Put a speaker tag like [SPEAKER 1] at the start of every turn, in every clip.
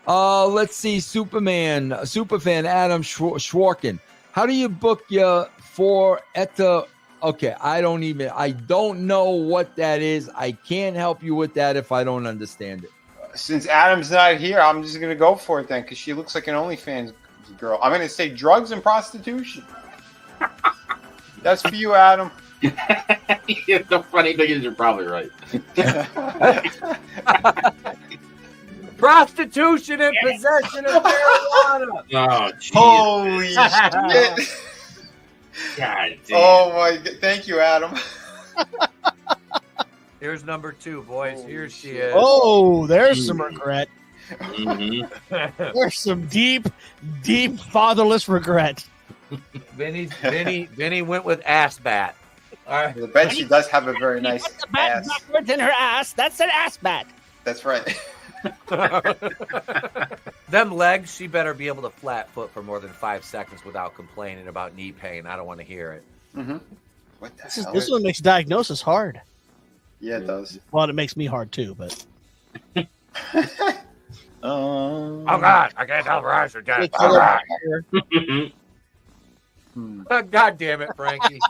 [SPEAKER 1] Let's see. Superfan Adam Schwarken. How do you book your for Etep? Okay, I don't know what that is. I can't help you with that if I don't understand it.
[SPEAKER 2] Since Adam's not here, I'm just going to go for it then, because she looks like an OnlyFans girl. I'm going to say drugs and prostitution. That's for you, Adam.
[SPEAKER 3] The funny thing is, you're probably right.
[SPEAKER 4] Prostitution and possession of marijuana.
[SPEAKER 3] Oh, geez.
[SPEAKER 2] Holy shit.
[SPEAKER 3] God damn.
[SPEAKER 2] Oh, my God. Thank you, Adam.
[SPEAKER 4] Here's number 2, boys. Here she is.
[SPEAKER 5] Oh, there's some regret.
[SPEAKER 3] Mm-hmm.
[SPEAKER 5] There's some deep, deep fatherless regret.
[SPEAKER 4] Vinny went with ass bat. All right.
[SPEAKER 2] I bet she does have a very nice
[SPEAKER 5] Put the bat
[SPEAKER 2] ass.
[SPEAKER 5] backwards in her ass. That's an ass bat.
[SPEAKER 2] That's right.
[SPEAKER 4] Them legs, she better be able to flat foot for more than 5 seconds without complaining about knee pain. I don't want to hear it.
[SPEAKER 2] Mm-hmm. What the hell?
[SPEAKER 5] This one makes diagnosis hard.
[SPEAKER 2] Yeah, it does.
[SPEAKER 5] Well, it makes me hard too, but.
[SPEAKER 4] Oh, God. I can't tell rise or death. God damn it, Frankie.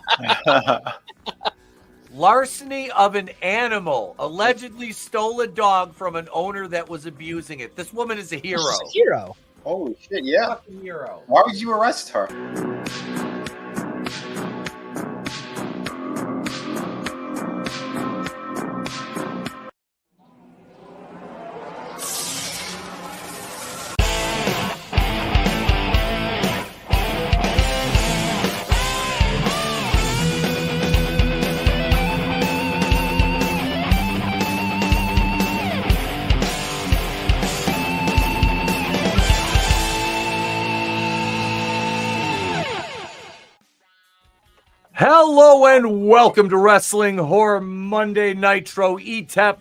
[SPEAKER 4] Larceny of an animal. Allegedly stole a dog from an owner that was abusing it. This woman is a hero.
[SPEAKER 5] She's a hero.
[SPEAKER 2] Holy shit, yeah.
[SPEAKER 4] Fucking hero.
[SPEAKER 2] Why would you arrest her?
[SPEAKER 4] Hello and welcome to Wrestling Horror Monday Nitro Etep.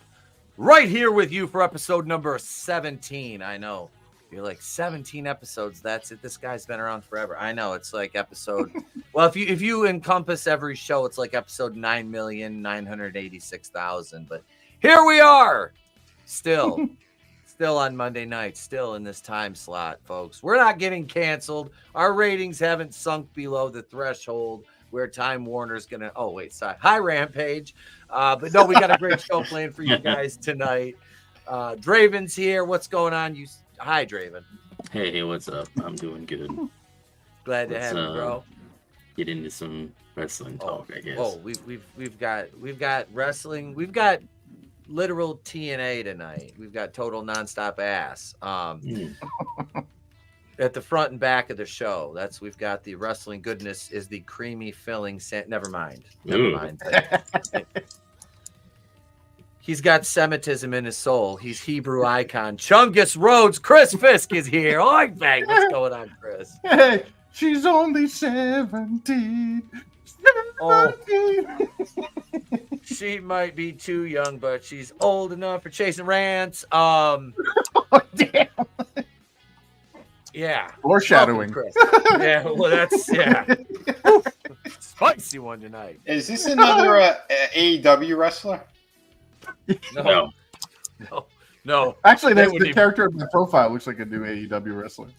[SPEAKER 4] Right here with you for episode number 17. I know. You're like 17 episodes. That's it. This guy's been around forever. I know. It's like episode. Well, if you encompass every show, it's like episode 9,986,000. But here we are. Still on Monday night. Still in this time slot, folks. We're not getting canceled. Our ratings haven't sunk below the threshold where Time Warner's gonna. Oh wait, sorry. Hi Rampage, but no, we got a great show planned for you guys tonight. Draven's here. What's going on? Hi Draven.
[SPEAKER 3] Hey, what's up? I'm doing good.
[SPEAKER 4] Glad to have you, bro.
[SPEAKER 3] Get into some wrestling talk, I guess.
[SPEAKER 4] Oh, we've got wrestling. We've got literal TNA tonight. We've got total nonstop ass. At the front and back of the show, we've got the wrestling goodness is the creamy filling. Never mind. He's got Semitism in his soul. He's Hebrew icon. Chungus Rhodes. Chris Fisk is here. Oh, bang. What's going on, Chris?
[SPEAKER 6] Hey, she's only 17.
[SPEAKER 4] Oh. She might be too young, but she's old enough for Chasyn Rance.
[SPEAKER 6] Oh, damn.
[SPEAKER 4] Yeah.
[SPEAKER 6] Foreshadowing.
[SPEAKER 4] Yeah, well, that's, yeah. Spicy one tonight.
[SPEAKER 2] Is this another AEW wrestler?
[SPEAKER 4] No.
[SPEAKER 6] Actually, the character of the profile looks like a new AEW wrestler.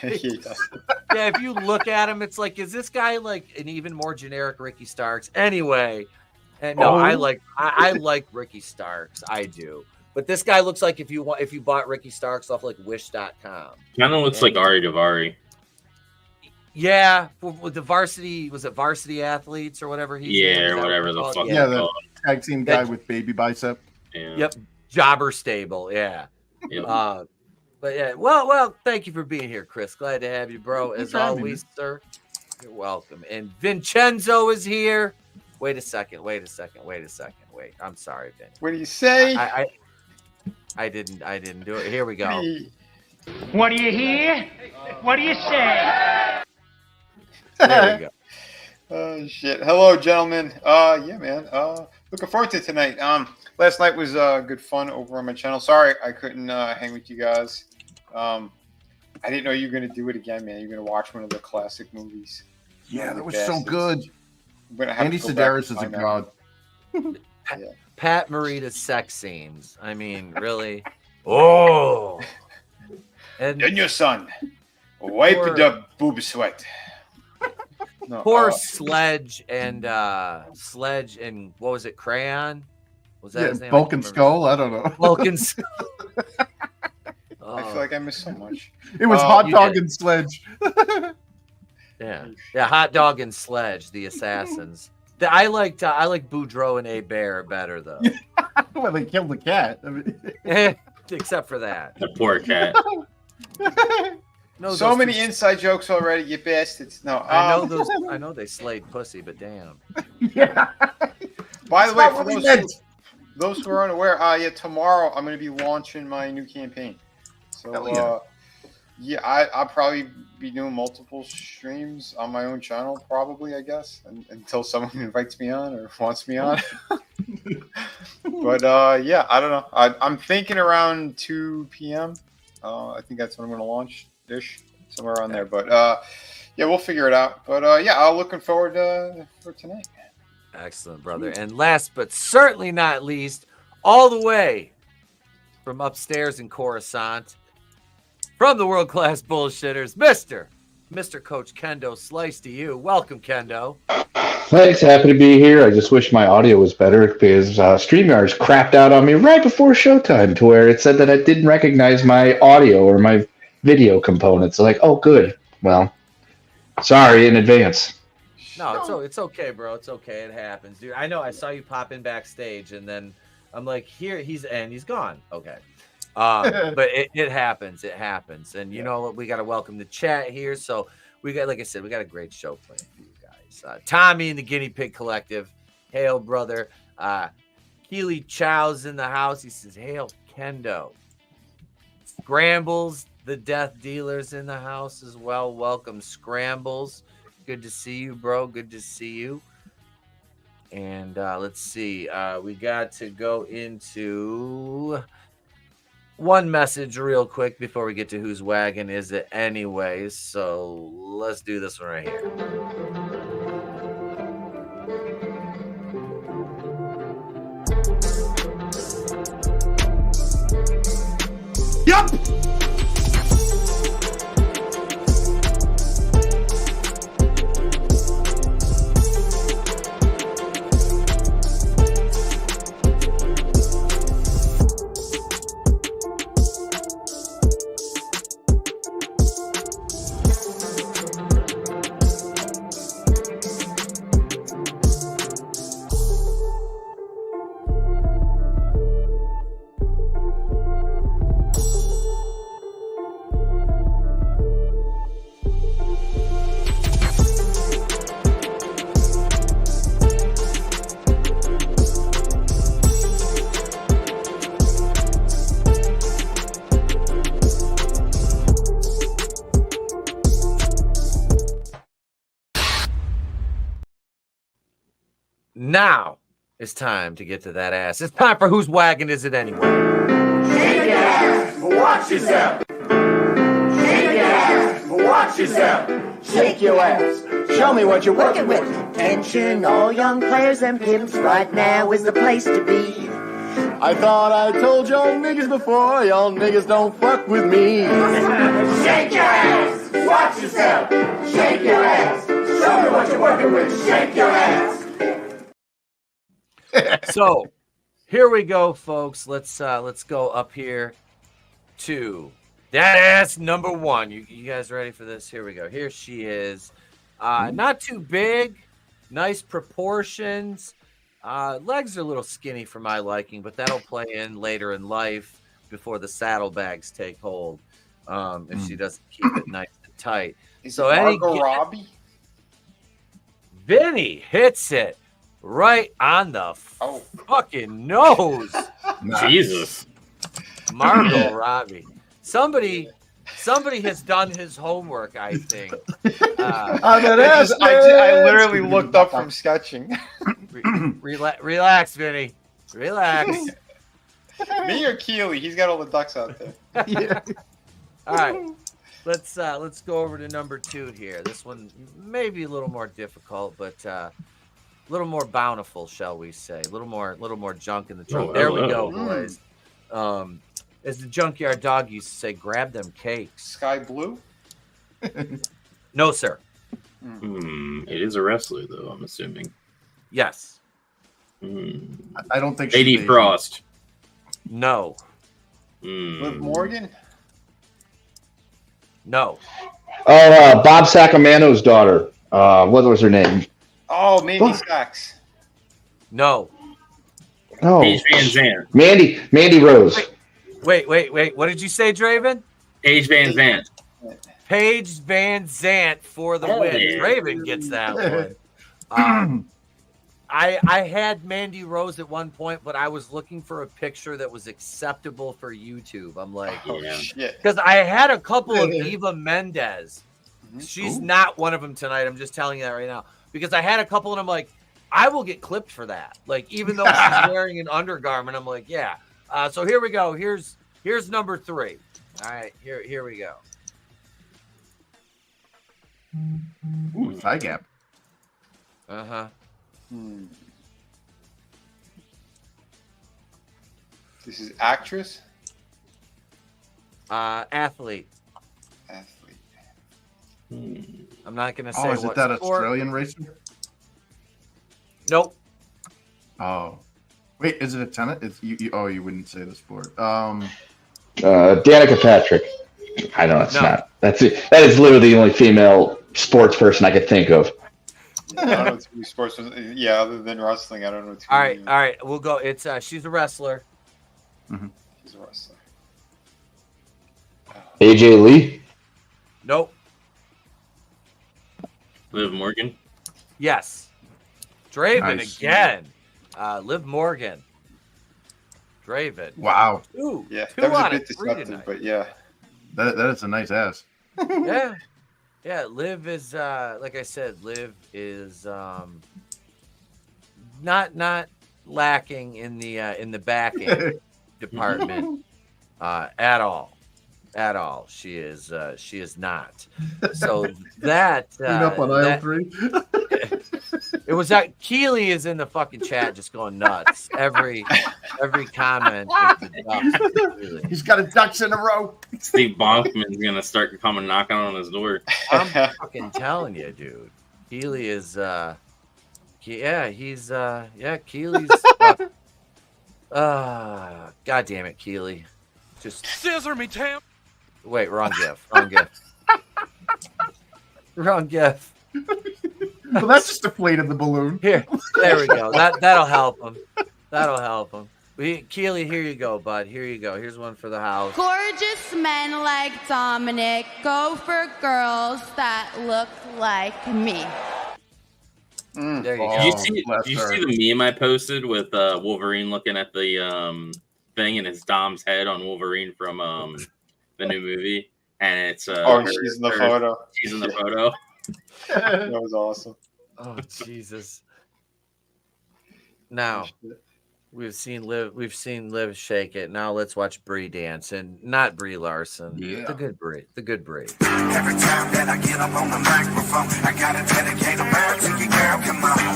[SPEAKER 4] Yeah, if you look at him, it's like, is this guy like an even more generic Ricky Starks? Anyway, and no, I like Ricky Starks. I do. But this guy looks like if you bought Ricky Starks off like Wish.com.
[SPEAKER 3] Kind of looks like Ari Daivari.
[SPEAKER 4] Yeah, with the varsity, was it Varsity Athletes or whatever
[SPEAKER 3] whatever the fuck.
[SPEAKER 6] Yeah, the tag team guy with baby bicep.
[SPEAKER 3] Yeah.
[SPEAKER 4] Yep, Jobber Stable. Yeah.
[SPEAKER 3] Yep.
[SPEAKER 4] But yeah, well, thank you for being here, Chris. Glad to have you, bro. As always, sir. You're welcome. And Vincenzo is here. Wait a second. Wait. I'm sorry, Vin.
[SPEAKER 2] What do you say?
[SPEAKER 4] I didn't do it. Here we go.
[SPEAKER 7] What do you hear? What do you say?
[SPEAKER 4] There we go.
[SPEAKER 2] Oh shit. Hello, gentlemen. Yeah, man. Looking forward to tonight. Last night was good fun over on my channel. Sorry I couldn't hang with you guys. I didn't know you were gonna do it again, man. You're gonna watch one of the classic movies.
[SPEAKER 6] Yeah, that was so good.
[SPEAKER 2] Andy
[SPEAKER 6] Sedaris is a god.
[SPEAKER 2] Yeah.
[SPEAKER 4] Pat Morita's sex scenes. I mean, really? Oh. And
[SPEAKER 2] Then your son, wipe the boob sweat. No,
[SPEAKER 4] poor Sledge and what was it? Crayon? Was that his name?
[SPEAKER 6] Vulcan Skull? I don't know.
[SPEAKER 4] Vulcan Skull.
[SPEAKER 2] I feel like I missed so much.
[SPEAKER 6] It was Hot Dog and Sledge.
[SPEAKER 4] Yeah, Hot Dog and Sledge, the assassins. I liked Boudreaux and A Bear better though.
[SPEAKER 6] Well, they killed the cat. I mean...
[SPEAKER 4] Except for that.
[SPEAKER 3] The poor cat.
[SPEAKER 4] No,
[SPEAKER 2] so many inside jokes already, you bastards. No,
[SPEAKER 4] I know they slayed pussy, but damn.
[SPEAKER 6] Yeah.
[SPEAKER 2] By the way, for those who are unaware, tomorrow I'm going to be launching my new campaign. So, I'll probably be doing multiple streams on my own channel, probably, I guess, until someone invites me on or wants me on. But, I don't know. I'm thinking around 2 p.m. I think that's when I'm going to launch Dish, somewhere around there. But, we'll figure it out. But, I'm looking forward for tonight.
[SPEAKER 4] Excellent, brother. And last but certainly not least, all the way from upstairs in Coruscant, from the world-class bullshitters, Mr. Coach Kendo Slice to you. Welcome, Kendo.
[SPEAKER 8] Thanks. Happy to be here. I just wish my audio was better because StreamYard's crapped out on me right before showtime to where it said that I didn't recognize my audio or my video components. Like, oh, good. Well, sorry in advance.
[SPEAKER 4] No, it's okay, bro. It's okay. It happens, dude. I know. I saw you pop in backstage, and then I'm like, he's gone. Okay. But it happens. It happens. And you know what? We got to welcome the chat here. So we got, like I said, we got a great show planned for you guys. Tommy and the Guinea Pig Collective. Hail, brother. Keely Chow's in the house. He says, hail, Kendo. Scrambles, the death dealers in the house as well. Welcome, Scrambles. Good to see you, bro. Good to see you. And let's see. We got to go into one message real quick before we get to whose wagon is it anyways. So let's do this one right here.
[SPEAKER 6] Yup.
[SPEAKER 4] Now it's time to get to that ass. It's time for whose wagon is it anyway?
[SPEAKER 9] Shake your ass, watch yourself. Shake your ass, watch yourself. Shake your ass. Show me what you're working with.
[SPEAKER 10] Attention, all young players and pimps, right now is the place to be.
[SPEAKER 9] I thought I told y'all niggas before, y'all niggas don't fuck with me. Shake your ass, watch yourself. Shake your ass. Show me what you're working with. Shake your ass.
[SPEAKER 4] So here we go, folks. Let's go up here to that ass number one. You guys ready for this? Here we go. Here she is. Not too big, nice proportions. Legs are a little skinny for my liking, but that'll play in later in life before the saddlebags take hold. If she doesn't keep it nice and tight.
[SPEAKER 2] So Margot Robbie?
[SPEAKER 4] Vinny hits it right on the fucking nose.
[SPEAKER 3] Jesus.
[SPEAKER 4] Margot Robbie. Somebody has done his homework, I think.
[SPEAKER 2] I literally looked up from sketching.
[SPEAKER 4] Relax, Vinny. Relax.
[SPEAKER 2] Me or Keely? He's got all the ducks out there.
[SPEAKER 6] Yeah.
[SPEAKER 4] All right. Let's go over to number 2 here. This one may be a little more difficult, but a little more bountiful, shall we say? A little more junk in the trunk. There we go, boys. As the Junkyard Dog used to say, grab them cakes.
[SPEAKER 2] Sky Blue?
[SPEAKER 4] No, sir.
[SPEAKER 3] It is a wrestler, though, I'm assuming.
[SPEAKER 4] Yes.
[SPEAKER 6] I don't think
[SPEAKER 3] Lady
[SPEAKER 6] she's
[SPEAKER 3] Frost.
[SPEAKER 4] No.
[SPEAKER 2] Liv Morgan?
[SPEAKER 4] No.
[SPEAKER 8] Oh, Bob Sacramento's daughter. What was her name?
[SPEAKER 2] Oh, Mandy Sachs.
[SPEAKER 4] No.
[SPEAKER 8] No.
[SPEAKER 3] Paige Van Zandt.
[SPEAKER 8] Mandy Rose.
[SPEAKER 4] Wait. What did you say, Draven?
[SPEAKER 3] Paige Van Zandt.
[SPEAKER 4] Paige Van Zandt for the win.
[SPEAKER 3] Yeah.
[SPEAKER 4] Draven gets that one. I had Mandy Rose at one point, but I was looking for a picture that was acceptable for YouTube. I'm like, because I had a couple of Eva Mendes. She's not one of them tonight. I'm just telling you that right now. Because I had a couple, and I'm like, I will get clipped for that. Like, even though she's wearing an undergarment, I'm like, yeah. So here we go. Here's number 3. All right, here we go.
[SPEAKER 6] Ooh, thigh gap.
[SPEAKER 4] Uh-huh.
[SPEAKER 2] This is actress?
[SPEAKER 4] Athlete. I'm not going to say
[SPEAKER 6] is
[SPEAKER 4] what
[SPEAKER 6] it that
[SPEAKER 4] sport.
[SPEAKER 6] Australian racer?
[SPEAKER 4] Nope.
[SPEAKER 6] Oh. Wait, is it a tennis? It's you wouldn't say the sport.
[SPEAKER 8] Danica Patrick. I know it's not. That's it. That is literally the only female sports person I could think of.
[SPEAKER 2] I don't know too many sports. Yeah, other than wrestling, I don't know too
[SPEAKER 4] All
[SPEAKER 2] many.
[SPEAKER 4] right. We'll go. It's she's a wrestler.
[SPEAKER 2] She's a wrestler.
[SPEAKER 8] AJ Lee.
[SPEAKER 4] Nope.
[SPEAKER 3] Liv Morgan.
[SPEAKER 4] Yes. Draven
[SPEAKER 6] Nice.
[SPEAKER 4] again. Liv Morgan. Draven.
[SPEAKER 6] Wow.
[SPEAKER 4] Ooh,
[SPEAKER 2] Yeah,
[SPEAKER 4] 2
[SPEAKER 2] that was a
[SPEAKER 4] out
[SPEAKER 2] bit
[SPEAKER 4] of 3
[SPEAKER 2] deceptive,
[SPEAKER 4] tonight.
[SPEAKER 2] but yeah.
[SPEAKER 6] That is a nice ass.
[SPEAKER 4] Yeah. Liv is like I said, Liv is not lacking in the backing department at all. She is not. So that
[SPEAKER 6] Clean up on aisle 3.
[SPEAKER 4] it was that Keely is in the fucking chat just going nuts. Every comment is the ducks, really.
[SPEAKER 6] He's got his ducks in a row.
[SPEAKER 3] Steve Bonkman's gonna start coming knocking on his door.
[SPEAKER 4] I'm fucking telling you, dude. Keely is Keely's God damn it, Keely. Just
[SPEAKER 11] scissor me, Tam.
[SPEAKER 4] Wait, wrong gif. Wrong gif.
[SPEAKER 6] Well, that's just deflated the balloon.
[SPEAKER 4] Here, there we go. That'll help him. Keely, here you go, bud. Here you go. Here's one for the house.
[SPEAKER 12] Gorgeous men like Dominic go for girls that look like me.
[SPEAKER 4] There you
[SPEAKER 3] Did
[SPEAKER 4] go.
[SPEAKER 3] you see the meme I posted with Wolverine looking at the thing and his Dom's head on Wolverine from the new movie? And it's
[SPEAKER 2] she's in the photo.
[SPEAKER 3] She's in the photo.
[SPEAKER 2] That was awesome.
[SPEAKER 4] Oh Jesus! Now we've seen Liv shake it. Now let's watch Brie dance, and not Brie Larson.
[SPEAKER 6] Yeah.
[SPEAKER 4] The good Brie.
[SPEAKER 13] Every time that I get up on the microphone, I gotta dedicate a rhyme to you, girl. Come on.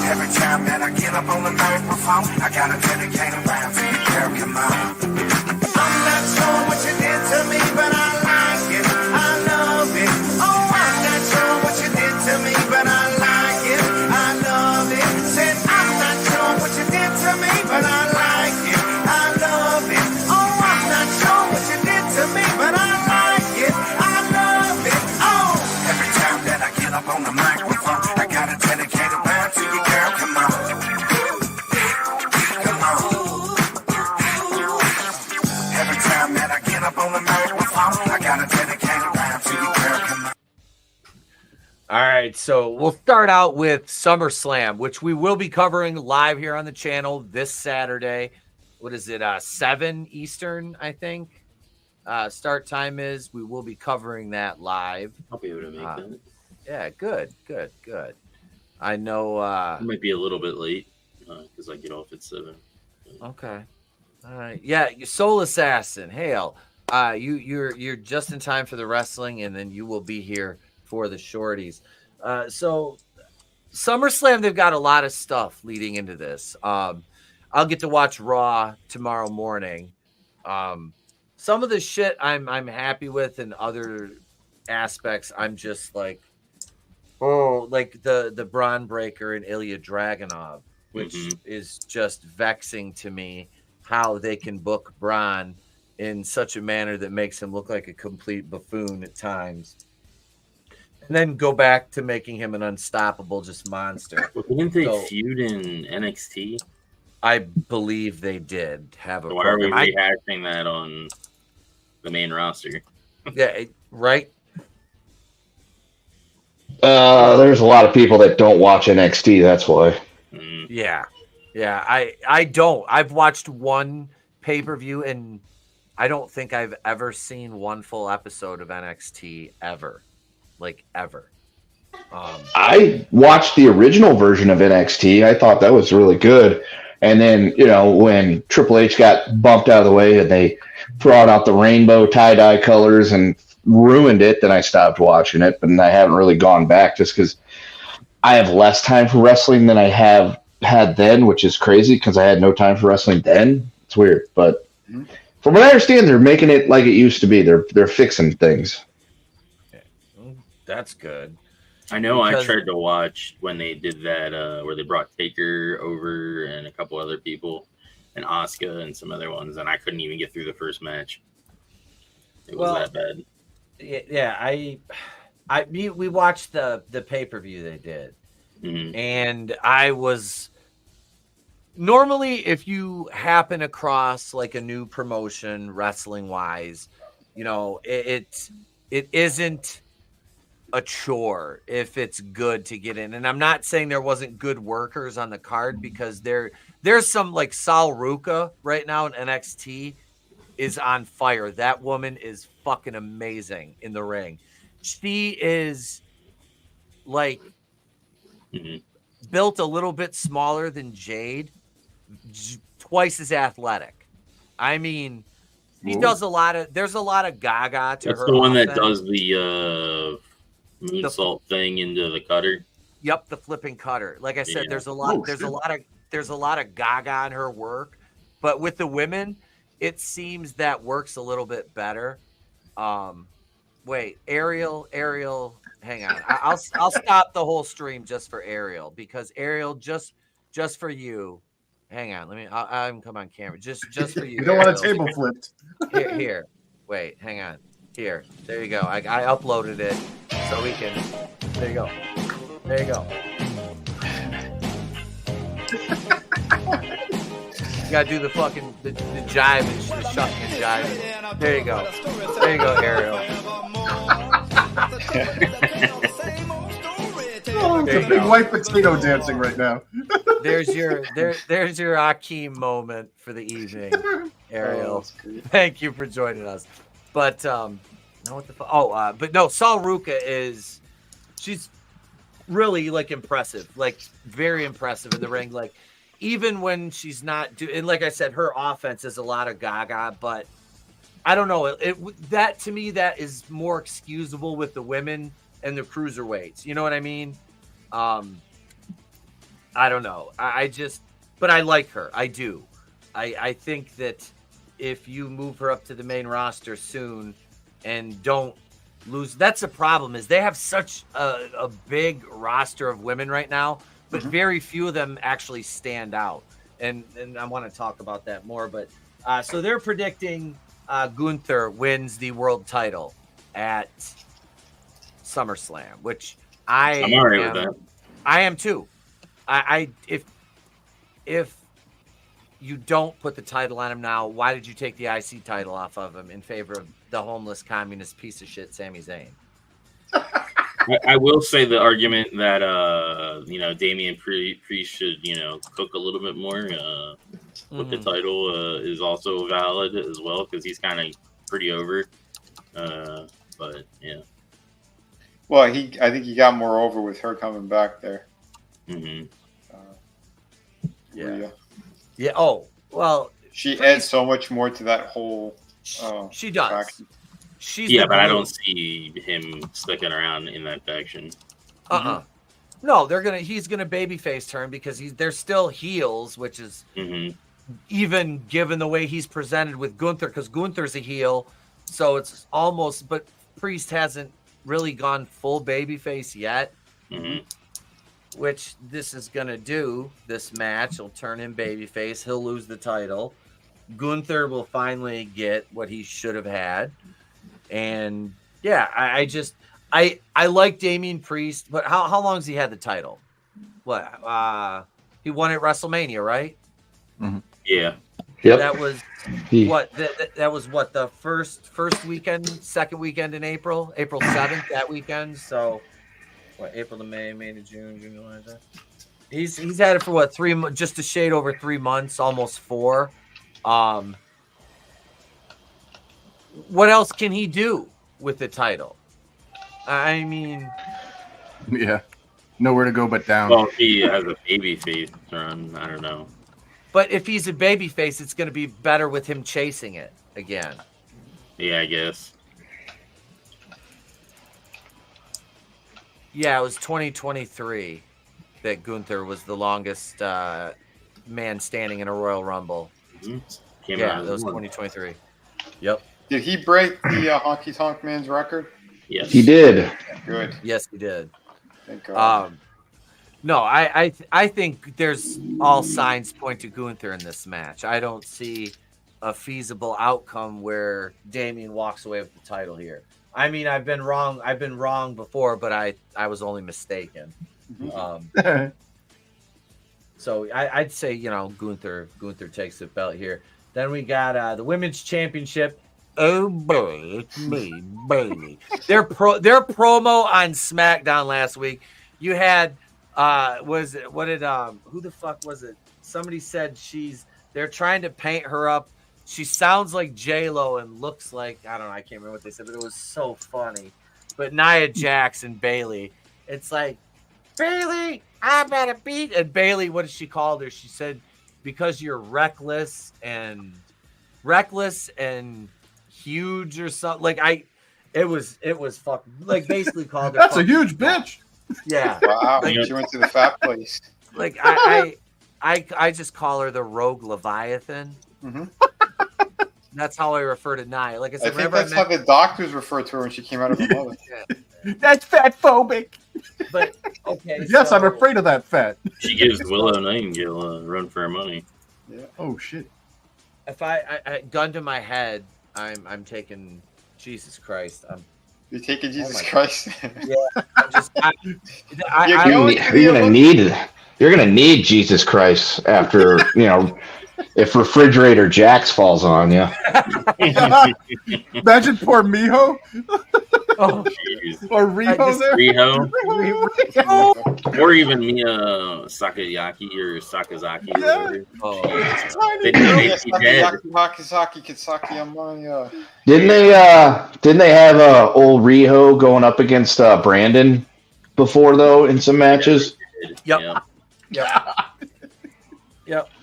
[SPEAKER 13] Every time that I get up on the microphone, I gotta dedicate a rhyme to you, girl. Come on. I'm not sure what you did to me, but I like it. I love it. Oh, I'm not sure what you did to me, but I like it. I love it. Said I'm not sure what you did to me, but I like it. I love it. Oh, I'm not sure what you did to me, but I like it. I love it. Oh, every time that I get up on the microphone, I gotta dedicate a rhyme to you, girl. Come on. Every time that I get up on the microphone, I gotta dedicate a rhyme to you, girl. Come on.
[SPEAKER 4] All right, so we'll start out with SummerSlam, which we will be covering live here on the channel this Saturday. What is it? 7 Eastern, I think. Start time is. We will be covering that live.
[SPEAKER 3] I'll be able to make that.
[SPEAKER 4] Yeah, good. I know.
[SPEAKER 3] I might be a little bit late because I get off at 7.
[SPEAKER 4] Okay. All right. Yeah, Soul Assassin. Hail. You're just in time for the wrestling, and then you will be here for the shorties. So SummerSlam, they've got a lot of stuff leading into this. I'll get to watch Raw tomorrow morning. Some of the shit I'm happy with, and other aspects I'm just like, oh, like the Braun Breaker and Ilya Dragunov, which is just vexing to me. How they can book Braun in such a manner that makes him look like a complete buffoon at times, and then go back to making him an unstoppable just monster.
[SPEAKER 3] Well, didn't they feud in NXT?
[SPEAKER 4] I believe they did have a.
[SPEAKER 3] So why are we rehashing that on the main roster?
[SPEAKER 4] Yeah, right.
[SPEAKER 8] There's a lot of people that don't watch NXT. That's why.
[SPEAKER 4] Yeah. I don't. I've watched one pay-per-view, and I don't think I've ever seen one full episode of NXT ever. Like, ever.
[SPEAKER 8] I watched the original version of NXT. I thought that was really good. And then, when Triple H got bumped out of the way and they brought out the rainbow tie-dye colors and ruined it, then I stopped watching it. But I haven't really gone back just because I have less time for wrestling than I have had then, which is crazy because I had no time for wrestling then. It's weird. But from what I understand, they're making it like it used to be. They're fixing things.
[SPEAKER 4] That's good.
[SPEAKER 3] I know I tried to watch when they did that, where they brought Taker over and a couple other people, and Asuka and some other ones, and I couldn't even get through the first match. It was that bad.
[SPEAKER 4] Yeah, we watched the pay-per-view they did, and I was normally, if you happen across like a new promotion wrestling wise, it isn't a chore if it's good to get in. And I'm not saying there wasn't good workers on the card, because there's some, like Sal Ruka right now in NXT is on fire. That woman is fucking amazing in the ring. She is like built a little bit smaller than Jade, twice as athletic. I mean, he does there's a lot of gaga to her.
[SPEAKER 3] That's the one that does the moonsault thing into the cutter.
[SPEAKER 4] Yep, the flipping cutter. Like I said, there's a lot of gaga in her work, but with the women, it seems that works a little bit better. Wait, Ariel, hang on. I'll stop the whole stream just for Ariel, because Ariel, just for you. Hang on, I'm come on camera. Just for you.
[SPEAKER 6] You don't want a table flipped.
[SPEAKER 4] Here. Wait, hang on. Here, there you go. I uploaded it so we can. There you go. You gotta do the fucking the jive and the shucking and jive. There you go, Ariel.
[SPEAKER 6] Oh, it's a big white potato dancing right now.
[SPEAKER 4] There's your Akeem moment for the evening, Ariel. Thank you for joining us. But Sal Ruka she's really like impressive, like very impressive in the ring. Like even when she's not doing, and like I said, her offense is a lot of gaga, but I don't know. That to me, that is more excusable with the women and the cruiserweights. You know what I mean? I don't know. But I like her. I do. I think that if you move her up to the main roster soon and don't lose, that's the problem, is they have such a big roster of women right now, but very few of them actually stand out. And I want to talk about that more. But so they're predicting Gunther wins the world title at SummerSlam, which I'm all right with that. I am too. If you don't put the title on him now, why did you take the IC title off of him in favor of the homeless communist piece of shit Sami Zayn?
[SPEAKER 3] I will say the argument that Damian Priest should cook a little bit more with the title is also valid as well, because he's kind of pretty over. But yeah.
[SPEAKER 2] Well, I think he got more over with her coming back there.
[SPEAKER 4] Yeah. Oh, well,
[SPEAKER 2] she adds so much more to that whole.
[SPEAKER 4] She does.
[SPEAKER 2] Faction.
[SPEAKER 3] But I don't see him sticking around in that faction.
[SPEAKER 4] No, he's gonna babyface turn because they're still heels, which is even given the way he's presented with Gunther, because Gunther's a heel, so it's almost. But Priest hasn't really gone full babyface yet, which this is gonna do. This match will turn him babyface. He'll lose the title. Gunther will finally get what he should have had, and yeah, I like Damian Priest, but how long has he had the title? What? He won at WrestleMania, right?
[SPEAKER 3] Yeah.
[SPEAKER 8] Yep.
[SPEAKER 4] That was what? That was what, the first weekend, second weekend in April 7th, that weekend. So, what? April to May to June, July. He's had it for what, just a shade over 3 months, almost 4. What else can he do with the title? I mean,
[SPEAKER 6] yeah, nowhere to go but down.
[SPEAKER 3] Well, if he has a baby face run, I don't know.
[SPEAKER 4] But if he's a baby face, it's going to be better with him chasing it again.
[SPEAKER 3] Yeah, I guess.
[SPEAKER 4] Yeah, it was 2023 that Gunther was the longest man standing in a Royal Rumble. Yeah, that was 2023. Yep.
[SPEAKER 2] Did he break the Honky Tonk Man's record?
[SPEAKER 3] Yes,
[SPEAKER 8] he did.
[SPEAKER 2] Good.
[SPEAKER 4] Yes, he did.
[SPEAKER 2] Thank God.
[SPEAKER 4] No, I think there's all signs point to Gunther in this match. I don't see a feasible outcome where Damian walks away with the title here. I mean, I've been wrong before, but I was only mistaken. So I'd say, Gunther takes the belt here. Then we got the Women's Championship. Oh boy, it's me, baby. Their promo on SmackDown last week. You had who the fuck was it? Somebody said they're trying to paint her up. She sounds like J-Lo and looks like, I don't know, I can't remember what they said, but it was so funny. But Nia Jax and Bayley, it's like, Bayley, I'm gonna beat. And Bayley, what did she call her? She said, because you're reckless and huge or something. Like it was fucking, like, basically called her.
[SPEAKER 6] That's a huge bitch.
[SPEAKER 4] Yeah.
[SPEAKER 2] Wow.
[SPEAKER 4] Like,
[SPEAKER 2] She went to the fat place.
[SPEAKER 4] Like I just call her the Rogue Leviathan. That's how I refer to Nia. Like I said,
[SPEAKER 2] I think that's how the doctors referred to her when she came out of her mother.
[SPEAKER 6] That's fat phobic.
[SPEAKER 4] But okay.
[SPEAKER 6] Yes, I'm afraid of that fat.
[SPEAKER 3] She gives Willow Nightingale a run for her money.
[SPEAKER 2] Yeah.
[SPEAKER 6] Oh shit.
[SPEAKER 4] If I gun to my head, I'm taking Jesus Christ.
[SPEAKER 2] You're taking Jesus Christ.
[SPEAKER 4] Yeah.
[SPEAKER 8] You're gonna need Jesus Christ after if Refrigerator Jax falls on you.
[SPEAKER 6] Imagine poor Miho.
[SPEAKER 4] Oh,
[SPEAKER 6] or Riho there.
[SPEAKER 3] Riho. Or even Mia Sakazaki or Sakazaki.
[SPEAKER 6] Yeah.
[SPEAKER 8] Didn't they have old Riho going up against Brandon before though in some matches?
[SPEAKER 4] Yep.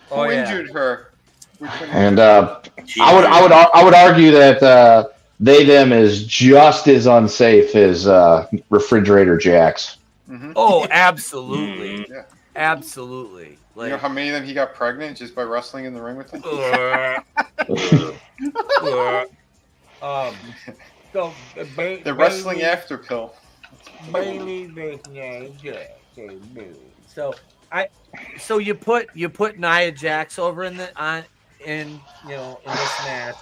[SPEAKER 2] Who injured her?
[SPEAKER 8] And I would argue that they them is just as unsafe as Refrigerator Jax.
[SPEAKER 4] Oh, absolutely. Absolutely. Like,
[SPEAKER 2] you know how many of them he got pregnant just by wrestling in the ring with them? The wrestling after pill.
[SPEAKER 4] So you put Nia Jax over in this match,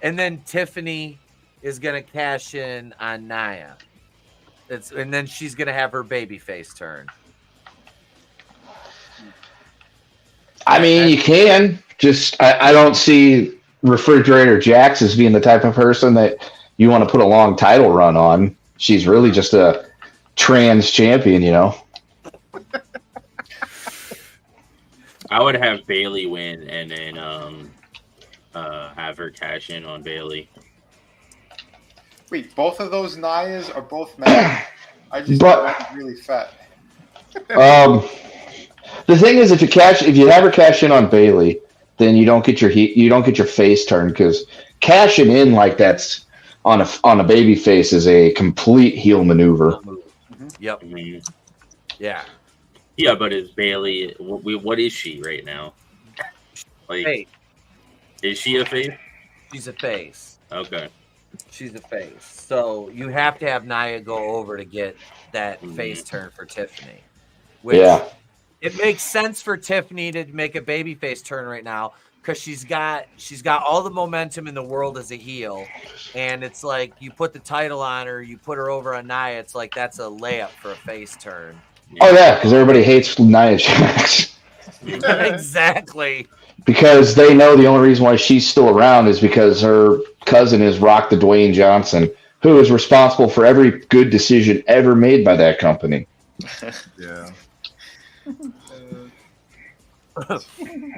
[SPEAKER 4] and then Tiffany is gonna cash in on Nia. And then she's gonna have her babyface turn.
[SPEAKER 8] I mean, you can just. I don't see Refrigerator Jax as being the type of person that you want to put a long title run on. She's really just a trans champion,
[SPEAKER 3] I would have Bayley win and then have her cash in on Bayley.
[SPEAKER 2] Wait, both of those Nias are both men. I just thought that was really fat.
[SPEAKER 8] The thing is, if you have her cash in on Bayley, then you don't get your face turned, because cashing in like that's on a baby face is a complete heel maneuver.
[SPEAKER 4] Yep. Yeah.
[SPEAKER 3] Yeah, but is Bailey? What is she right now? Like,
[SPEAKER 4] Face.
[SPEAKER 3] is she a face?
[SPEAKER 4] She's a face.
[SPEAKER 3] Okay.
[SPEAKER 4] She's a face. So you have to have Nia go over to get that face turn for Tiffany. Which it makes sense for Tiffany to make a baby face turn right now because she's got all the momentum in the world as a heel. And it's like you put the title on her, you put her over on Nia, it's like that's a layup for a face turn.
[SPEAKER 8] Oh yeah, because everybody hates Nia Jax.
[SPEAKER 4] Exactly.
[SPEAKER 8] Because they know the only reason why she's still around is because her cousin is Rock the Dwayne Johnson, who is responsible for every good decision ever made by that company.
[SPEAKER 6] Yeah.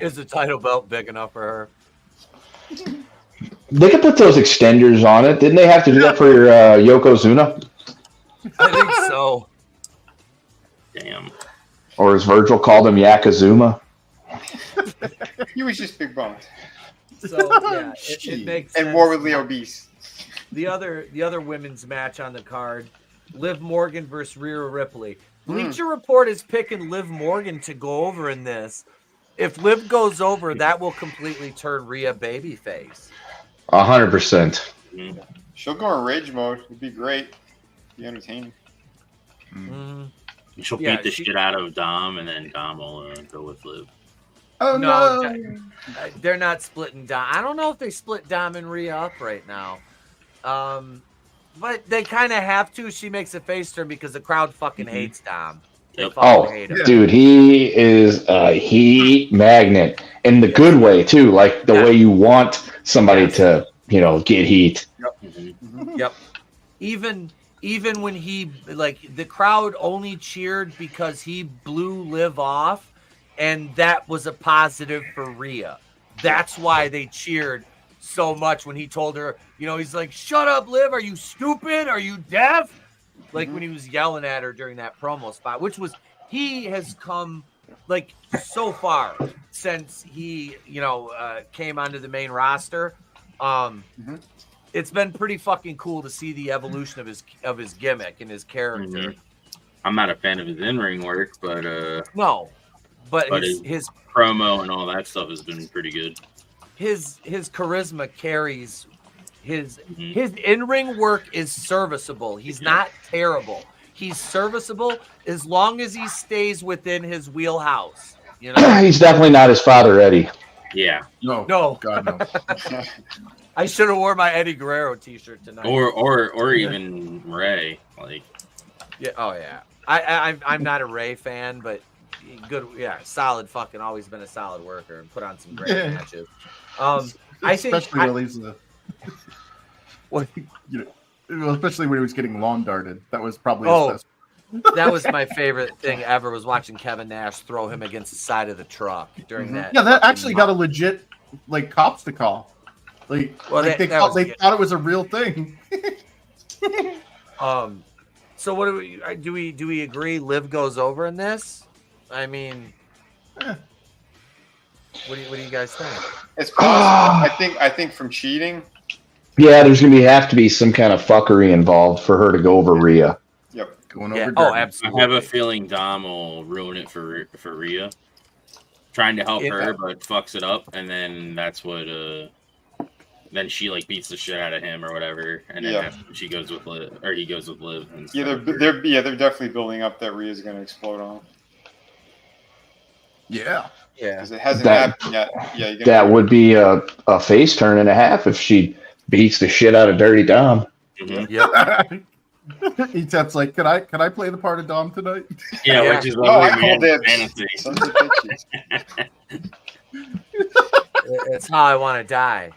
[SPEAKER 4] Is the title belt big enough for her?
[SPEAKER 8] They could put those extenders on it. Didn't they have to do that for Yokozuna?
[SPEAKER 4] I think so.
[SPEAKER 3] Damn.
[SPEAKER 8] Or as Virgil called him, Yakazuma.
[SPEAKER 2] He was just big boned.
[SPEAKER 4] So yeah, it makes
[SPEAKER 2] and
[SPEAKER 4] sense.
[SPEAKER 2] morbidly obese.
[SPEAKER 4] The other women's match on the card, Liv Morgan versus Rhea Ripley. Bleacher Report is picking Liv Morgan to go over in this. If Liv goes over, that will completely turn Rhea babyface.
[SPEAKER 8] 100%.
[SPEAKER 2] She'll go in rage mode. It'd be great. Be entertaining.
[SPEAKER 3] She'll beat the shit out of Dom, and then Dom will go with Liv.
[SPEAKER 6] Oh no!
[SPEAKER 4] They're not splitting Dom. I don't know if they split Dom and Rhea up right now. But they kind of have to. She makes a face turn because the crowd fucking hates Dom. They fucking hate him.
[SPEAKER 8] Dude, he is a heat magnet in the good way too, like the way you want somebody to, get heat.
[SPEAKER 4] Yep. Even when he the crowd only cheered because he blew Liv off, and that was a positive for Rhea. That's why they cheered so much when he told her, he's like, "Shut up, Liv. Are you stupid? Are you deaf?" Like when he was yelling at her during that promo spot, he has come so far since he, came onto the main roster. It's been pretty fucking cool to see the evolution of his gimmick and his character.
[SPEAKER 3] I'm not a fan of his in-ring work, but
[SPEAKER 4] no, but his
[SPEAKER 3] promo and all that stuff has been pretty good.
[SPEAKER 4] His charisma carries. His in-ring work is serviceable. He's not terrible. He's serviceable as long as he stays within his wheelhouse.
[SPEAKER 8] He's definitely not his father, Eddie.
[SPEAKER 3] Yeah.
[SPEAKER 4] No.
[SPEAKER 6] God no.
[SPEAKER 4] I should have wore my Eddie Guerrero T-shirt tonight.
[SPEAKER 3] Or even Ray.
[SPEAKER 4] Yeah. Oh yeah. I'm not a Ray fan, but good. Yeah. Solid. Fucking always been a solid worker and put on some great matches.
[SPEAKER 6] Especially when he's especially when he was getting lawn darted. That was probably his best.
[SPEAKER 4] That was my favorite thing ever, was watching Kevin Nash throw him against the side of the truck during that.
[SPEAKER 6] Yeah, that actually got a legit cops to call. They thought it was a real thing.
[SPEAKER 4] So what do we agree? Liv goes over in this? I mean, what do you guys think?
[SPEAKER 2] It's possible. I think from cheating.
[SPEAKER 8] Yeah, there's gonna have to be some kind of fuckery involved for her to go over Rhea.
[SPEAKER 2] Yep.
[SPEAKER 6] Going over.
[SPEAKER 4] Oh, absolutely.
[SPEAKER 3] I have a feeling Dom will ruin it for Rhea, trying to help her, but fucks it up, and then that's what. Then she beats the shit out of him or whatever, and then she goes with Liv, or he goes with Liv.
[SPEAKER 2] Yeah, they're definitely building up that Rhea's going to explode on him.
[SPEAKER 6] Yeah.
[SPEAKER 2] Because it hasn't happened yet. Yeah.
[SPEAKER 8] That would be a face turn and a half if she beats the shit out of Dirty Dom.
[SPEAKER 3] Mm-hmm.
[SPEAKER 4] Yep.
[SPEAKER 6] Etep's like, can I play the part of Dom tonight?
[SPEAKER 3] Yeah, which is
[SPEAKER 2] I called it
[SPEAKER 3] fantasy.
[SPEAKER 4] It's how I want to die.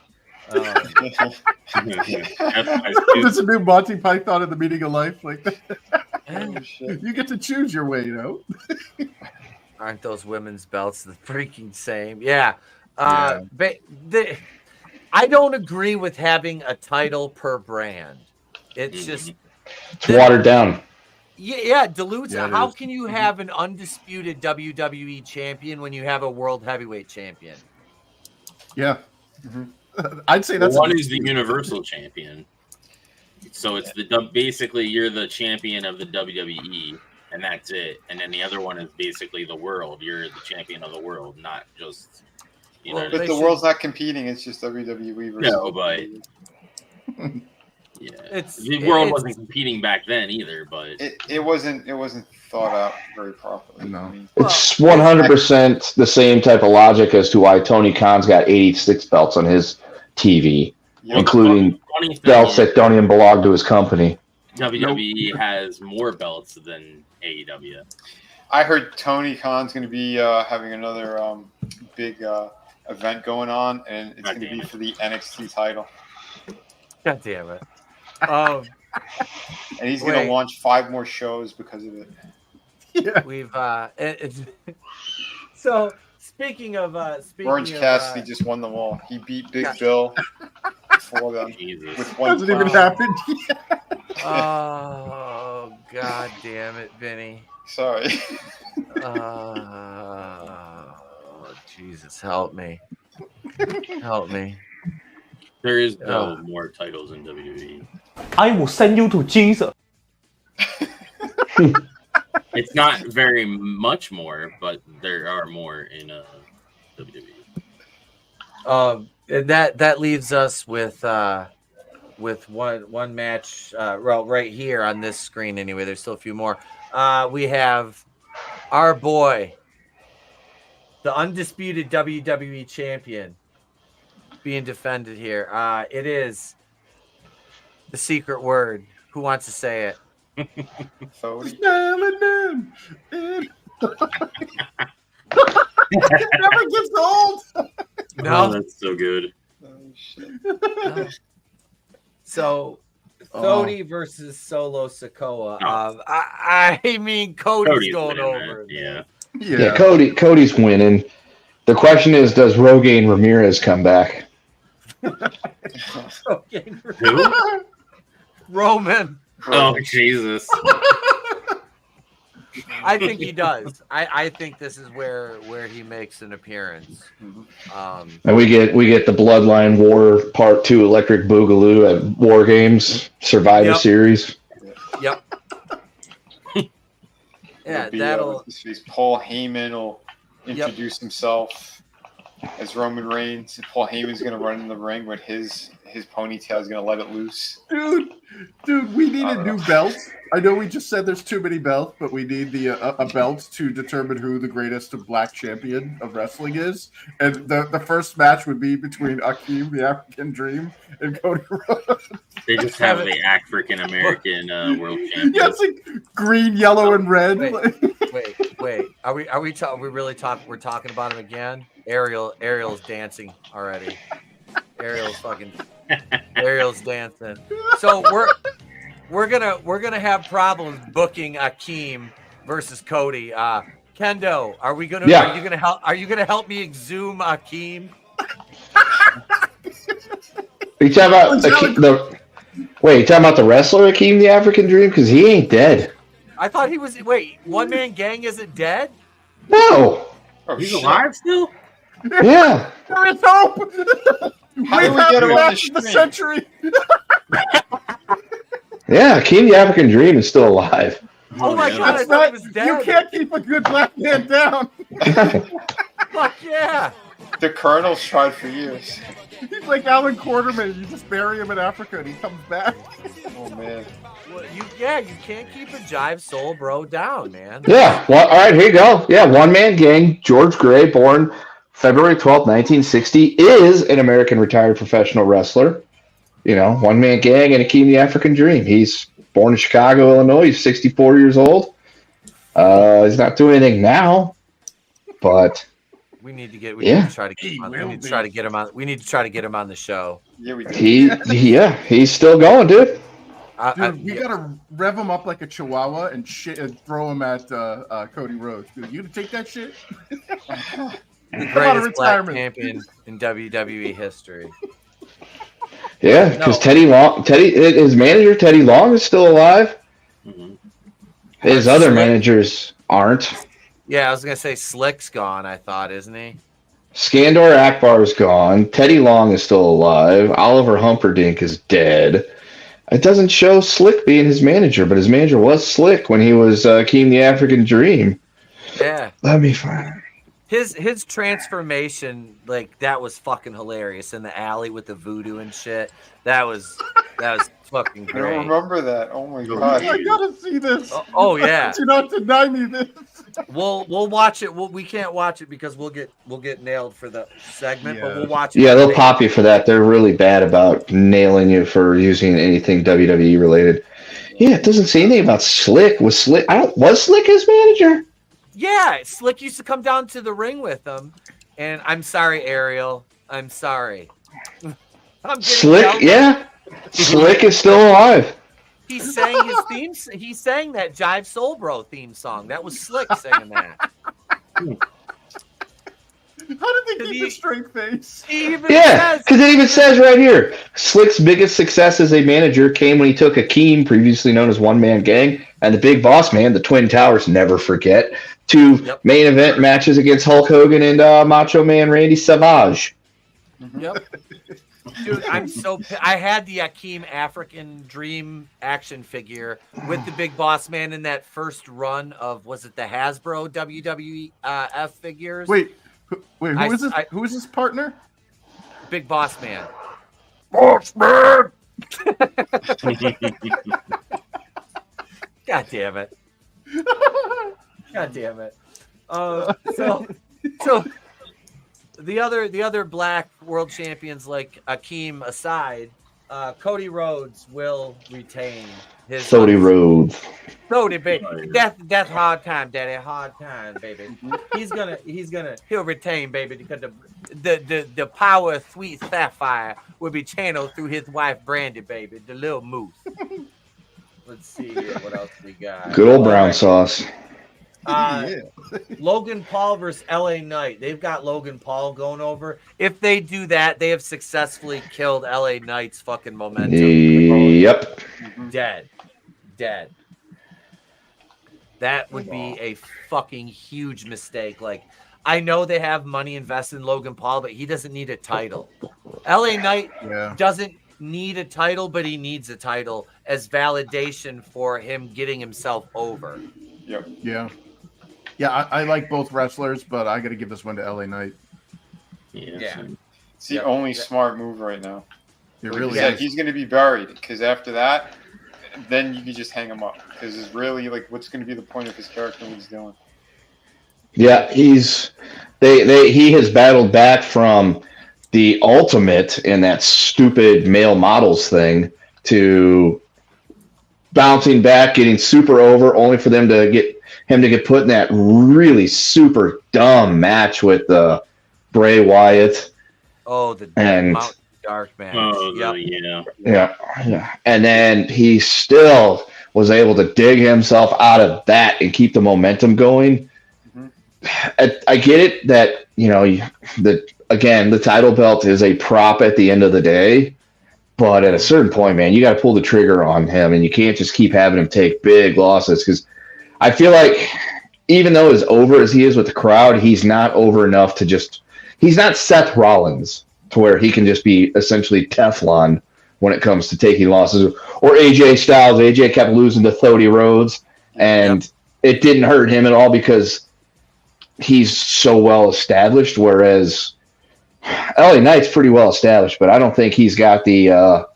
[SPEAKER 6] There's a new Monty Python in the Meaning of Life. You get to choose your way,
[SPEAKER 4] Aren't those women's belts the freaking same? Yeah. I don't agree with having a title per brand. It's just
[SPEAKER 8] watered down.
[SPEAKER 4] Yeah, it dilutes. How can you have an undisputed WWE champion when you have a world heavyweight champion?
[SPEAKER 6] Yeah. I'd say that's
[SPEAKER 3] one is the Universal Champion. So it's basically you're the champion of the WWE, and that's it. And then the other one is basically the world. You're the champion of the world, not just you know.
[SPEAKER 2] But the world's not competing. It's just WWE versus.
[SPEAKER 3] No, but yeah, the world wasn't competing back then either. But
[SPEAKER 2] it wasn't thought out very properly.
[SPEAKER 6] No,
[SPEAKER 8] it's 100% the same type of logic as to why Tony Khan's got 86 belts on his TV, including belts that don't even belong to his company.
[SPEAKER 3] WWE has more belts than AEW.
[SPEAKER 2] I heard Tony Khan's going to be having another big event going on, and it's going to be for the NXT title.
[SPEAKER 4] God damn it!
[SPEAKER 2] And he's going to launch 5 more shows because of it.
[SPEAKER 6] Yeah.
[SPEAKER 4] We've so speaking of
[SPEAKER 2] Orange Cassidy just won them all. He beat Big Bill for them with one.
[SPEAKER 6] Hasn't even happened yet.
[SPEAKER 4] Oh God damn it, Vinny!
[SPEAKER 2] Sorry.
[SPEAKER 4] Jesus, help me! Help me!
[SPEAKER 3] There is no more titles in WWE.
[SPEAKER 5] I will send you to Jesus.
[SPEAKER 3] It's not very much more, but there are more in WWE.
[SPEAKER 4] That leaves us with one match. Well, right here on this screen, anyway. There's still a few more. We have our boy, the undisputed WWE champion, being defended here. It is the secret word. Who wants to say it?
[SPEAKER 6] It never gets old.
[SPEAKER 4] No,
[SPEAKER 3] that's so good.
[SPEAKER 2] Oh, shit.
[SPEAKER 4] So, Cody versus Solo Sikoa. I mean, Cody's going over.
[SPEAKER 3] Yeah.
[SPEAKER 8] Yeah, Cody's winning. The question is, does Rogaine Ramirez come back?
[SPEAKER 3] Who?
[SPEAKER 4] Roman.
[SPEAKER 3] Oh, Jesus.
[SPEAKER 4] I think he does. I think this is where he makes an appearance.
[SPEAKER 8] And we get the Bloodline War Part 2 Electric Boogaloo at War Games Survivor Series.
[SPEAKER 4] Yep. Yeah, that'll.
[SPEAKER 2] Paul Heyman will introduce himself as Roman Reigns. And Paul Heyman's going to run in the ring with his ponytail is going to let it loose.
[SPEAKER 6] Dude, we need a new belt. I know we just said there's too many belts, but we need a belt to determine who the greatest black champion of wrestling is. And the first match would be between Akeem, the African Dream, and Cody Rhodes.
[SPEAKER 3] They just have the African American world champion.
[SPEAKER 6] Yeah, it's like green, yellow, and red.
[SPEAKER 4] Wait. Are we really talking? We're talking about him again. Ariel's dancing already. Ariel's dancing. So we're gonna have problems booking Akeem versus Cody. Kendo, are you gonna help me exhume Akeem?
[SPEAKER 8] Are you talking about you talking about the wrestler Akeem the African Dream? Because he ain't dead.
[SPEAKER 4] I thought he was. Wait, One Man Gang isn't dead?
[SPEAKER 8] No.
[SPEAKER 3] Oh, he's alive still?
[SPEAKER 8] Yeah.
[SPEAKER 6] There is hope.
[SPEAKER 2] How do we get him on the
[SPEAKER 6] century?
[SPEAKER 8] Yeah, Akeem the African Dream is still alive.
[SPEAKER 4] Oh my God, I thought he was dead.
[SPEAKER 6] You can't keep a good black man down.
[SPEAKER 4] Fuck yeah.
[SPEAKER 2] The Colonel's tried for years.
[SPEAKER 6] He's like Alan Quarterman. You just bury him in Africa and he comes back.
[SPEAKER 2] Oh, man.
[SPEAKER 4] Well, you can't keep a jive soul bro down, man.
[SPEAKER 8] Yeah, well, all right, here you go. Yeah, One Man Gang, George Gray, born February 12th, 1960, is an American retired professional wrestler. You know, One Man Gang and Akeem the African Dream. He's born in Chicago, Illinois. He's 64 years old. He's not doing anything now, but
[SPEAKER 4] we need to try to get him on. We need to try to get him on the show.
[SPEAKER 2] Yeah, we do.
[SPEAKER 8] He's still going, dude.
[SPEAKER 6] Dude, we gotta rev him up like a chihuahua and throw him at Cody Rhodes. Dude, you gonna take that shit?
[SPEAKER 4] The greatest black champion in WWE history.
[SPEAKER 8] Yeah, because his manager Teddy Long is still alive.
[SPEAKER 3] Mm-hmm.
[SPEAKER 8] His other managers aren't.
[SPEAKER 4] Yeah, I was gonna say Slick's gone. I thought, isn't he?
[SPEAKER 8] Skandor Akbar's gone. Teddy Long is still alive. Oliver Humperdinck is dead. It doesn't show Slick being his manager, but his manager was Slick when he was Keem the African Dream.
[SPEAKER 4] Yeah.
[SPEAKER 8] Let me find.
[SPEAKER 4] His transformation, like, that was fucking hilarious in the alley with the voodoo and shit. That was fucking
[SPEAKER 2] I
[SPEAKER 4] great.
[SPEAKER 2] don't remember that. Oh my god!
[SPEAKER 6] I gotta see this.
[SPEAKER 4] Oh yeah.
[SPEAKER 6] Do not deny me this.
[SPEAKER 4] We'll watch it. We can't watch it because we'll get nailed for the segment, but we'll watch it.
[SPEAKER 8] Yeah, they'll pop you for that. They're really bad about nailing you for using anything WWE related. Yeah, it doesn't say anything about Slick. Was Slick his manager?
[SPEAKER 4] Yeah, Slick used to come down to the ring with them, and I'm sorry, Ariel. I'm sorry.
[SPEAKER 8] Slick, yeah. Slick is still alive.
[SPEAKER 4] He sang his theme. He sang that Jive Soul Bro theme song. That was Slick singing that.
[SPEAKER 6] How did they keep a straight face?
[SPEAKER 8] Yeah, because it even says right here, Slick's biggest success as a manager came when he took Akeem, previously known as One Man Gang, and the Big Boss Man, the Twin Towers, never forget, to main event matches against Hulk Hogan and Macho Man Randy Savage.
[SPEAKER 4] Yep. Dude, I had the Akeem African Dream action figure with the Big Boss Man in that first run of, was it the Hasbro WWF figures?
[SPEAKER 6] Wait, who is this? Who is his partner?
[SPEAKER 4] Big Boss Man.
[SPEAKER 6] Boss Man.
[SPEAKER 4] God damn it. God damn it. So the other black world champions, like Akeem aside, Cody Rhodes will retain his
[SPEAKER 8] Cody Rhodes.
[SPEAKER 4] Cody, baby. That's hard time, daddy. Hard time, baby. He'll retain, baby, because the power of sweet sapphire will be channeled through his wife Brandy, baby, the little moose. Let's see here. What else we got?
[SPEAKER 8] Good old brown sauce.
[SPEAKER 4] Logan Paul versus LA Knight. They've got Logan Paul going over. If they do that, they have successfully killed LA Knight's fucking momentum.
[SPEAKER 8] Yep.
[SPEAKER 4] Dead. That would be a fucking huge mistake. Like, I know they have money invested in Logan Paul, but he doesn't need a title. LA Knight doesn't need a title, but he needs a title as validation for him getting himself over.
[SPEAKER 2] Yep.
[SPEAKER 6] Yeah, I like both wrestlers, but I got to give this one to LA Knight.
[SPEAKER 4] Yeah.
[SPEAKER 2] It's the only smart move right now.
[SPEAKER 6] It
[SPEAKER 2] Like
[SPEAKER 6] really
[SPEAKER 2] you said,
[SPEAKER 6] is.
[SPEAKER 2] he's going to be buried because after that, then you can just hang him up because it's really like what's going to be the point of his character and what he's doing.
[SPEAKER 8] Yeah, he has battled back from the Ultimate in that stupid male models thing to bouncing back, getting super over, only for them to get put in that really super dumb match with Bray Wyatt.
[SPEAKER 4] Oh, the
[SPEAKER 8] and
[SPEAKER 4] Mountain Dark match.
[SPEAKER 3] Oh,
[SPEAKER 8] yeah. And then he still was able to dig himself out of that and keep the momentum going. I get it that, the title belt is a prop at the end of the day, but at a certain point, man, you got to pull the trigger on him, and you can't just keep having him take big losses, because I feel like even though as over as he is with the crowd, he's not over enough to he's not Seth Rollins to where he can just be essentially Teflon when it comes to taking losses, or AJ Styles. AJ kept losing to Cody Rhodes, and it didn't hurt him at all because he's so well established, whereas LA Knight's pretty well established, but I don't think he's got enough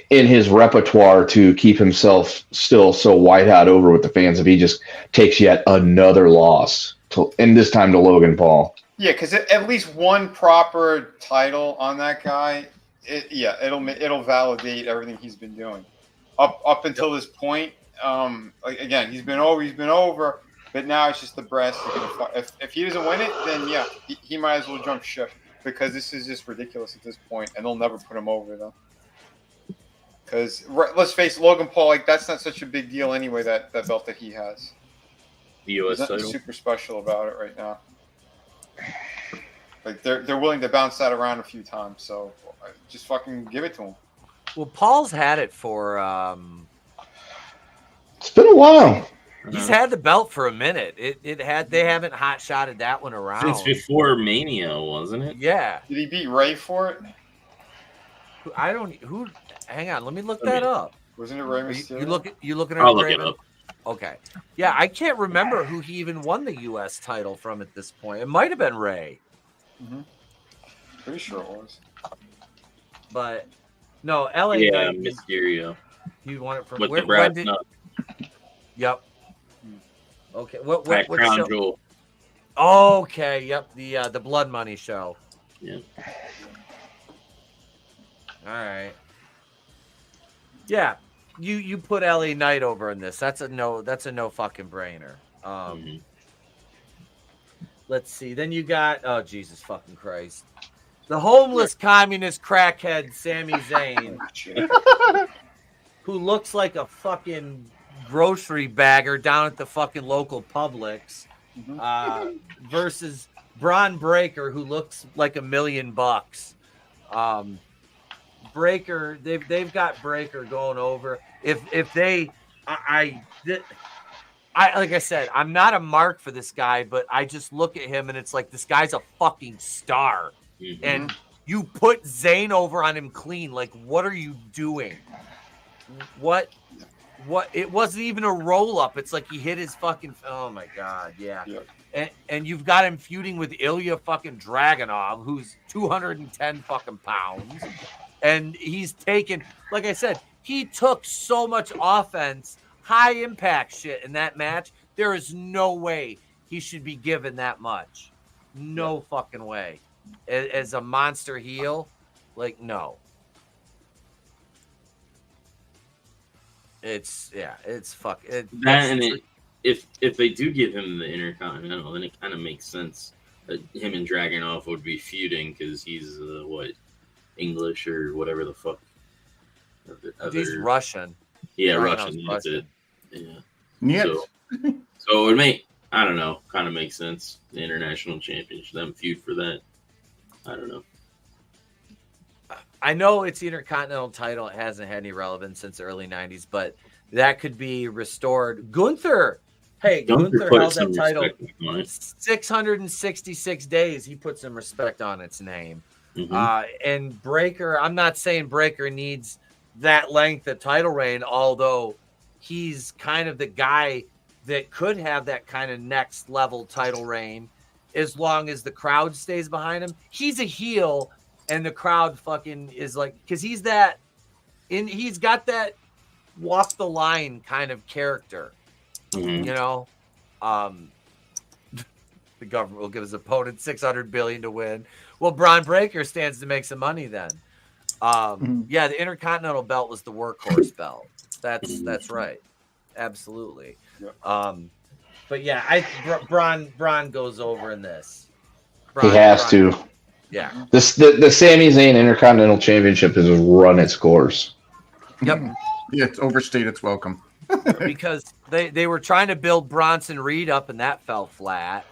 [SPEAKER 8] in his repertoire to keep himself still so white hot over with the fans if he just takes yet another loss, and this time to Logan Paul.
[SPEAKER 2] Yeah, because at least one proper title on that guy, it'll validate everything he's been doing up until this point. Like again, he's been over, but now it's just the brass. If he doesn't win it, then he might as well jump ship because this is just ridiculous at this point, and they'll never put him over though. Because let's face it, Logan Paul, like that's not such a big deal anyway. That belt that he has,
[SPEAKER 3] the U.S.
[SPEAKER 2] There's nothing
[SPEAKER 3] title.
[SPEAKER 2] super special about it right now. Like they're willing to bounce that around a few times, so just fucking give it to him.
[SPEAKER 4] Well, Paul's had it for.
[SPEAKER 8] It's been a while.
[SPEAKER 4] He's had the belt for a minute. They haven't hot shotted that one around
[SPEAKER 3] Since before Mania, wasn't it?
[SPEAKER 4] Yeah.
[SPEAKER 2] Did he beat Ray for it?
[SPEAKER 4] Hang on, let me look that up.
[SPEAKER 2] Wasn't it Rey Mysterio?
[SPEAKER 4] You looking at
[SPEAKER 3] I'll look it up.
[SPEAKER 4] Okay. Yeah, I can't remember who he even won the U.S. title from at this point. It might have been Ray.
[SPEAKER 2] Mm-hmm. Pretty sure it was.
[SPEAKER 4] But no, LA
[SPEAKER 3] Yeah,
[SPEAKER 4] Knight.
[SPEAKER 3] Mysterio.
[SPEAKER 4] You won it from
[SPEAKER 3] With
[SPEAKER 4] where,
[SPEAKER 3] the brass
[SPEAKER 4] when did,
[SPEAKER 3] nut.
[SPEAKER 4] Yep. Okay. What
[SPEAKER 3] Crown
[SPEAKER 4] show?
[SPEAKER 3] Jewel.
[SPEAKER 4] Okay. Yep. The Blood Money show.
[SPEAKER 3] Yeah.
[SPEAKER 4] All right. Yeah. You put LA Knight over in this. That's a no fucking brainer. Let's see. Then you got Jesus fucking Christ. The homeless communist crackhead Sami Zayn, who looks like a fucking grocery bagger down at the fucking local Publix, versus Braun Breaker, who looks like $1 million. Breaker, they've got Breaker going over. If they, I like I said, I'm not a mark for this guy, but I just look at him and it's like this guy's a fucking star.
[SPEAKER 3] Mm-hmm.
[SPEAKER 4] And you put Zayn over on him clean. Like, what are you doing? What? It wasn't even a roll up. It's like he hit his fucking. Oh my god, yeah. And you've got him feuding with Ilya fucking Dragunov, who's 210 fucking pounds, and he's taken. Like I said, he took so much offense, high impact shit in that match. There is no way he should be given that much. No fucking way. As a monster heel, like no. It's fuck.
[SPEAKER 3] If they do give him the Intercontinental, then it kind of makes sense that him and Dragunov would be feuding because he's English or whatever the fuck.
[SPEAKER 4] He's Russian.
[SPEAKER 3] Yeah,
[SPEAKER 4] Dragunov's
[SPEAKER 3] Russian. That's it.
[SPEAKER 6] Yes.
[SPEAKER 3] Yeah. So it would make, I don't know, kind of makes sense. The international championship, them feud for that. I don't know.
[SPEAKER 4] I know it's the Intercontinental title. It hasn't had any relevance since the early 90s, but that could be restored. Gunther held that title 666 days. He put some respect on its name.
[SPEAKER 3] Mm-hmm.
[SPEAKER 4] And Breaker, I'm not saying Breaker needs that length of title reign, although he's kind of the guy that could have that kind of next level title reign as long as the crowd stays behind him. He's a heel and the crowd fucking is like, because he's got that walk the line kind of character.
[SPEAKER 3] Mm-hmm.
[SPEAKER 4] You know, the government will give his opponent $600 billion to win. Well, Braun Breaker stands to make some money then. Yeah, the Intercontinental belt was the workhorse belt. That's right, absolutely. But yeah, Braun goes over in this.
[SPEAKER 8] He has to.
[SPEAKER 4] Yeah.
[SPEAKER 8] The Sami Zayn Intercontinental Championship has run its course.
[SPEAKER 4] Yep.
[SPEAKER 6] Yeah, it's overstayed its welcome.
[SPEAKER 4] Because they were trying to build Bronson Reed up and that fell flat.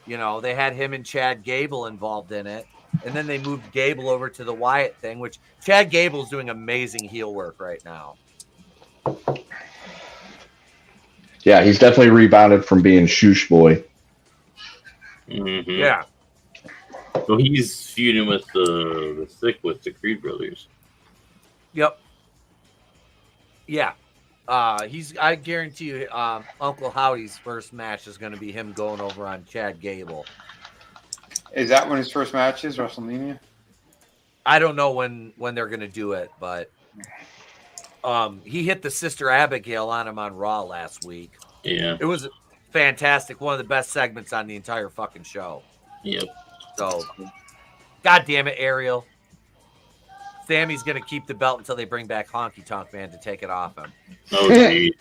[SPEAKER 4] You know, they had him and Chad Gable involved in it. And then they moved Gable over to the Wyatt thing, which Chad Gable's doing amazing heel work right now.
[SPEAKER 8] Yeah, he's definitely rebounded from being Shoosh Boy.
[SPEAKER 3] Mm-hmm.
[SPEAKER 4] Yeah.
[SPEAKER 3] So he's feuding with the Creed brothers.
[SPEAKER 4] Yep. Yeah. I guarantee you, Uncle Howdy's first match is going to be him going over on Chad Gable.
[SPEAKER 2] Is that when his first match is, WrestleMania?
[SPEAKER 4] I don't know when they're going to do it, but he hit the Sister Abigail on him on Raw last week.
[SPEAKER 3] Yeah.
[SPEAKER 4] It was fantastic. One of the best segments on the entire fucking show.
[SPEAKER 3] Yep.
[SPEAKER 4] So, God damn it, Ariel. Sammy's going to keep the belt until they bring back Honky Tonk Man to take it off him.
[SPEAKER 3] Oh, geez.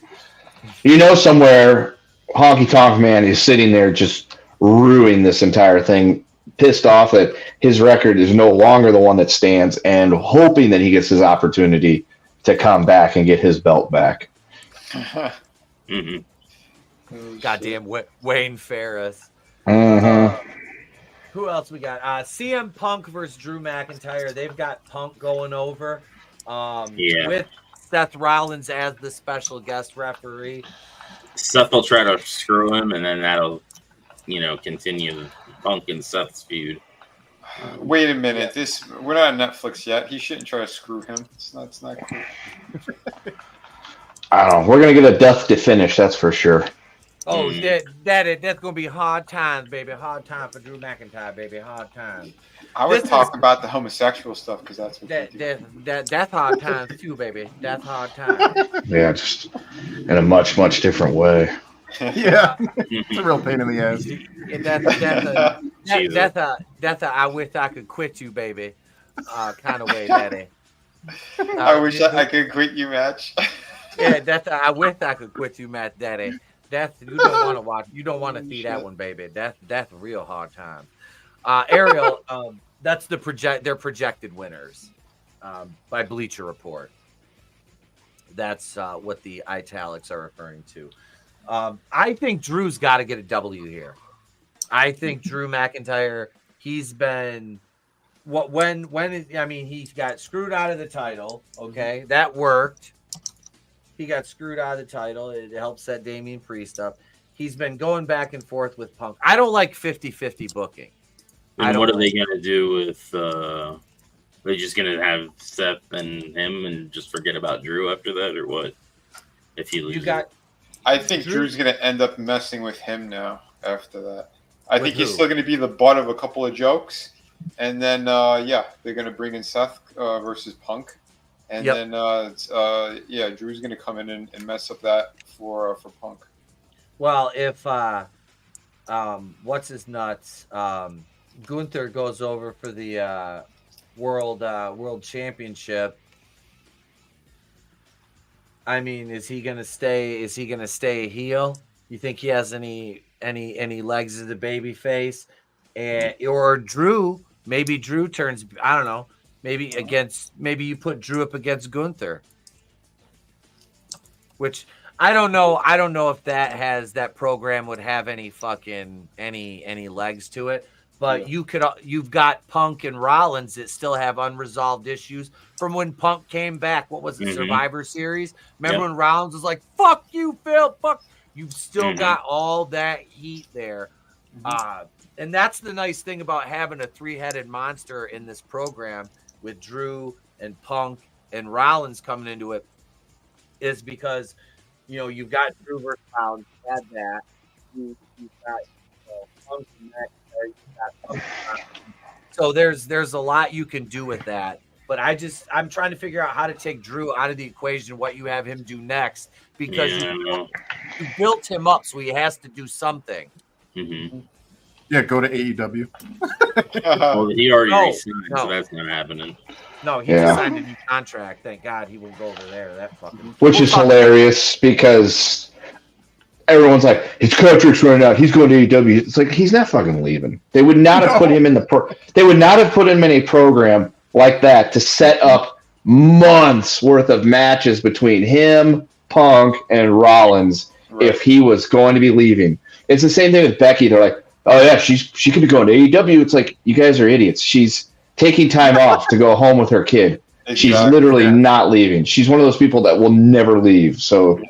[SPEAKER 8] You know, somewhere Honky Tonk Man is sitting there just ruining this entire thing, pissed off that his record is no longer the one that stands, and hoping that he gets his opportunity to come back and get his belt back.
[SPEAKER 3] Mm-hmm.
[SPEAKER 4] Goddamn Wayne Ferris.
[SPEAKER 8] Mm-hmm.
[SPEAKER 4] Who else we got? CM Punk versus Drew McIntyre. They've got Punk going over with Seth Rollins as the special guest referee.
[SPEAKER 3] Seth will try to screw him, and then that'll, continue Punk and Seth's feud.
[SPEAKER 2] Wait a minute. We're not on Netflix yet. He shouldn't try to screw him. It's not cool.
[SPEAKER 8] I don't know. We're gonna get a death to finish, that's for sure.
[SPEAKER 4] Oh, that's gonna be hard times, baby. Hard time for Drew McIntyre, baby. Hard times.
[SPEAKER 2] I would talk about the homosexual stuff because that's what
[SPEAKER 4] that's hard times too, baby. That's hard times.
[SPEAKER 8] Yeah, just in a much, much different way.
[SPEAKER 6] Yeah, it's a real pain in the ass.
[SPEAKER 4] That's a I wish I could quit you, baby. Kind of way, daddy.
[SPEAKER 2] I wish I could quit you match.
[SPEAKER 4] Yeah, that's a I wish I could quit you, match, daddy. That's you don't want to watch. You don't want to see that one, baby. That's a real hard time. Ariel, that's their projected winners by Bleacher Report. That's what the italics are referring to. I think Drew's got to get a W here. I think Drew McIntyre, he's been he got screwed out of the title. Okay, that worked. He got screwed out of the title. It helped set Damian Priest up. He's been going back and forth with Punk. I don't like 50-50 booking.
[SPEAKER 3] And what are they going to do with they're just going to have Seth and him and just forget about Drew after that, or what? If he loses.
[SPEAKER 2] I think Drew's going to end up messing with him now after that. I think he's still going to be the butt of a couple of jokes. And then, they're going to bring in Seth versus Punk. And then, Drew's going to come in and mess up that for Punk.
[SPEAKER 4] Well, if what's his nuts, Gunther goes over for the world championship. I mean, is he going to stay? Is he going to stay a heel? You think he has any legs as a baby face? Or Drew? Maybe Drew turns. I don't know. Maybe you put Drew up against Gunther, which I don't know. I don't know if that program would have any fucking any legs to it. But you've got Punk and Rollins that still have unresolved issues from when Punk came back. What was it, Survivor Series? Remember when Rollins was like, "Fuck you, Phil. Fuck." You've still got all that heat there. And that's the nice thing about having a three-headed monster in this program with Drew and Punk and Rollins coming into it, is because you've got Drew versus Rollins, you had that. You've got Punk and McIntyre. So there's a lot you can do with that. But I'm trying to figure out how to take Drew out of the equation, what you have him do next, because you built him up, so he has to do something.
[SPEAKER 3] Mm-hmm.
[SPEAKER 6] Yeah, go to AEW.
[SPEAKER 3] Well, he already resigned, so that's not happening.
[SPEAKER 4] No, he just signed a new contract. Thank God he will go over there. That fucking.
[SPEAKER 8] Which is hilarious because everyone's like, his contract's running out. He's going to AEW. It's like he's not fucking leaving. They would not have put him in They would not have put him in a program like that to set up months worth of matches between him, Punk, and Rollins if he was going to be leaving. It's the same thing with Becky. They're like, oh yeah, she could be going to AEW. It's like, you guys are idiots. She's taking time off to go home with her kid. Exactly. She's literally not leaving. She's one of those people that will never leave. So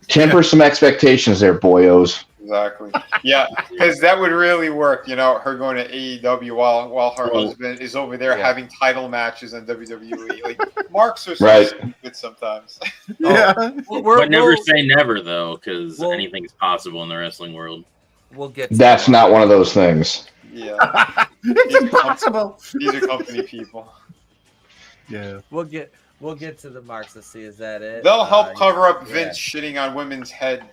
[SPEAKER 8] temper some expectations there, boyos.
[SPEAKER 2] Exactly. Yeah, because that would really work. Her going to AEW while her husband is over there having title matches on WWE. Like, marks are so stupid sometimes.
[SPEAKER 3] But never say never, though, because anything's possible in the wrestling world.
[SPEAKER 4] We'll get.
[SPEAKER 8] That's not one of those things.
[SPEAKER 2] Yeah,
[SPEAKER 6] it's impossible.
[SPEAKER 2] These are company people.
[SPEAKER 6] Yeah,
[SPEAKER 4] we'll get to the marks. Let's see, is that it?
[SPEAKER 2] They'll help cover up Vince shitting on women's heads.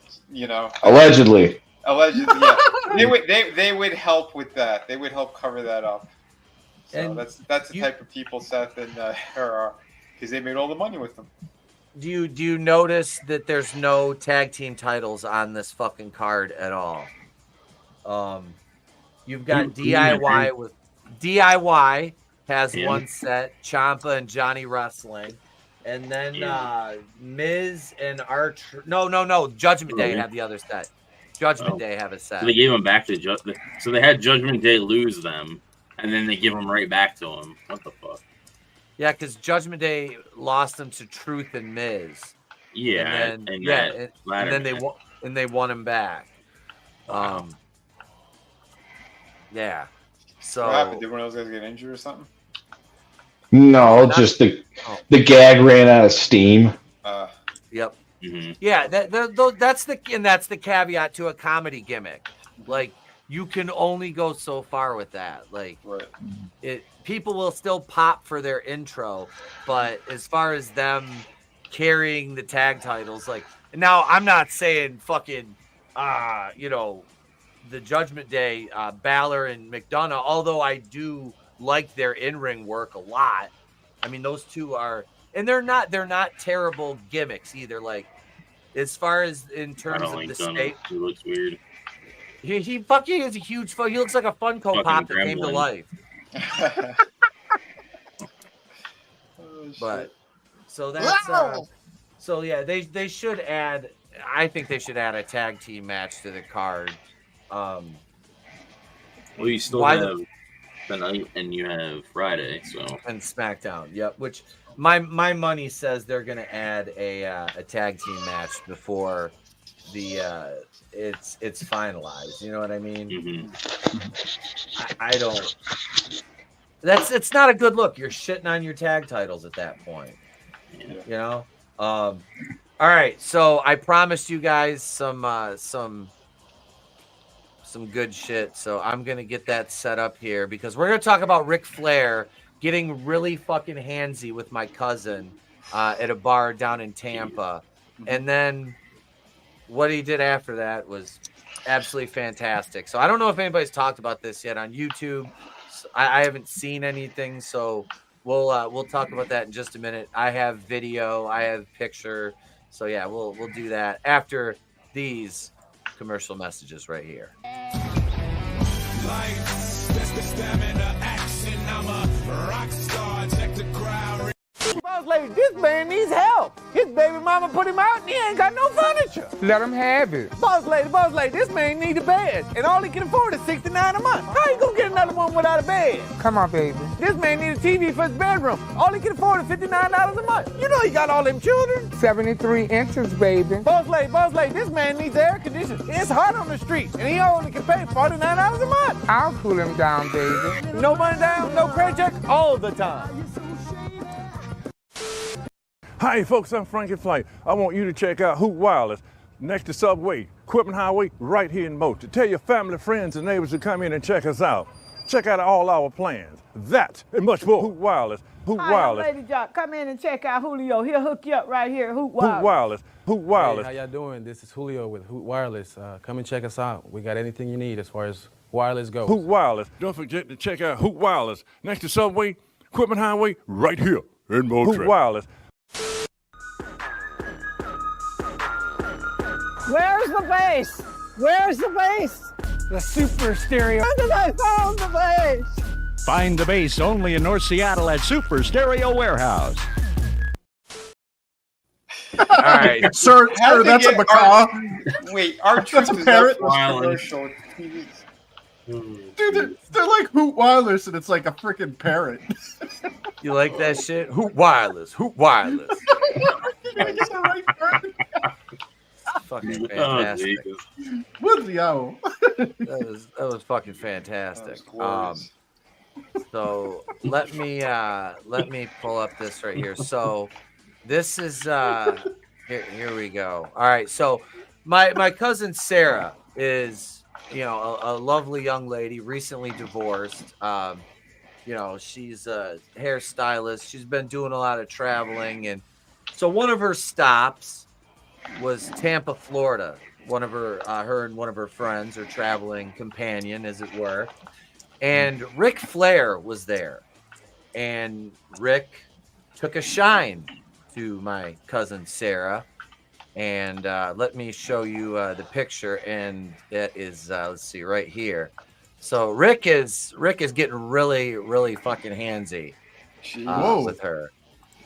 [SPEAKER 8] Allegedly,
[SPEAKER 2] yeah. They would help with that. They would help cover that up. So and that's the type of people Seth and her are, because they made all the money with them.
[SPEAKER 4] Do you notice that there's no tag team titles on this fucking card at all? You've got DIY with DIY has one set, Ciampa and Johnny Wrestling, and then Miz and Archer. No, Judgment Day have the other set. Judgment Day have a set.
[SPEAKER 3] So they gave them back to so they had Judgment Day lose them, and then they give them right back to him. What the fuck?
[SPEAKER 4] Yeah, because Judgment Day lost them to Truth and Miz.
[SPEAKER 3] Yeah,
[SPEAKER 4] and then they won him back. Yeah. So
[SPEAKER 2] What happened? Did one of those guys get injured or something?
[SPEAKER 8] No, just the gag ran out of steam.
[SPEAKER 4] Yep.
[SPEAKER 3] Mm-hmm.
[SPEAKER 4] Yeah, that's the caveat to a comedy gimmick. Like, you can only go so far with that. Like, people will still pop for their intro, but as far as them carrying the tag titles, like, now I'm not saying fucking, the Judgment Day, Balor and McDonough, although I do like their in-ring work a lot. I mean, those two are, and they're not terrible gimmicks either. Like, as far as in terms of the state,
[SPEAKER 3] he looks weird.
[SPEAKER 4] He fucking is a huge fun. He looks like a Funko Pop that came to life. But so that's so yeah, they should add. I think they should add a tag team match to the card.
[SPEAKER 3] Well, you still have tonight and you have Friday, so
[SPEAKER 4] and SmackDown. Yep. Which my money says they're gonna add a tag team match before the it's finalized. You know what I mean?
[SPEAKER 3] Mm-hmm.
[SPEAKER 4] I don't. It's not a good look. You're shitting on your tag titles at that point.
[SPEAKER 3] Yeah.
[SPEAKER 4] You know. All right. So I promised you guys some good shit. So I'm gonna get that set up here because we're gonna talk about Ric Flair getting really fucking handsy with my cousin at a bar down in Tampa, and then what he did after that was absolutely fantastic. So I don't know if anybody's talked about this yet on YouTube. I haven't seen anything, so we'll talk about that in just a minute. I have video, I have picture, so yeah, we'll do that after these commercial messages right here.
[SPEAKER 11] Boss lady, this man needs help. His baby mama put him out and he ain't got no furniture. Let him have it. Boss lady, this man needs a bed. And all he can afford is $69 a month. How you gonna get another one without a bed? Come on, baby. This man needs a TV for his bedroom. All he can afford is $59 a month. You know he got all them children. 73 inches, baby. Boss lady, this man needs air conditioning. It's hot on the street and he only can pay $49 a month. I'll cool him down, baby. No money down, no credit check, all the time.
[SPEAKER 14] Hi, folks, I'm Frankie Flight. I want you to check out Hoot Wireless next to Subway, Equipment Highway, right here in Motor. Tell your family, friends, and neighbors to come in and check us out. Check out all our plans. That and much more. Hoot Wireless. Hoot Wireless.
[SPEAKER 11] Lady Jock, come in and check out Julio. He'll hook you up right here. Hoot Wireless.
[SPEAKER 14] Hoot Wireless. Hoot Wireless.
[SPEAKER 15] Hey, how y'all doing? This is Julio with Hoot Wireless. Come and check us out. We got anything you need as far as wireless goes.
[SPEAKER 14] Hoot Wireless. Don't forget to check out Hoot Wireless next to Subway, Equipment Highway, right here in Motor. Hoot Wireless.
[SPEAKER 11] Where's the bass? Where's the bass? The super stereo. I found the bass.
[SPEAKER 5] Find the bass only in North Seattle at Super Stereo Warehouse.
[SPEAKER 4] All right.
[SPEAKER 6] Sir, that's a macaw.
[SPEAKER 2] Wait, our truth is
[SPEAKER 6] parrot.
[SPEAKER 2] commercial.
[SPEAKER 6] Dude, they're like Hoot Wireless, and it's like a freaking parrot.
[SPEAKER 4] You like that shit? Hoot Wireless. Hoot Wireless. Fucking fantastic.
[SPEAKER 6] What's the owl?
[SPEAKER 4] That was fucking fantastic. So let me pull up this right here. So this is here we go. All right. So my cousin Sarah is, a lovely young lady, recently divorced. She's a hairstylist. She's been doing a lot of traveling, and so one of her stops was Tampa, Florida. One of her and one of her friends, her traveling companion, as it were. And Ric Flair was there. And Rick took a shine to my cousin Sarah. And let me show you the picture. And that is, let's see, right here. So Rick is getting really, really fucking handsy with her.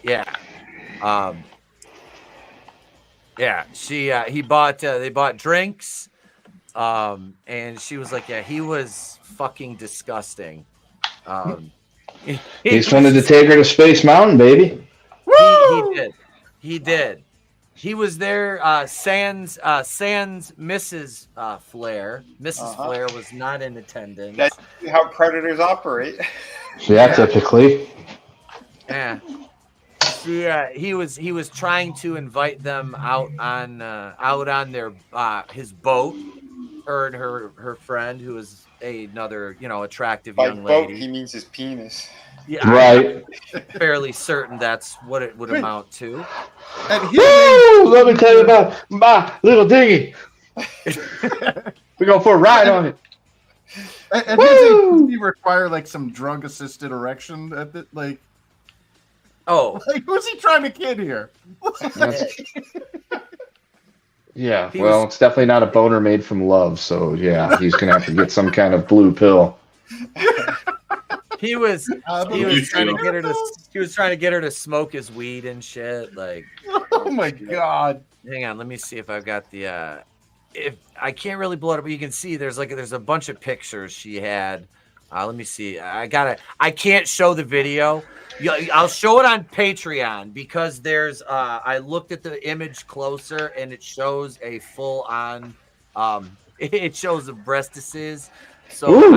[SPEAKER 4] Yeah. Yeah, they bought drinks, and she was like, yeah, he was fucking disgusting.
[SPEAKER 8] He just wanted to take her to Space Mountain, baby.
[SPEAKER 4] He did. He was there. Sans Mrs. Flair. Mrs. Flair was not in attendance.
[SPEAKER 2] That's how predators operate.
[SPEAKER 8] Yeah, typically.
[SPEAKER 4] Yeah. He was trying to invite them out on their his boat. Her and her friend, who is another attractive
[SPEAKER 2] By
[SPEAKER 4] young
[SPEAKER 2] boat,
[SPEAKER 4] lady.
[SPEAKER 2] he means his penis.
[SPEAKER 4] Yeah,
[SPEAKER 8] Right.
[SPEAKER 4] I'm fairly certain that's what it would amount to.
[SPEAKER 6] And
[SPEAKER 8] Woo! Let me tell you about my little dinghy. We're going for a ride on it.
[SPEAKER 6] And does he require like some drug assisted erection at the like?
[SPEAKER 4] Oh,
[SPEAKER 6] like who's he trying to kid here?
[SPEAKER 8] Yeah, well, it's definitely not a boner made from love, so yeah, he's gonna have to get some kind of blue pill.
[SPEAKER 4] He was trying to get her to smoke his weed and shit. Like,
[SPEAKER 6] oh my god!
[SPEAKER 4] Hang on, let me see if I've got the. If I can't really blow it up, but you can see there's a bunch of pictures she had. Let me see. I can't show the video. I'll show it on Patreon because there's. I looked at the image closer and it shows a full on. It shows the breastises, so
[SPEAKER 8] Ooh.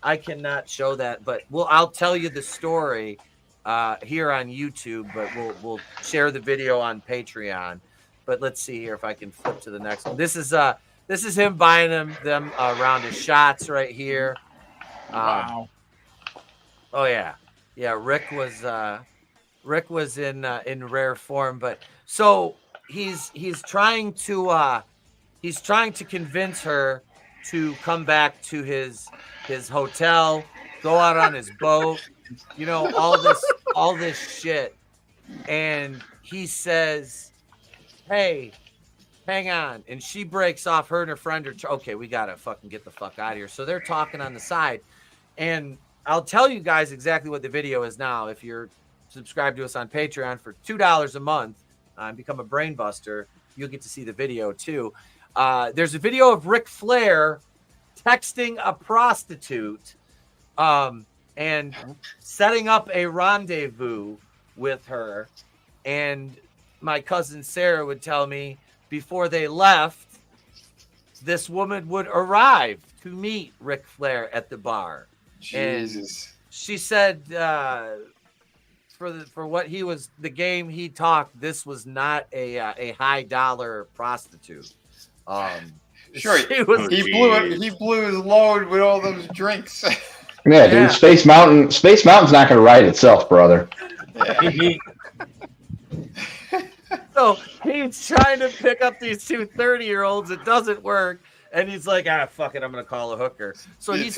[SPEAKER 4] I cannot show that, but I'll tell you the story here on YouTube, but we'll share the video on Patreon. But let's see here if I can flip to the next one. This is him buying them a round of shots right here.
[SPEAKER 6] Wow.
[SPEAKER 4] Oh yeah. Rick was in rare form, but so he's trying to convince her to come back to his hotel, go out on his boat, all this shit. And he says, "Hey, hang on." And she breaks off. Her and her friend are, okay, we got to fucking get the fuck out of here. So they're talking on the side. And I'll tell you guys exactly what the video is now. If you're subscribed to us on Patreon for $2 a month and become a brain buster, you'll get to see the video too. There's a video of Ric Flair texting a prostitute and setting up a rendezvous with her. And my cousin Sarah would tell me before they left, this woman would arrive to meet Ric Flair at the bar.
[SPEAKER 2] Jesus.
[SPEAKER 4] And she said for what he was, the game he talked, this was not a high dollar prostitute.
[SPEAKER 2] Sure, he blew his load with all those drinks.
[SPEAKER 8] Yeah, dude, Space Mountain's not gonna ride itself, brother.
[SPEAKER 4] So he's trying to pick up these two 30-year-olds. It doesn't work. And he's like, fuck it, I'm going to call a hooker. So he's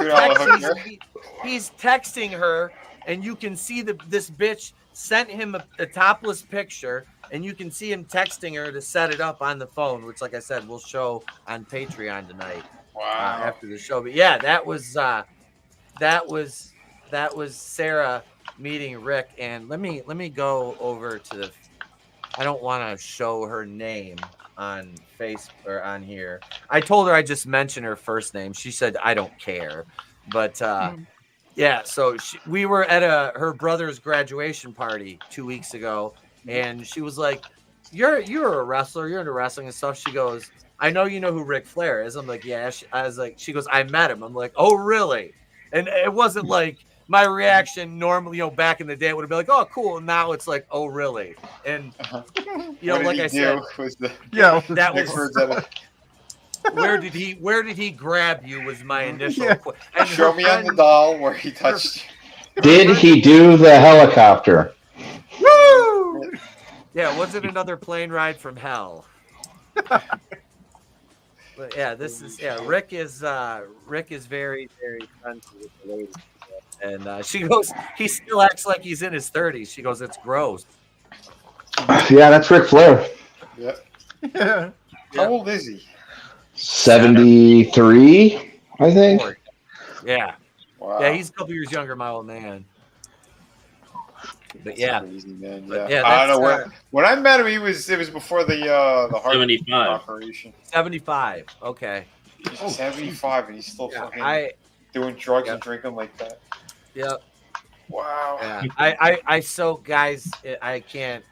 [SPEAKER 4] texting her, and you can see this bitch sent him a topless picture, and you can see him texting her to set it up on the phone, which, like I said, we'll show on Patreon tonight.
[SPEAKER 2] Wow.
[SPEAKER 4] After the show. But yeah, that was Sarah meeting Rick. And let me go over to the. I don't want to show her name on Facebook or on here. I told her I just mentioned her first name. She said I don't care, but yeah. So we were at her brother's graduation party 2 weeks ago, and she was like, "You're a wrestler. You're into wrestling and stuff." She goes, "I know you know who Ric Flair is." I'm like, "Yeah." I was like, she goes, "I met him." I'm like, "Oh, really?" And it wasn't like my reaction normally, back in the day, would have been like, "Oh, cool." Now it's like, "Oh, really?" And like I said, that was where did he grab you? Was my initial question. And
[SPEAKER 2] show me on the doll where he touched you.
[SPEAKER 8] Did he do the helicopter?
[SPEAKER 4] Woo! Yeah, was it another plane ride from hell? But yeah, Rick is very, very friendly with the ladies. And she goes, he still acts like he's in his 30s. She goes, "It's gross."
[SPEAKER 8] Yeah, that's Ric Flair.
[SPEAKER 2] Yeah. How old is he?
[SPEAKER 8] 73, I think.
[SPEAKER 4] Yeah.
[SPEAKER 2] Wow.
[SPEAKER 4] Yeah, he's a couple years younger than my old man. But yeah.
[SPEAKER 2] Crazy, man.
[SPEAKER 4] But
[SPEAKER 2] yeah. I don't know when I met him, it was before the heart
[SPEAKER 3] 75
[SPEAKER 2] operation.
[SPEAKER 4] 75. Okay.
[SPEAKER 2] 75, and he's still fucking doing drugs and drinking like that.
[SPEAKER 4] Yep.
[SPEAKER 2] Wow.
[SPEAKER 4] Yeah. I guys, I can't.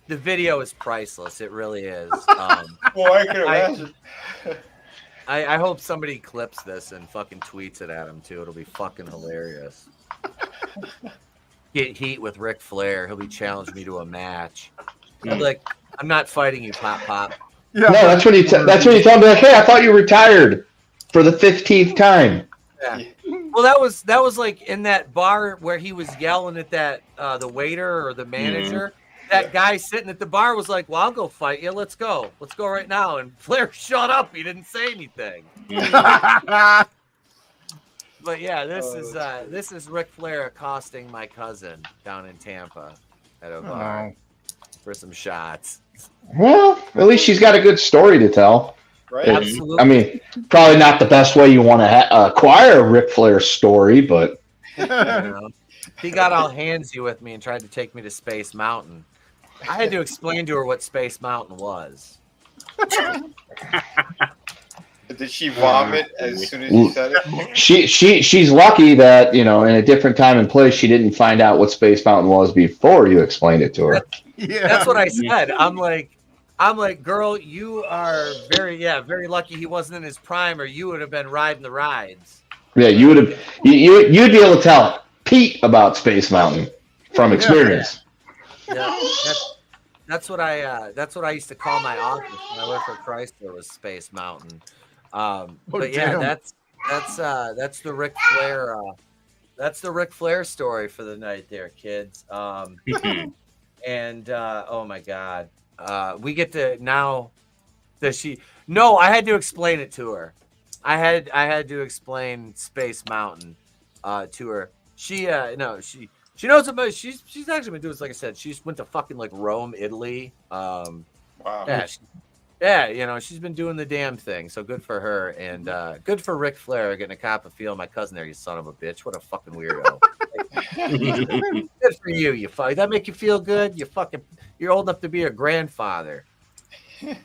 [SPEAKER 4] The video is priceless. It really is.
[SPEAKER 2] Well, I can imagine.
[SPEAKER 4] I hope somebody clips this and fucking tweets it at him too. It'll be fucking hilarious. Get heat with Ric Flair. He'll be challenging me to a match. I'm like, I'm not fighting you, Pop.
[SPEAKER 8] Yeah, no, that's when you tell me like, hey, I thought you retired for the 15th time.
[SPEAKER 4] Yeah. Well, that was like in that bar where he was yelling at that the waiter or the manager. That guy sitting at the bar was like, "Well, I'll go fight you. Let's go right now." And Flair shut up. He didn't say anything. But yeah, this is Ric Flair accosting my cousin down in Tampa at a bar for some shots.
[SPEAKER 8] Well, at least she's got a good story to tell.
[SPEAKER 2] Right.
[SPEAKER 4] Absolutely.
[SPEAKER 8] I mean, probably not the best way you want to acquire a Ric Flair story, but
[SPEAKER 4] You know, he got all handsy with me and tried to take me to Space Mountain. I had to explain to her what Space Mountain was.
[SPEAKER 2] Did she vomit as soon as you said it?
[SPEAKER 8] She's lucky that, in a different time and place, she didn't find out what Space Mountain was before you explained it to her.
[SPEAKER 4] That's what I said. I'm like, girl, you are very lucky he wasn't in his prime, or you would have been riding the rides.
[SPEAKER 8] Yeah, you'd be able to tell Pete about Space Mountain from experience.
[SPEAKER 4] Yeah, that's what I used to call my office when I worked for Chrysler, was Space Mountain. But yeah, that's the Ric Flair that's the Ric Flair story for the night there, kids. And oh my God, we get to now. Does she? No, I had to explain it to her. I had to explain Space Mountain to her. She knows about. She's actually been doing, like I said, she's went to fucking like Rome, Italy.
[SPEAKER 2] Wow.
[SPEAKER 4] Yeah, she's been doing the damn thing. So good for her, and good for Ric Flair getting a cop of feeling my cousin there. You son of a bitch! What a fucking weirdo. Good for you. You fuck. That make you feel good? You're old enough to be a grandfather.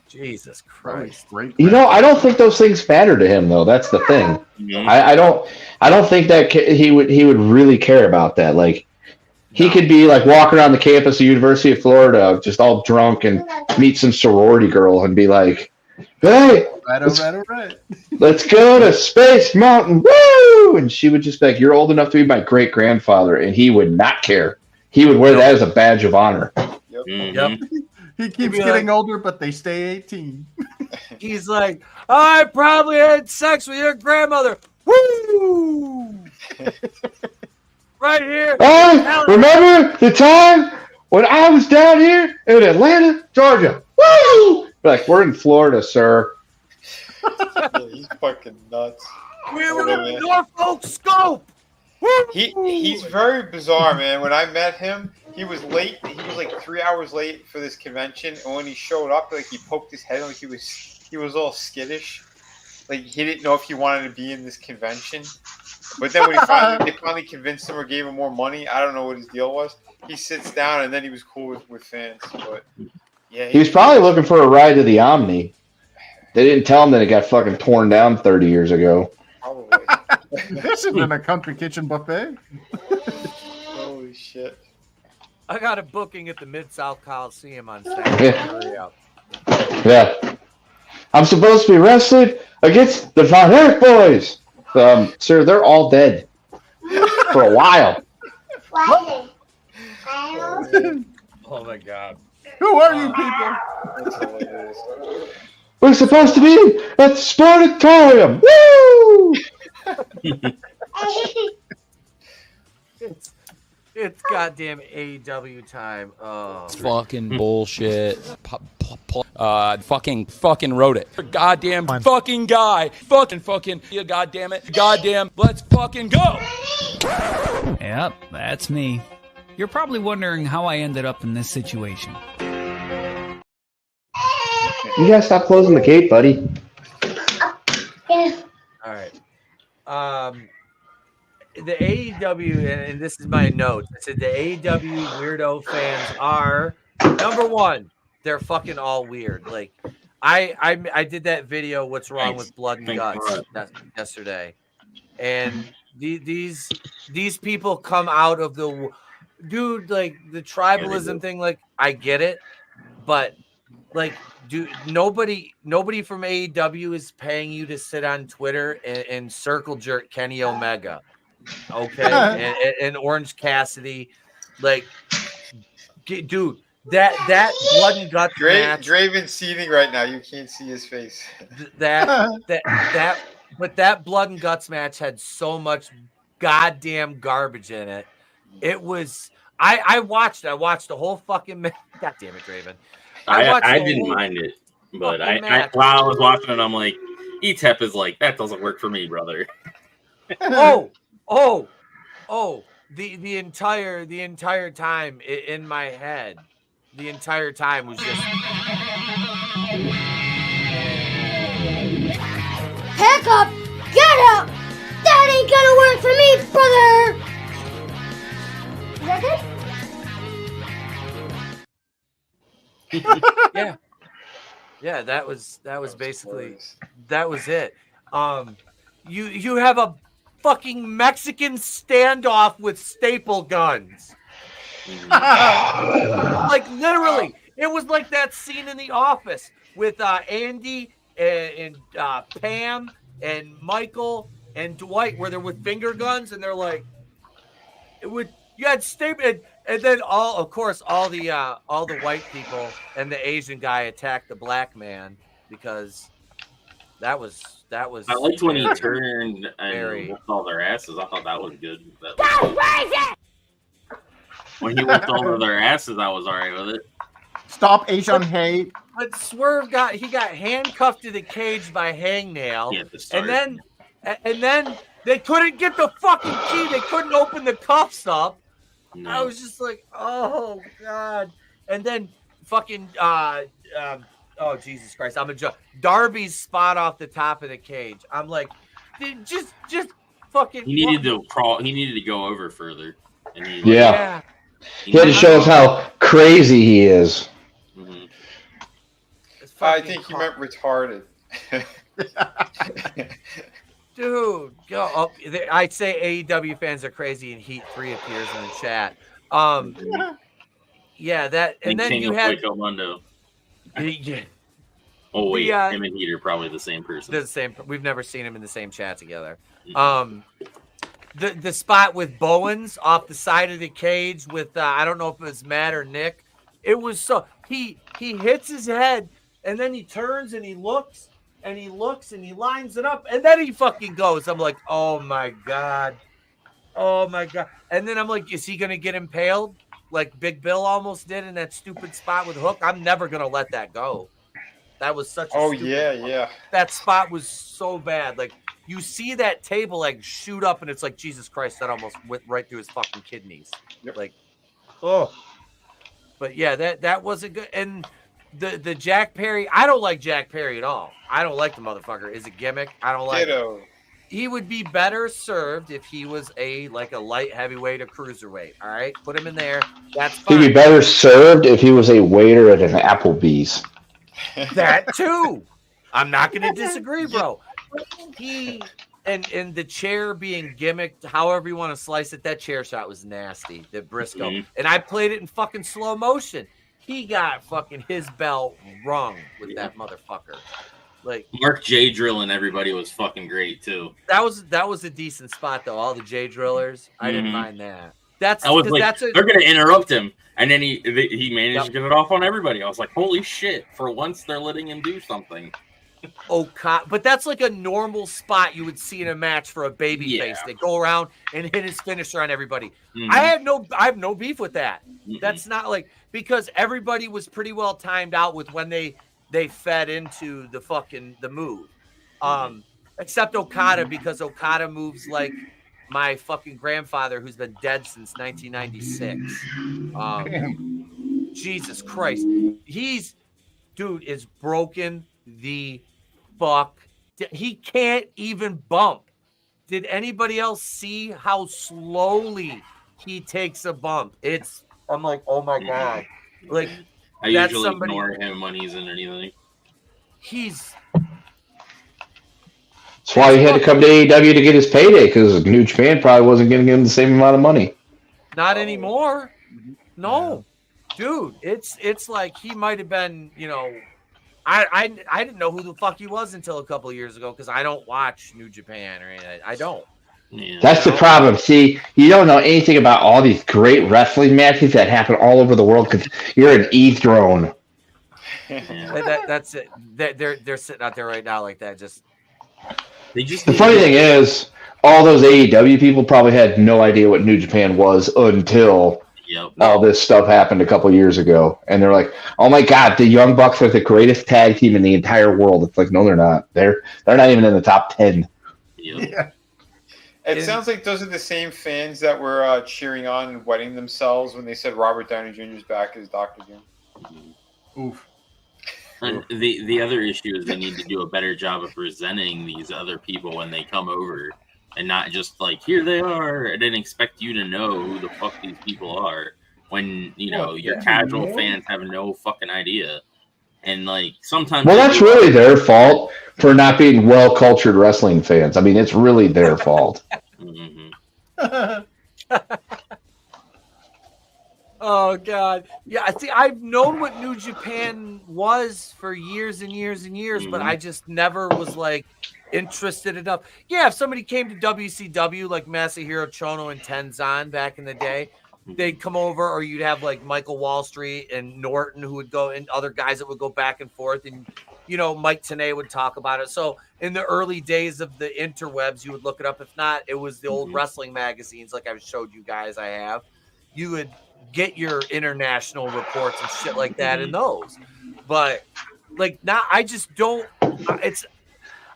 [SPEAKER 4] Jesus Christ.
[SPEAKER 8] I don't think those things matter to him, though. That's the thing. I don't think that he would really care about that. Like, he could be like walking around the campus of the University of Florida, just all drunk, and meet some sorority girl and be like, "Hey, let's go to Space Mountain, woo!" And she would just be like, "You're old enough to be my great grandfather," and he would not care. He would wear that as a badge of honor.
[SPEAKER 4] Yep.
[SPEAKER 6] He keeps getting older, but they stay 18.
[SPEAKER 4] He's like, I probably had sex with your grandmother. Woo! Right here.
[SPEAKER 8] Oh, remember the time when I was down here in Atlanta, Georgia? Woo! Like, we're in Florida, sir.
[SPEAKER 2] He's fucking nuts.
[SPEAKER 4] We were in Norfolk Scope.
[SPEAKER 2] He's very bizarre, man. When I met him, he was late. He was like 3 hours late for this convention, and when he showed up, like, he poked his head like he was all skittish, like he didn't know if he wanted to be in this convention. But then when they finally convinced him or gave him more money, I don't know what his deal was. He sits down, and then he was cool with fans. But yeah,
[SPEAKER 8] he was probably looking for a ride to the Omni. They didn't tell him that it got fucking torn down 30 years ago.
[SPEAKER 2] Probably.
[SPEAKER 6] This isn't a country kitchen buffet.
[SPEAKER 2] Holy shit.
[SPEAKER 4] I got a booking at the Mid-South Coliseum on Saturday.
[SPEAKER 8] Yeah. I'm supposed to be wrestling against the Von Erich boys. Sir, they're all dead for a while.
[SPEAKER 4] Oh my God.
[SPEAKER 6] Who are you people?
[SPEAKER 8] We're supposed to be at the Sportatorium. Woo!
[SPEAKER 4] It's goddamn AEW time. Oh,
[SPEAKER 16] it's fucking bullshit. Fucking wrote it. Goddamn fucking guy. Fucking. Yeah, goddamn it. Goddamn. Let's fucking go.
[SPEAKER 17] Yep, that's me. You're probably wondering how I ended up in this situation.
[SPEAKER 8] You gotta stop closing the gate, buddy.
[SPEAKER 4] All right. The AEW, and this is my note. It said the AEW weirdo fans are, number one, they're fucking all weird. Like, I did that video, What's Wrong with Blood and Guts, yesterday. And these people come out of the, dude, like the tribalism thing, like, I get it. but like, dude, nobody from AEW is paying you to sit on Twitter and circle jerk Kenny Omega, okay, and Orange Cassidy, like, dude, that blood and guts match.
[SPEAKER 2] Draven's seething right now. You can't see his face.
[SPEAKER 4] But that blood and guts match had so much goddamn garbage in it. It was. I watched the whole fucking match. God damn it, Draven.
[SPEAKER 3] I didn't mind it, but while I was watching it, I'm like, Etep is like, that doesn't work for me, brother.
[SPEAKER 4] The entire time in my head, the entire time was just
[SPEAKER 18] Heck up! Get up! That ain't gonna work for me, brother! Is that good?
[SPEAKER 4] Yeah, that was basically that was it. You have a fucking Mexican standoff with staple guns. Like literally, it was like that scene in The Office with Andy and Pam and Michael and Dwight, where they're with finger guns, and they're like, you had staple, and then all the white people and the Asian guy attacked the black man because that was. I
[SPEAKER 3] liked when he turned and whooped all their asses. I thought that was good. When he whooped all of their asses, I was alright with it.
[SPEAKER 6] Stop Asian hate.
[SPEAKER 4] But Swerve got handcuffed to the cage by hangnail, and then they couldn't get the fucking key. They couldn't open the cuffs up. No. I was just like, oh god. And then fucking oh Jesus Christ! I'm a joke. Darby's spot off the top of the cage. I'm like, just fucking.
[SPEAKER 3] He needed to crawl. He needed to go over further. And he
[SPEAKER 8] had to show us how crazy he is.
[SPEAKER 3] Mm-hmm.
[SPEAKER 2] I think you meant retarded.
[SPEAKER 4] Dude, go. Oh, I'd say AEW fans are crazy, and Heat 3 appears in the chat. Yeah, that, and then you had. Yeah.
[SPEAKER 3] Oh wait, him and Heat are probably the same person.
[SPEAKER 4] They're the same. We've never seen them in the same chat together. The spot with Bowens off the side of the cage with I don't know if it was Matt or Nick. It was so he hits his head and then he turns and he looks and he lines it up and then he fucking goes. I'm like, oh my god, and then I'm like, is he gonna get impaled like Big Bill almost did in that stupid spot with Hook? I'm never gonna let that go. That was such a
[SPEAKER 2] yeah.
[SPEAKER 4] That spot was so bad. Like you see that table like shoot up and it's like, Jesus Christ, that almost went right through his fucking kidneys.
[SPEAKER 2] Yep.
[SPEAKER 4] Like, oh. But yeah, that wasn't good. And the Jack Perry, I don't like Jack Perry at all. I don't like the motherfucker. Is a gimmick. I don't like it. He would be better served if he was a light heavyweight or cruiserweight. All right, put him in there. That's fine.
[SPEAKER 8] He'd be better served if he was a waiter at an Applebee's.
[SPEAKER 4] That too. I'm not going to disagree, bro. He and the chair being gimmicked, however you want to slice it, that chair shot was nasty. That Briscoe. Mm-hmm. And I played it in fucking slow motion. He got fucking his bell rung with that motherfucker. Like
[SPEAKER 3] Mark J Drill and everybody was fucking great too.
[SPEAKER 4] That was a decent spot though. All the J Drillers, I didn't mind that. They're
[SPEAKER 3] gonna interrupt him, and then he managed to get it off on everybody. I was like, holy shit! For once, they're letting him do something.
[SPEAKER 4] But that's like a normal spot you would see in a match for a baby face. They go around and hit his finisher on everybody. Mm-hmm. I have no beef with that. Mm-hmm. That's not like, because everybody was pretty well timed out with when they fed into the move. Except Okada, because Okada moves like my fucking grandfather who's been dead since 1996. Jesus Christ. Dude is broken the fuck. He can't even bump. Did anybody else see how slowly he takes a bump? I'm like, oh my god. Like,
[SPEAKER 3] I usually ignore him when he's in anything.
[SPEAKER 8] That's why he had to come to AEW to get his payday, because New Japan probably wasn't giving him the same amount of money.
[SPEAKER 4] Not anymore. No. Dude, it's like he might have been, you know, I didn't know who the fuck he was until a couple of years ago because I don't watch New Japan or anything. I don't.
[SPEAKER 8] That's the problem. See, you don't know anything about all these great wrestling matches that happen all over the world because you're an eavesdrone.
[SPEAKER 4] That's it. They're sitting out there right now like that.
[SPEAKER 8] The funny thing is, all those AEW people probably had no idea what New Japan was until all this stuff happened a couple years ago, and they're like, "Oh my God, the Young Bucks are the greatest tag team in the entire world." It's like, no, they're not. They're not even in the top 10.
[SPEAKER 2] Yeah. It sounds like those are the same fans that were cheering on and wetting themselves when they said Robert Downey Jr. is back as Dr. Doom.
[SPEAKER 6] Oof.
[SPEAKER 3] And the other issue is they need to do a better job of presenting these other people when they come over, and not just like, here they are, and then expect you to know who the fuck these people are when your casual fans have no fucking idea. And like sometimes,
[SPEAKER 8] well, that's really their fault for not being well-cultured wrestling fans. I mean, it's really their fault.
[SPEAKER 4] Oh God, yeah. I see. I've known what New Japan was for years and years and years, but I just never was like interested enough. Yeah, if somebody came to WCW like Masahiro Chono and Tenzan back in the day, they'd come over, or you'd have like Michael Wall Street and Norton who would go, and other guys that would go back and forth, and Mike Tenay would talk about it. So in the early days of the interwebs, you would look it up. If not, it was the old wrestling magazines, like I've showed you guys. I have. You would get your international reports and shit like that in those, but like now, I just don't.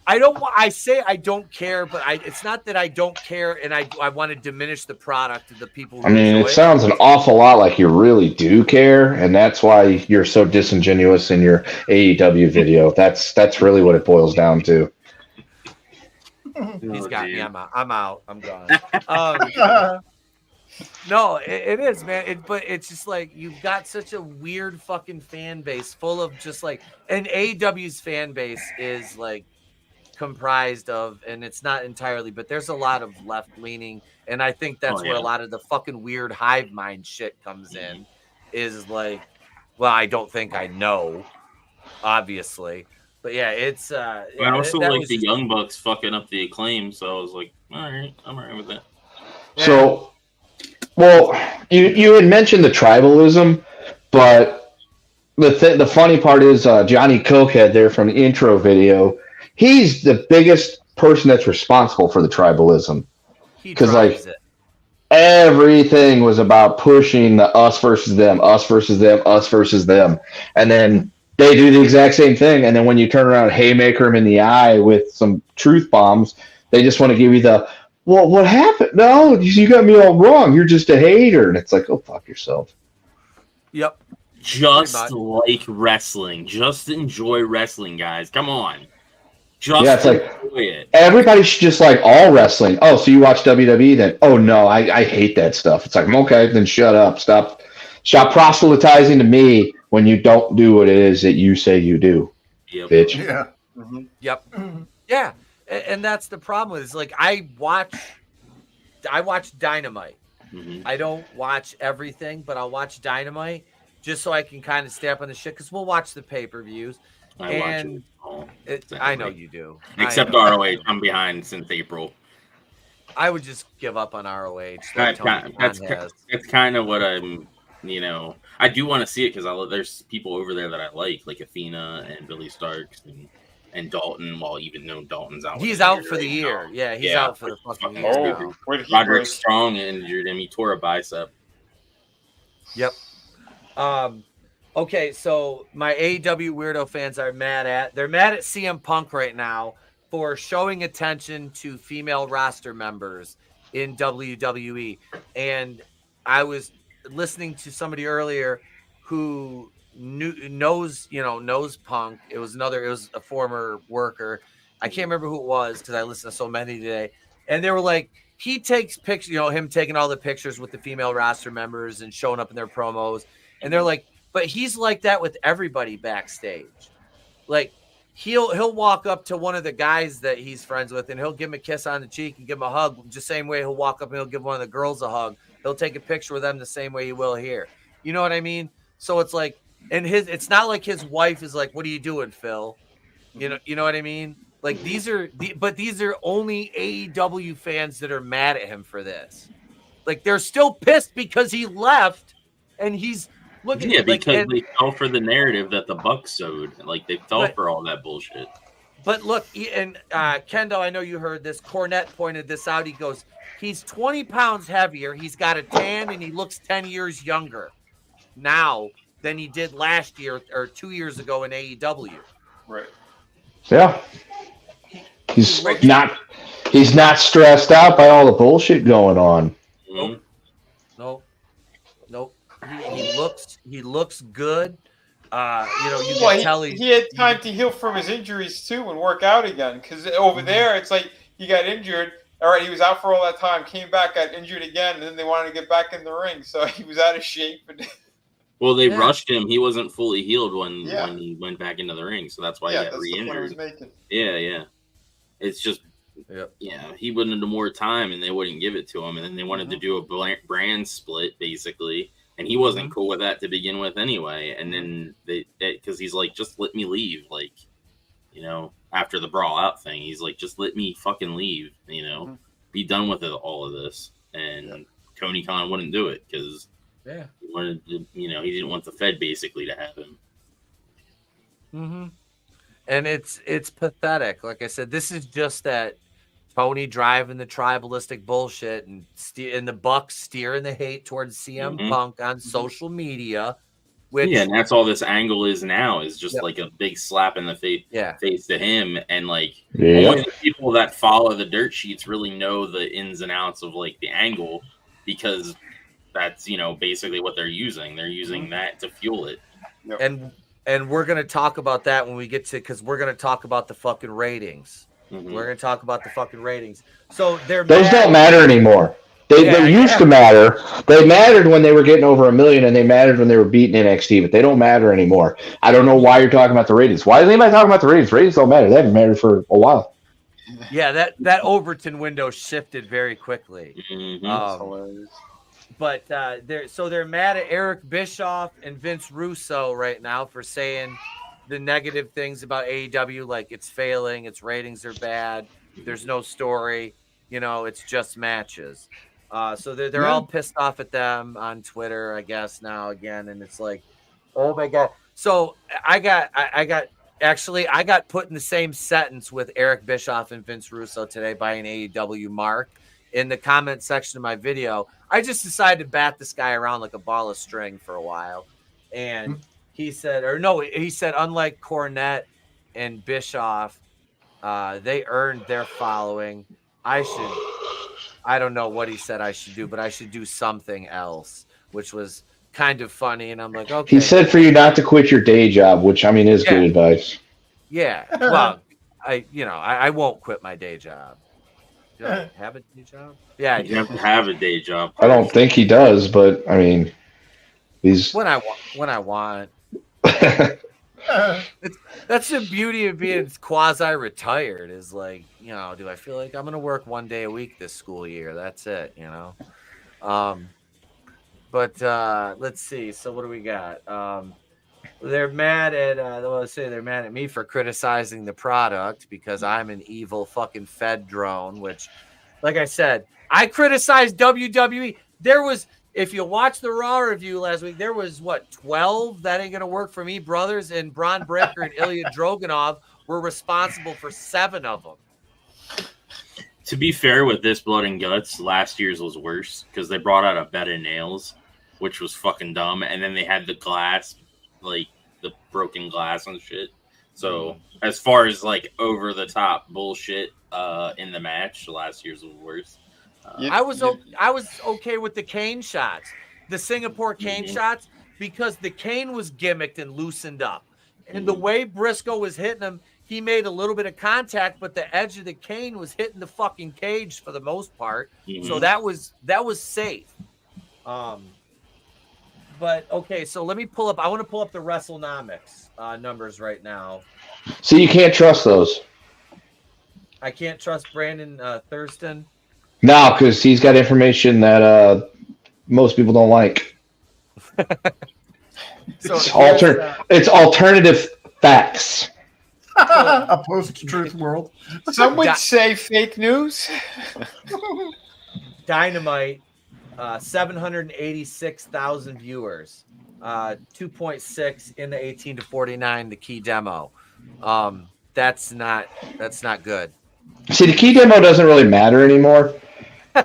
[SPEAKER 4] I say I don't care, but it's not that I don't care, and I want to diminish the product of the people who enjoy
[SPEAKER 8] it sounds an awful lot like you really do care, and that's why you're so disingenuous in your AEW video. That's really what it boils down to.
[SPEAKER 4] He's got me. I'm out. I'm gone. No, it is, man. But it's just like you've got such a weird fucking fan base full of just like, and AEW's fan base is like comprised of, and it's not entirely, but there's a lot of left leaning, and I think that's where a lot of the fucking weird hive mind shit comes in. Is like, well, I don't think I know, obviously, but yeah, it's.
[SPEAKER 3] I also like the Young Bucks fucking up the Acclaim, so I was like, all right, I'm all right with that.
[SPEAKER 8] So. Well, you had mentioned the tribalism, but the funny part is Johnny Cokehead there from the intro video, he's the biggest person that's responsible for the tribalism. Because like everything was about pushing the us versus them, us versus them, us versus them. And then they do the exact same thing. And then when you turn around and haymaker them in the eye with some truth bombs, they just want to give you the, well, what happened? No, you got me all wrong. You're just a hater. And it's like, oh, fuck yourself.
[SPEAKER 4] Yep.
[SPEAKER 3] Just like wrestling. Just enjoy wrestling, guys. Come on. Just
[SPEAKER 8] it's like
[SPEAKER 3] enjoy it.
[SPEAKER 8] Everybody should just like all wrestling. Oh, so you watch WWE then? Oh, no, I hate that stuff. It's like, okay, then shut up. Stop proselytizing to me when you don't do what it is that you say you do, bitch.
[SPEAKER 6] Yeah.
[SPEAKER 4] Yep. Yeah. And that's the problem is like I watch Dynamite. I don't watch everything, but I'll watch Dynamite just so I can kind of stay up on the shit because we'll watch the pay-per-views. I know you do.
[SPEAKER 3] Except ROH. I'm behind since April.
[SPEAKER 4] I would just give up on ROH.
[SPEAKER 3] That's kind of what I'm, I do want to see it because there's people over there that I like Athena and Billy Starks and Dalton, well, even though Dalton's out.
[SPEAKER 4] He's out for the year. Yeah, he's out for the fucking year now.
[SPEAKER 3] Roderick Strong injured him. He tore a bicep.
[SPEAKER 4] Yep. Okay, so my AEW weirdo fans are mad at CM Punk right now for showing attention to female roster members in WWE. And I was listening to somebody earlier who knows Punk. It was a former worker. I can't remember who it was because I listened to so many today. And they were like, he takes pictures, him taking all the pictures with the female roster members and showing up in their promos. And they're like, but he's like that with everybody backstage. Like he'll walk up to one of the guys that he's friends with and he'll give him a kiss on the cheek and give him a hug. Just the same way he'll walk up and he'll give one of the girls a hug. He'll take a picture with them the same way he will here. You know what I mean? So it's like, and it's not like his wife is like, "What are you doing, Phil?" You know what I mean? Like these are only AEW fans that are mad at him for this. Like they're still pissed because he left, and he's looking.
[SPEAKER 3] Yeah, because they fell for the narrative that the Bucks sowed. Like they fell for all that bullshit.
[SPEAKER 4] But look, and Kendo, I know you heard this. Cornette pointed this out. He goes, he's 20 pounds heavier. He's got a tan, and he looks 10 years younger now than he did last year or 2 years ago in AEW.
[SPEAKER 2] Right.
[SPEAKER 8] Yeah. He's not stressed out by all the bullshit going on.
[SPEAKER 4] Nope. He looks good. You can tell
[SPEAKER 2] he had time to heal from his injuries too and work out again. Because over there, it's like he got injured. All right, he was out for all that time, came back, got injured again, and then they wanted to get back in the ring, so he was out of shape.
[SPEAKER 3] Well, they rushed him. He wasn't fully healed when he went back into the ring, so that's why he got re-injured. Yeah. It's just, he wanted more time, and they wouldn't give it to him, and then they wanted to do a brand split, basically. And he wasn't cool with that to begin with anyway. And then because he's like, just let me leave. Like, after the brawl out thing, he's like, just let me fucking leave, be done with all of this. And Tony Khan wouldn't do it because he wanted to, he didn't want the Fed basically to have him.
[SPEAKER 4] Mm-hmm. And it's pathetic. Like I said, this is just that Tony driving the tribalistic bullshit and the Bucks steering the hate towards CM Punk on social media.
[SPEAKER 3] And that's all this angle is now, is just like a big slap in the face to him. And like only the people that follow the dirt sheets really know the ins and outs of like the angle, because that's basically what they're using. They're using that to fuel it.
[SPEAKER 4] And we're gonna talk about that when we get to, because we're gonna talk about the fucking ratings. We're going to talk about the fucking ratings. So those
[SPEAKER 8] don't matter anymore. They used to matter. They mattered when they were getting over 1 million, and they mattered when they were beating NXT, but they don't matter anymore. I don't know why you're talking about the ratings. Why is anybody talking about the ratings? Ratings don't matter. They haven't mattered for a while.
[SPEAKER 4] Yeah, that Overton window shifted very quickly. But they're mad at Eric Bischoff and Vince Russo right now for saying the negative things about AEW, like it's failing, its ratings are bad, there's no story, it's just matches. So they're all pissed off at them on Twitter, I guess, now again, and it's like, oh my god. So I got put in the same sentence with Eric Bischoff and Vince Russo today by an AEW mark in the comment section of my video. I just decided to bat this guy around like a ball of string for a while, and he said, unlike Cornette and Bischoff, they earned their following. I don't know what he said I should do, but I should do something else, which was kind of funny. And I'm like, okay.
[SPEAKER 8] He said for you not to quit your day job, which is good advice.
[SPEAKER 4] Yeah. Well, I won't quit my day job. Do I have a day job? Yeah.
[SPEAKER 3] You have to have a day job.
[SPEAKER 8] I don't think he does, but he's
[SPEAKER 4] when I want. That's the beauty of being quasi-retired, is like, do I feel like I'm gonna work 1 day a week this school year? That's it, But let's see. So what do we got? They're mad at they're mad at me for criticizing the product because I'm an evil fucking Fed drone, which, like I said, I criticized WWE. If you watch the Raw review last week, there was 12 that ain't gonna work for me brothers, and Braun Breaker and Ilya Dragunov were responsible for 7 of them.
[SPEAKER 3] To be fair with this Blood and Guts, last year's was worse because they brought out a bed of nails, which was fucking dumb, and then they had the glass, like the broken glass and shit. So as far as like over the top bullshit in the match, last year's was worse.
[SPEAKER 4] I was okay with the cane shots, the Singapore cane shots, because the cane was gimmicked and loosened up, and the way Briscoe was hitting him, he made a little bit of contact, but the edge of the cane was hitting the fucking cage for the most part. So that was safe. But okay, so let me pull up. I want to pull up the WrestleNomics numbers right now.
[SPEAKER 8] So you can't trust those.
[SPEAKER 4] I can't trust Brandon Thurston.
[SPEAKER 8] No, because he's got information that most people don't like.
[SPEAKER 4] So
[SPEAKER 8] It's alternative facts.
[SPEAKER 6] A post-truth world.
[SPEAKER 2] Some would say fake news.
[SPEAKER 4] Dynamite, 786,000 viewers, 2.6 in the 18 to 49, the key demo. That's not good.
[SPEAKER 8] See, the key demo doesn't really matter anymore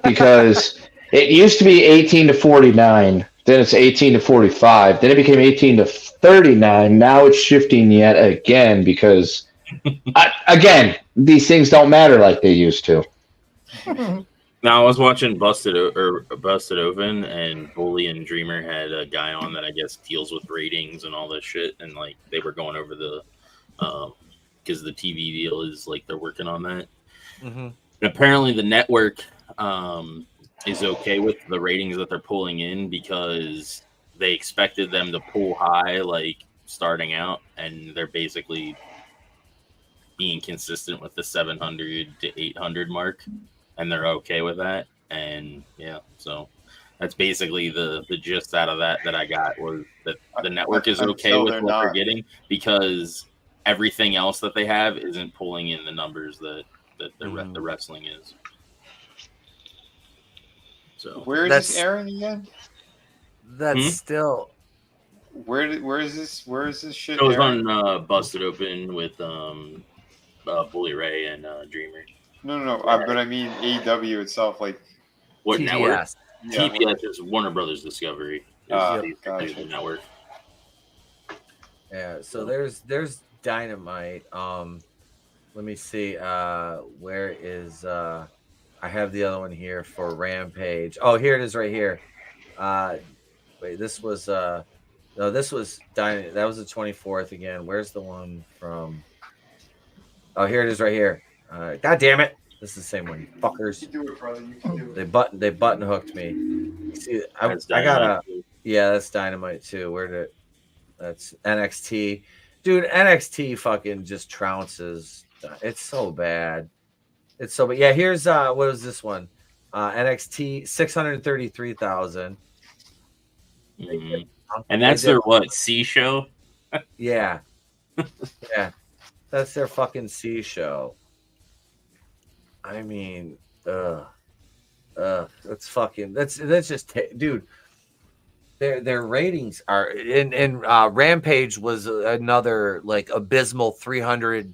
[SPEAKER 8] because it used to be 18 to 49. Then it's 18 to 45. Then it became 18 to 39. Now it's shifting yet again because, again, these things don't matter like they used to.
[SPEAKER 3] Now I was watching Busted Open, and Bully and Dreamer had a guy on that I guess deals with ratings and all this shit, and like they were going over the because the TV deal is like they're working on that.
[SPEAKER 4] Mm-hmm.
[SPEAKER 3] And apparently the network is okay with the ratings that they're pulling in because they expected them to pull high like starting out, and they're basically being consistent with the 700 to 800 mark, and they're okay with that. And yeah, so that's basically the gist out of that I got, was that the network is okay with what they're getting because everything else that they have isn't pulling in the numbers that the wrestling is. So
[SPEAKER 2] where is this airing again?
[SPEAKER 4] That's still.
[SPEAKER 2] Where is this shit?
[SPEAKER 3] It was
[SPEAKER 2] airing?
[SPEAKER 3] on Busted Open with Bully Ray and Dreamer.
[SPEAKER 2] No. But I mean AEW itself, like
[SPEAKER 3] what
[SPEAKER 4] TBS.
[SPEAKER 3] network?
[SPEAKER 2] Yeah,
[SPEAKER 3] TBS is Warner Brothers Discovery.
[SPEAKER 2] Gotcha.
[SPEAKER 3] The network.
[SPEAKER 4] Yeah. So there's Dynamite. Let me see. Where is I have the other one here for Rampage. Oh, here it is right here. Wait, this was no, this was Dynamite. That was the 24th again. Where's the one from? Oh, here it is right here. God damn it. This is the same one, you fuckers.
[SPEAKER 2] You can do it, brother. You can do it.
[SPEAKER 4] They button hooked me. See, I got a that's Dynamite too. That's NXT. Dude, NXT fucking just trounces. It's so bad. It's so bad. Yeah, here's what was this one? NXT 633,000.
[SPEAKER 3] Mm-hmm. And that's their what? C show?
[SPEAKER 4] Yeah. Yeah. That's their fucking C show. I mean, that's just dude. Their ratings are in Rampage was another like abysmal 300.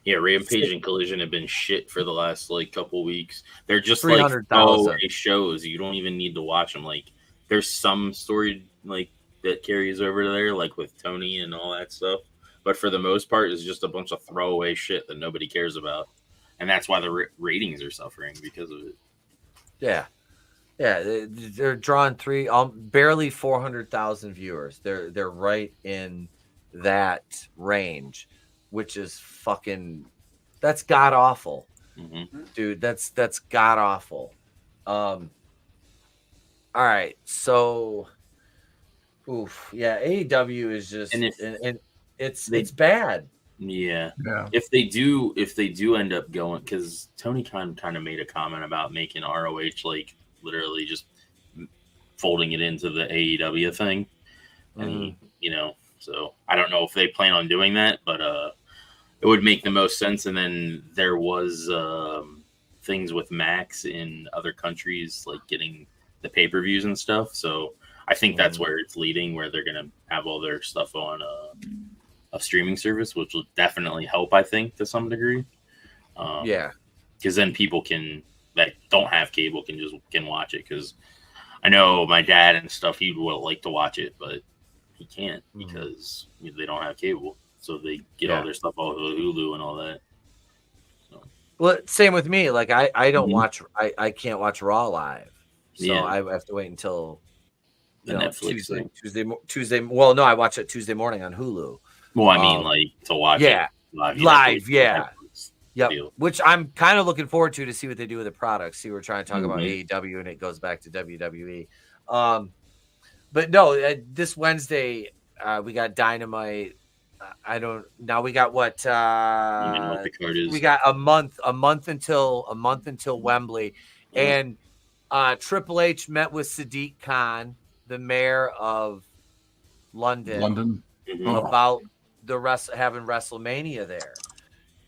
[SPEAKER 3] Yeah, Rampage and Collision have been shit for the last like couple weeks. They're just
[SPEAKER 4] 300,000
[SPEAKER 3] like shows. You don't even need to watch them. Like there's some story like that carries over there, like with Tony and all that stuff. But for the most part, it's just a bunch of throwaway shit that nobody cares about, and that's why the ratings are suffering because of it.
[SPEAKER 4] Yeah. Yeah, they're drawing barely 400,000 viewers. They're right in that range, which is fucking that's god awful, dude. That's god awful. All right, so, AEW is just and it's bad.
[SPEAKER 3] Yeah. If they do end up going, because Tony Khan kind of made a comment about making ROH like literally just folding it into the AEW thing, and so I don't know if they plan on doing that, but it would make the most sense. And then there was things with Max in other countries, like getting the pay-per-views and stuff. So I think that's where it's leading, where they're gonna have all their stuff on a streaming service, which will definitely help, I think, to some degree. Because then people that don't have cable can watch it. Because I know my dad and stuff, he would like to watch it, but he can't because they don't have cable. So they get all their stuff off of Hulu and all that. So.
[SPEAKER 4] Well, same with me. Like I don't watch. I can't watch Raw live, so I have to wait until Tuesday. Well, no, I watch it Tuesday morning on Hulu.
[SPEAKER 3] Well, I mean, like to watch it
[SPEAKER 4] live. Yep. Which I'm kind of looking forward to see what they do with the products. See, we're trying to talk about AEW and it goes back to WWE. But no, this Wednesday we got Dynamite. Now we got what?
[SPEAKER 3] What the card is.
[SPEAKER 4] We got a month until Wembley, and Triple H met with Sadiq Khan, the mayor of
[SPEAKER 6] London.
[SPEAKER 4] about having WrestleMania there.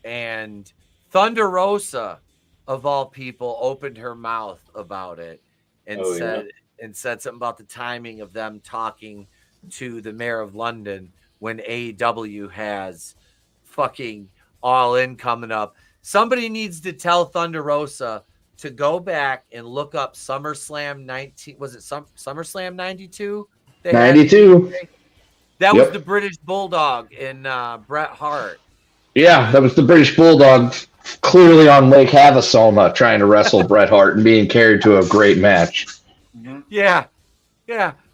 [SPEAKER 4] And Thunder Rosa, of all people, opened her mouth about it and said something about the timing of them talking to the mayor of London when AEW has fucking All In coming up. Somebody needs to tell Thunder Rosa to go back and look up SummerSlam 19. Was it SummerSlam 92?
[SPEAKER 8] 92.
[SPEAKER 4] That was the British Bulldog in Bret Hart.
[SPEAKER 8] Yeah, that was the British Bulldog, clearly on Lake Havasulma, trying to wrestle Bret Hart and being carried to a great match.
[SPEAKER 4] Yeah,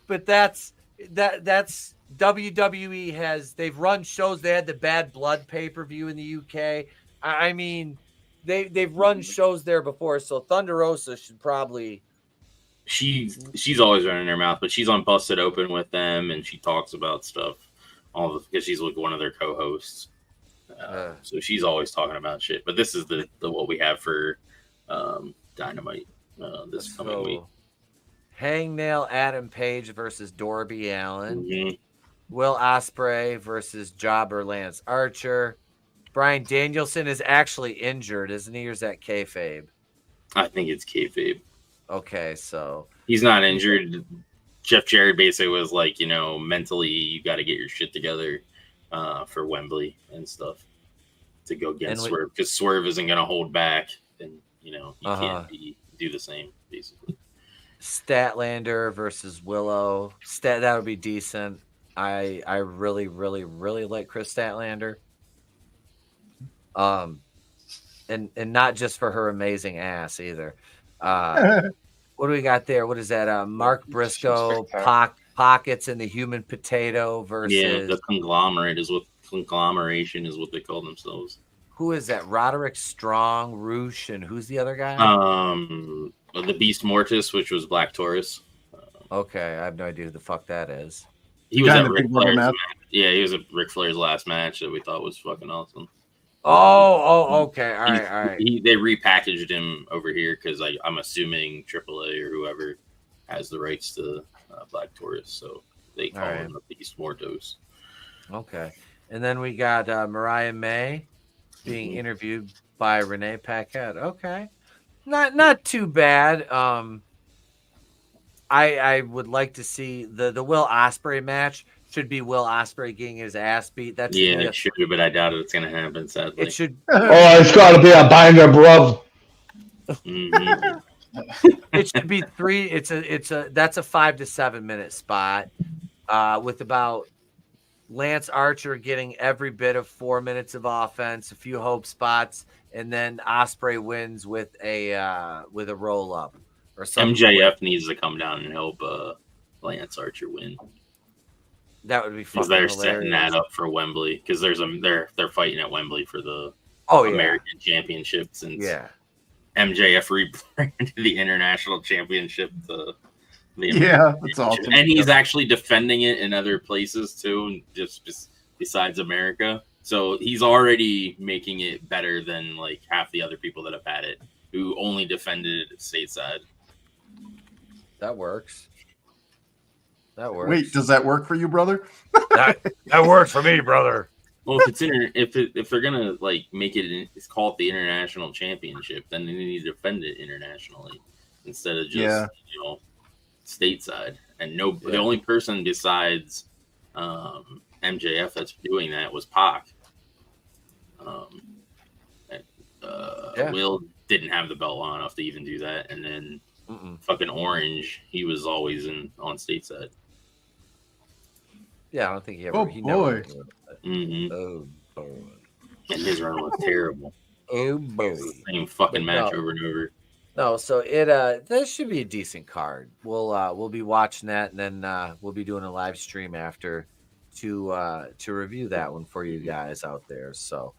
[SPEAKER 4] but that's WWE they've run shows. They had the Bad Blood pay-per-view in the UK. I mean, they've run shows there before, so Thunder Rosa should probably.
[SPEAKER 3] She's always running her mouth, but she's on Busted Open with them, and she talks about stuff because she's like one of their co-hosts. So she's always talking about shit. But this is the what we have for Dynamite this coming week.
[SPEAKER 4] Hangnail Adam Page versus Darby Allin. Will Ospreay versus Jobber Lance Archer. Bryan Danielson is actually injured, isn't he? Or is that kayfabe?
[SPEAKER 3] I think it's kayfabe.
[SPEAKER 4] Okay, so
[SPEAKER 3] he's not injured. Jeff Jarrett basically was like, mentally you got to get your shit together for Wembley and stuff to go against Swerve, because Swerve isn't going to hold back, and you can't do the same basically.
[SPEAKER 4] Statlander versus Willow. That would be decent. I really, really, really like Chris Statlander. And not just for her amazing ass either. What do we got there? What is that? Mark Briscoe, Pockets, and the Human Potato versus
[SPEAKER 3] the conglomeration is what they call themselves.
[SPEAKER 4] Who is that? Roderick Strong, Roosh, and who's the other guy?
[SPEAKER 3] The Beast Mortis, which was Black Taurus.
[SPEAKER 4] Okay, I have no idea who the fuck that is.
[SPEAKER 3] He was at Ric Flair's match. Yeah, he was at Ric Flair's last match that we thought was fucking awesome.
[SPEAKER 4] Oh, okay. All right.
[SPEAKER 3] They repackaged him over here because I'm assuming AAA or whoever has the rights to Black Taurus, so they call him the Beast Mortos.
[SPEAKER 4] Okay, and then we got Mariah May being interviewed by Renee Paquette. Okay, not too bad. I would like to see the Will Ospreay match. Should be Will Ospreay getting his ass beat.
[SPEAKER 3] It should, but I doubt it's going to happen. Sadly,
[SPEAKER 4] it should.
[SPEAKER 8] It's got to be a banger, bro.
[SPEAKER 4] It should be three. That's a 5 to 7 minute spot, with about Lance Archer getting every bit of 4 minutes of offense, a few hope spots, and then Ospreay wins with a roll up or something.
[SPEAKER 3] MJF needs to come down and help Lance Archer win.
[SPEAKER 4] That would be fun.
[SPEAKER 3] Because they're setting that up for Wembley. Because they're fighting at Wembley for the American Championship, since MJF rebranded the International Championship to the American
[SPEAKER 6] that's awesome.
[SPEAKER 3] And he's actually defending it in other places too, just besides America. So he's already making it better than like half the other people that have had it, who only defended it stateside.
[SPEAKER 4] That works.
[SPEAKER 6] Wait, does that work for you, brother?
[SPEAKER 4] that works for me, brother.
[SPEAKER 3] Well, if they're gonna like make it's called the International Championship, then they need to defend it internationally instead of just stateside. And the only person besides MJF that's doing that was Pac. Will didn't have the belt long enough to even do that, and then fucking Orange, he was always on stateside.
[SPEAKER 4] Yeah, I don't think he ever.
[SPEAKER 6] Oh
[SPEAKER 4] boy!
[SPEAKER 3] Oh boy! And his run was terrible.
[SPEAKER 4] Oh boy!
[SPEAKER 3] Same fucking match over and over.
[SPEAKER 4] No, so that should be a decent card. We'll be watching that, and then we'll be doing a live stream after to review that one for you guys out there. So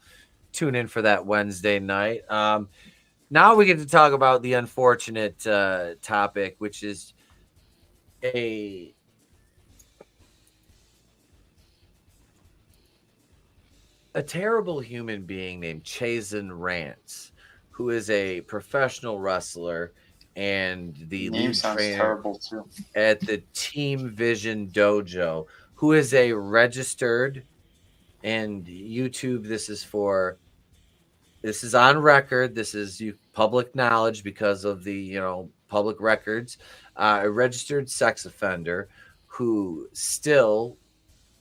[SPEAKER 4] tune in for that Wednesday night. Now we get to talk about the unfortunate topic, which is a terrible human being named Chasyn Rance, who is a professional wrestler and the lead trainer
[SPEAKER 2] terrible too.
[SPEAKER 4] at the Team Vision Dojo, who is a registered, and YouTube, this is on record. This is public knowledge because of the, public records. A registered sex offender who still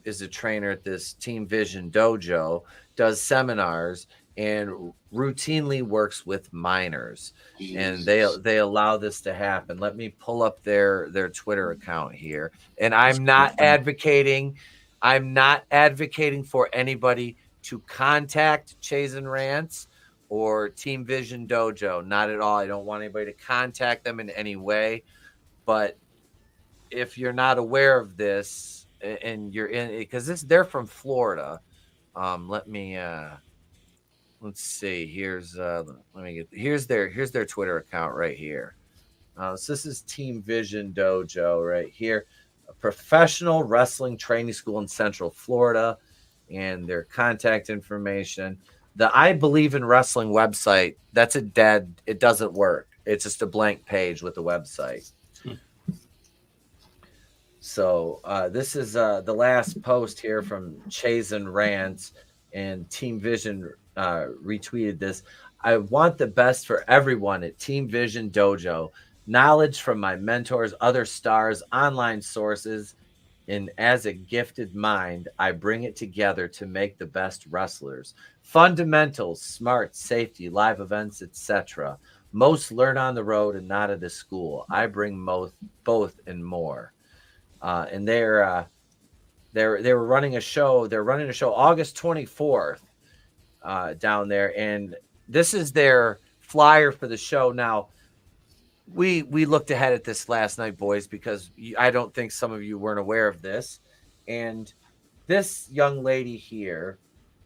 [SPEAKER 4] is a trainer at this Team Vision Dojo, does seminars, and routinely works with minors. And they allow this to happen. Let me pull up their Twitter account here. And I'm not advocating for anybody to contact Chasyn Rance or Team Vision Dojo. Not at all. I don't want anybody to contact them in any way. But if you're not aware of this and you're in, because they're from Florida. Let's see. Here's their Twitter account right here. So this is Team Vision Dojo right here, a professional wrestling training school in Central Florida, and their contact information. The I Believe in Wrestling website, it doesn't work. It's just a blank page with a website. So this is the last post here from Chasyn Rance, and Team Vision retweeted this. I want the best for everyone at Team Vision Dojo. Knowledge from my mentors, other stars, online sources, and as a gifted mind, I bring it together to make the best wrestlers. Fundamentals, smarts, safety, live events, etc. Most learn on the road and not at a school. I bring both and more. And they were running a show. They're running a show August 24th down there, and this is their flyer for the show. Now, we looked ahead at this last night, boys, because I don't think some of you weren't aware of this. And this young lady here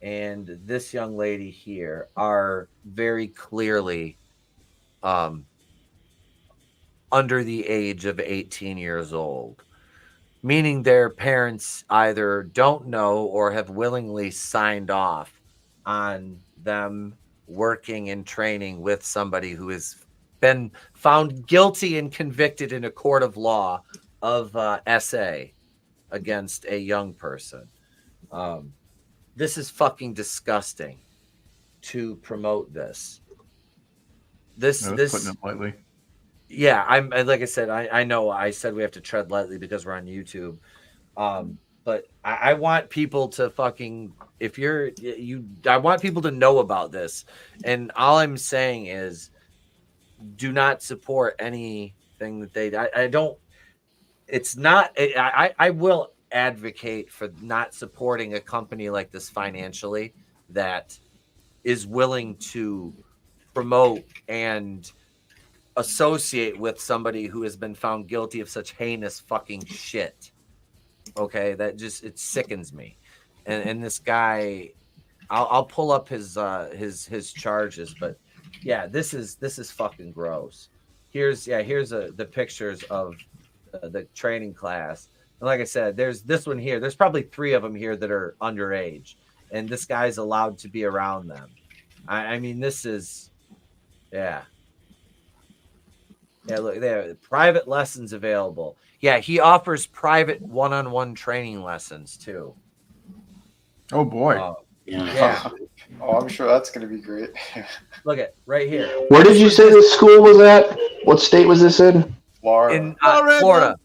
[SPEAKER 4] and this young lady here are very clearly under the age of 18 years old, meaning their parents either don't know or have willingly signed off on them working and training with somebody who has been found guilty and convicted in a court of law of SA against a young person. This is fucking disgusting to promote this. This
[SPEAKER 6] putting it lightly.
[SPEAKER 4] Yeah, I'm like I said, I know I said we have to tread lightly because we're on YouTube. But I want people to I want people to know about this. And all I'm saying is do not support anything that I will advocate for not supporting a company like this financially that is willing to promote and associate with somebody who has been found guilty of such heinous fucking shit. Okay, it sickens me. And this guy, I'll pull up his charges, but yeah, this is fucking gross. Here's the pictures of the training class. And like I said, there's this one here. There's probably 3 of them here that are underage, and this guy's allowed to be around them. I mean, this is, yeah. Yeah, look there. Private lessons available. Yeah, he offers private one-on-one training lessons too.
[SPEAKER 6] Oh boy.
[SPEAKER 4] Yeah.
[SPEAKER 2] Oh, I'm sure that's going to be great.
[SPEAKER 4] Look at right here.
[SPEAKER 8] Where did you say this school was at? What state was this in?
[SPEAKER 2] Florida.
[SPEAKER 4] In Florida.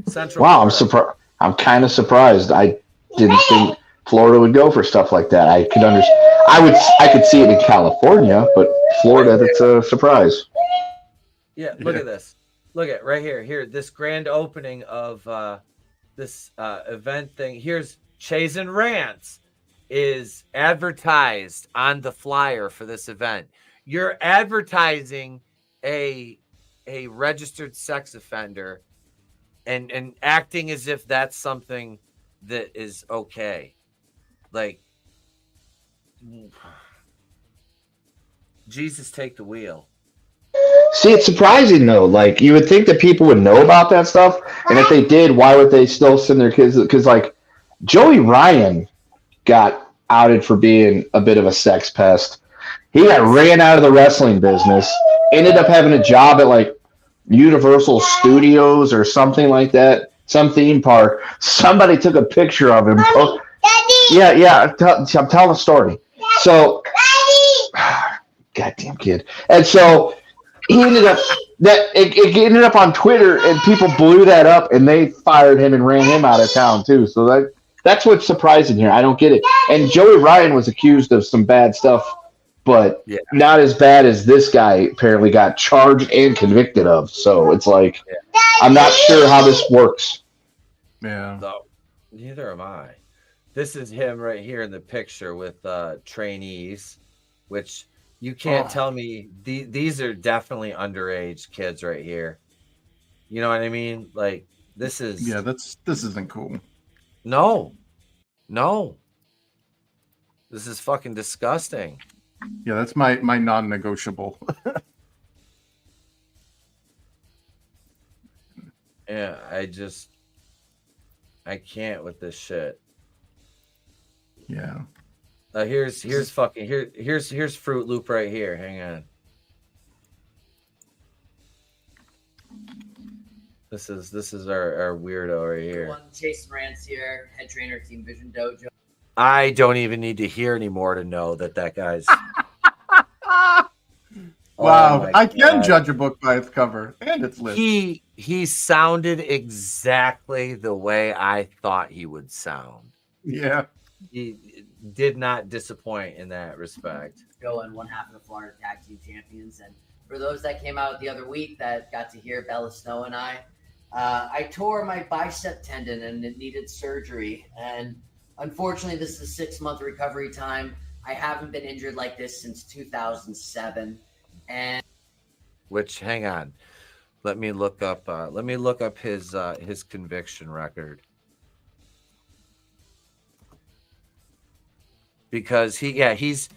[SPEAKER 4] Central.
[SPEAKER 8] Wow,
[SPEAKER 4] Florida.
[SPEAKER 8] I'm surprised. I'm kind of surprised. I didn't think Florida would go for stuff like that. I could understand. I could see it in California, but Florida, that's a surprise.
[SPEAKER 4] Yeah, look at this. Look at right here. Here, this grand opening of this event thing. Here's Chasyn Rance is advertised on the flyer for this event. You're advertising a registered sex offender and acting as if that's something that is okay. Like, Jesus, take the wheel.
[SPEAKER 8] See, it's surprising though. Like, you would think that people would know about that stuff, and if they did, why would they still send their kids? Because like Joey Ryan got outed for being a bit of a sex pest. He got ran out of the wrestling business. Ended up having a job at like Universal Studios or something like that. some theme park. Somebody took a picture of him.
[SPEAKER 18] Mommy, Daddy.
[SPEAKER 8] Yeah. I'm telling a story. So, goddamn kid. And so he ended up it ended up on Twitter, and people blew that up, and they fired him and ran him out of town too. So that's what's surprising here. I don't get it. And Joey Ryan was accused of some bad stuff, but not as bad as this guy apparently got charged and convicted of. So it's like, I'm not sure how this works.
[SPEAKER 6] Yeah.
[SPEAKER 4] No, neither am I. This is him right here in the picture with trainees, which you can't tell me these are definitely underage kids right here. You know what I mean? Like, this is...
[SPEAKER 6] Yeah, this isn't cool.
[SPEAKER 4] No. This is fucking disgusting.
[SPEAKER 6] Yeah, that's my non-negotiable.
[SPEAKER 4] Yeah, I can't with this shit.
[SPEAKER 6] Yeah.
[SPEAKER 4] Here's Fruit Loop right here. Hang on. This is our weirdo right here.
[SPEAKER 19] Chasyn Rance here, head trainer, Team Vision Dojo.
[SPEAKER 4] I don't even need to hear anymore to know that guy's.
[SPEAKER 6] Wow,
[SPEAKER 4] Oh
[SPEAKER 6] I can judge a book by its cover and its list.
[SPEAKER 4] He sounded exactly the way I thought he would sound.
[SPEAKER 6] Yeah.
[SPEAKER 19] He
[SPEAKER 4] did not disappoint in that respect.
[SPEAKER 19] Go and one half of the Florida Tag Team Champions. And for those that came out the other week that got to hear Bella Snow and I tore my bicep tendon and it needed surgery. And unfortunately, this is a 6-month recovery time. I haven't been injured like this since 2007. And
[SPEAKER 4] which, hang on, let me look up his conviction record, because he's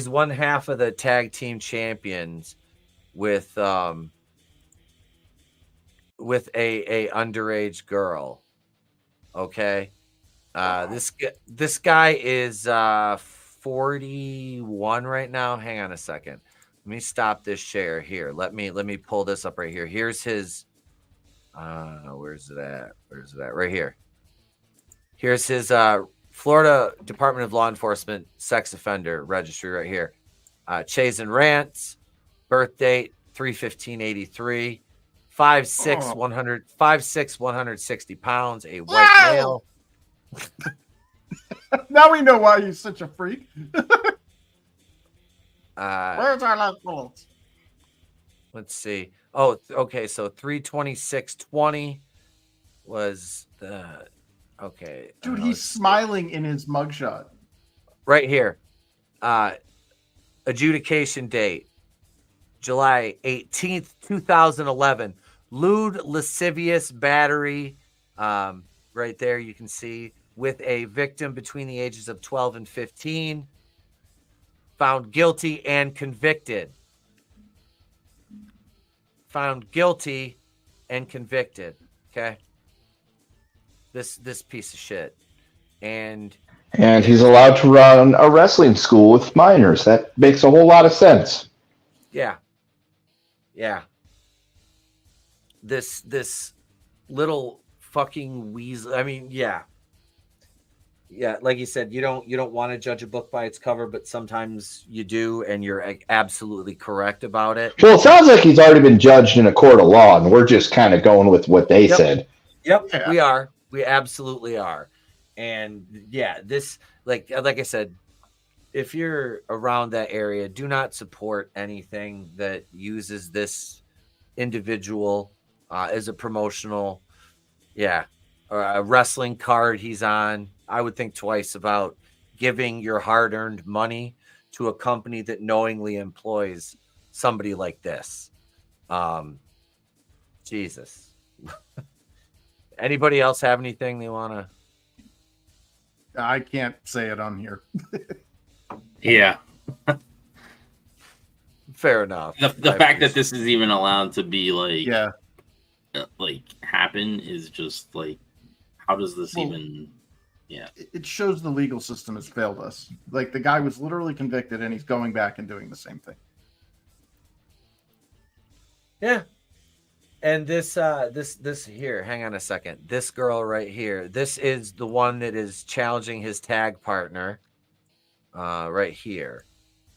[SPEAKER 4] one half of the tag team champions with a underage girl. Okay, this guy is 41 right now. Hang on a second. Let me stop this share here. Let me pull this up right here. Here's his where's it at? Right here. Here's his Florida Department of Law Enforcement sex offender registry right here. Chasyn Rance, birth date 3/15/83, 5'6", 160 pounds, a white male.
[SPEAKER 6] Now we know why he's such a freak.
[SPEAKER 4] Where's our last bullets? Let's see. Oh, okay. So 3/26/20 was the okay.
[SPEAKER 6] Dude, he's smiling in his mugshot.
[SPEAKER 4] Right here. Adjudication date, July 18th, 2011. Lewd, lascivious battery. Right there, you can see, with a victim between the ages of 12 and 15. Found guilty and convicted. Found guilty and convicted. Okay. This piece of shit. And
[SPEAKER 8] he's allowed to run a wrestling school with minors. That makes a whole lot of sense.
[SPEAKER 4] Yeah. This little fucking weasel. I mean, yeah. Like you said, you don't want to judge a book by its cover, but sometimes you do, and you're absolutely correct about it.
[SPEAKER 8] Well, it sounds like he's already been judged in a court of law, and we're just kind of going with what they said.
[SPEAKER 4] Yep, yeah. We are. We absolutely are. And yeah, this, like I said, if you're around that area, do not support anything that uses this individual as a promotional, a wrestling card he's on. I would think twice about giving your hard-earned money to a company that knowingly employs somebody like this. Jesus. Anybody else have anything they want to?
[SPEAKER 6] I can't say it on here.
[SPEAKER 3] Yeah.
[SPEAKER 4] Fair enough.
[SPEAKER 3] The fact that this is even allowed to be like happen is just like, how does this even? Yeah,
[SPEAKER 6] it shows the legal system has failed us. Like, the guy was literally convicted, and he's going back and doing the same thing.
[SPEAKER 4] Yeah, And this here, hang on a second. This girl right here, this is the one that is challenging his tag partner. Right here.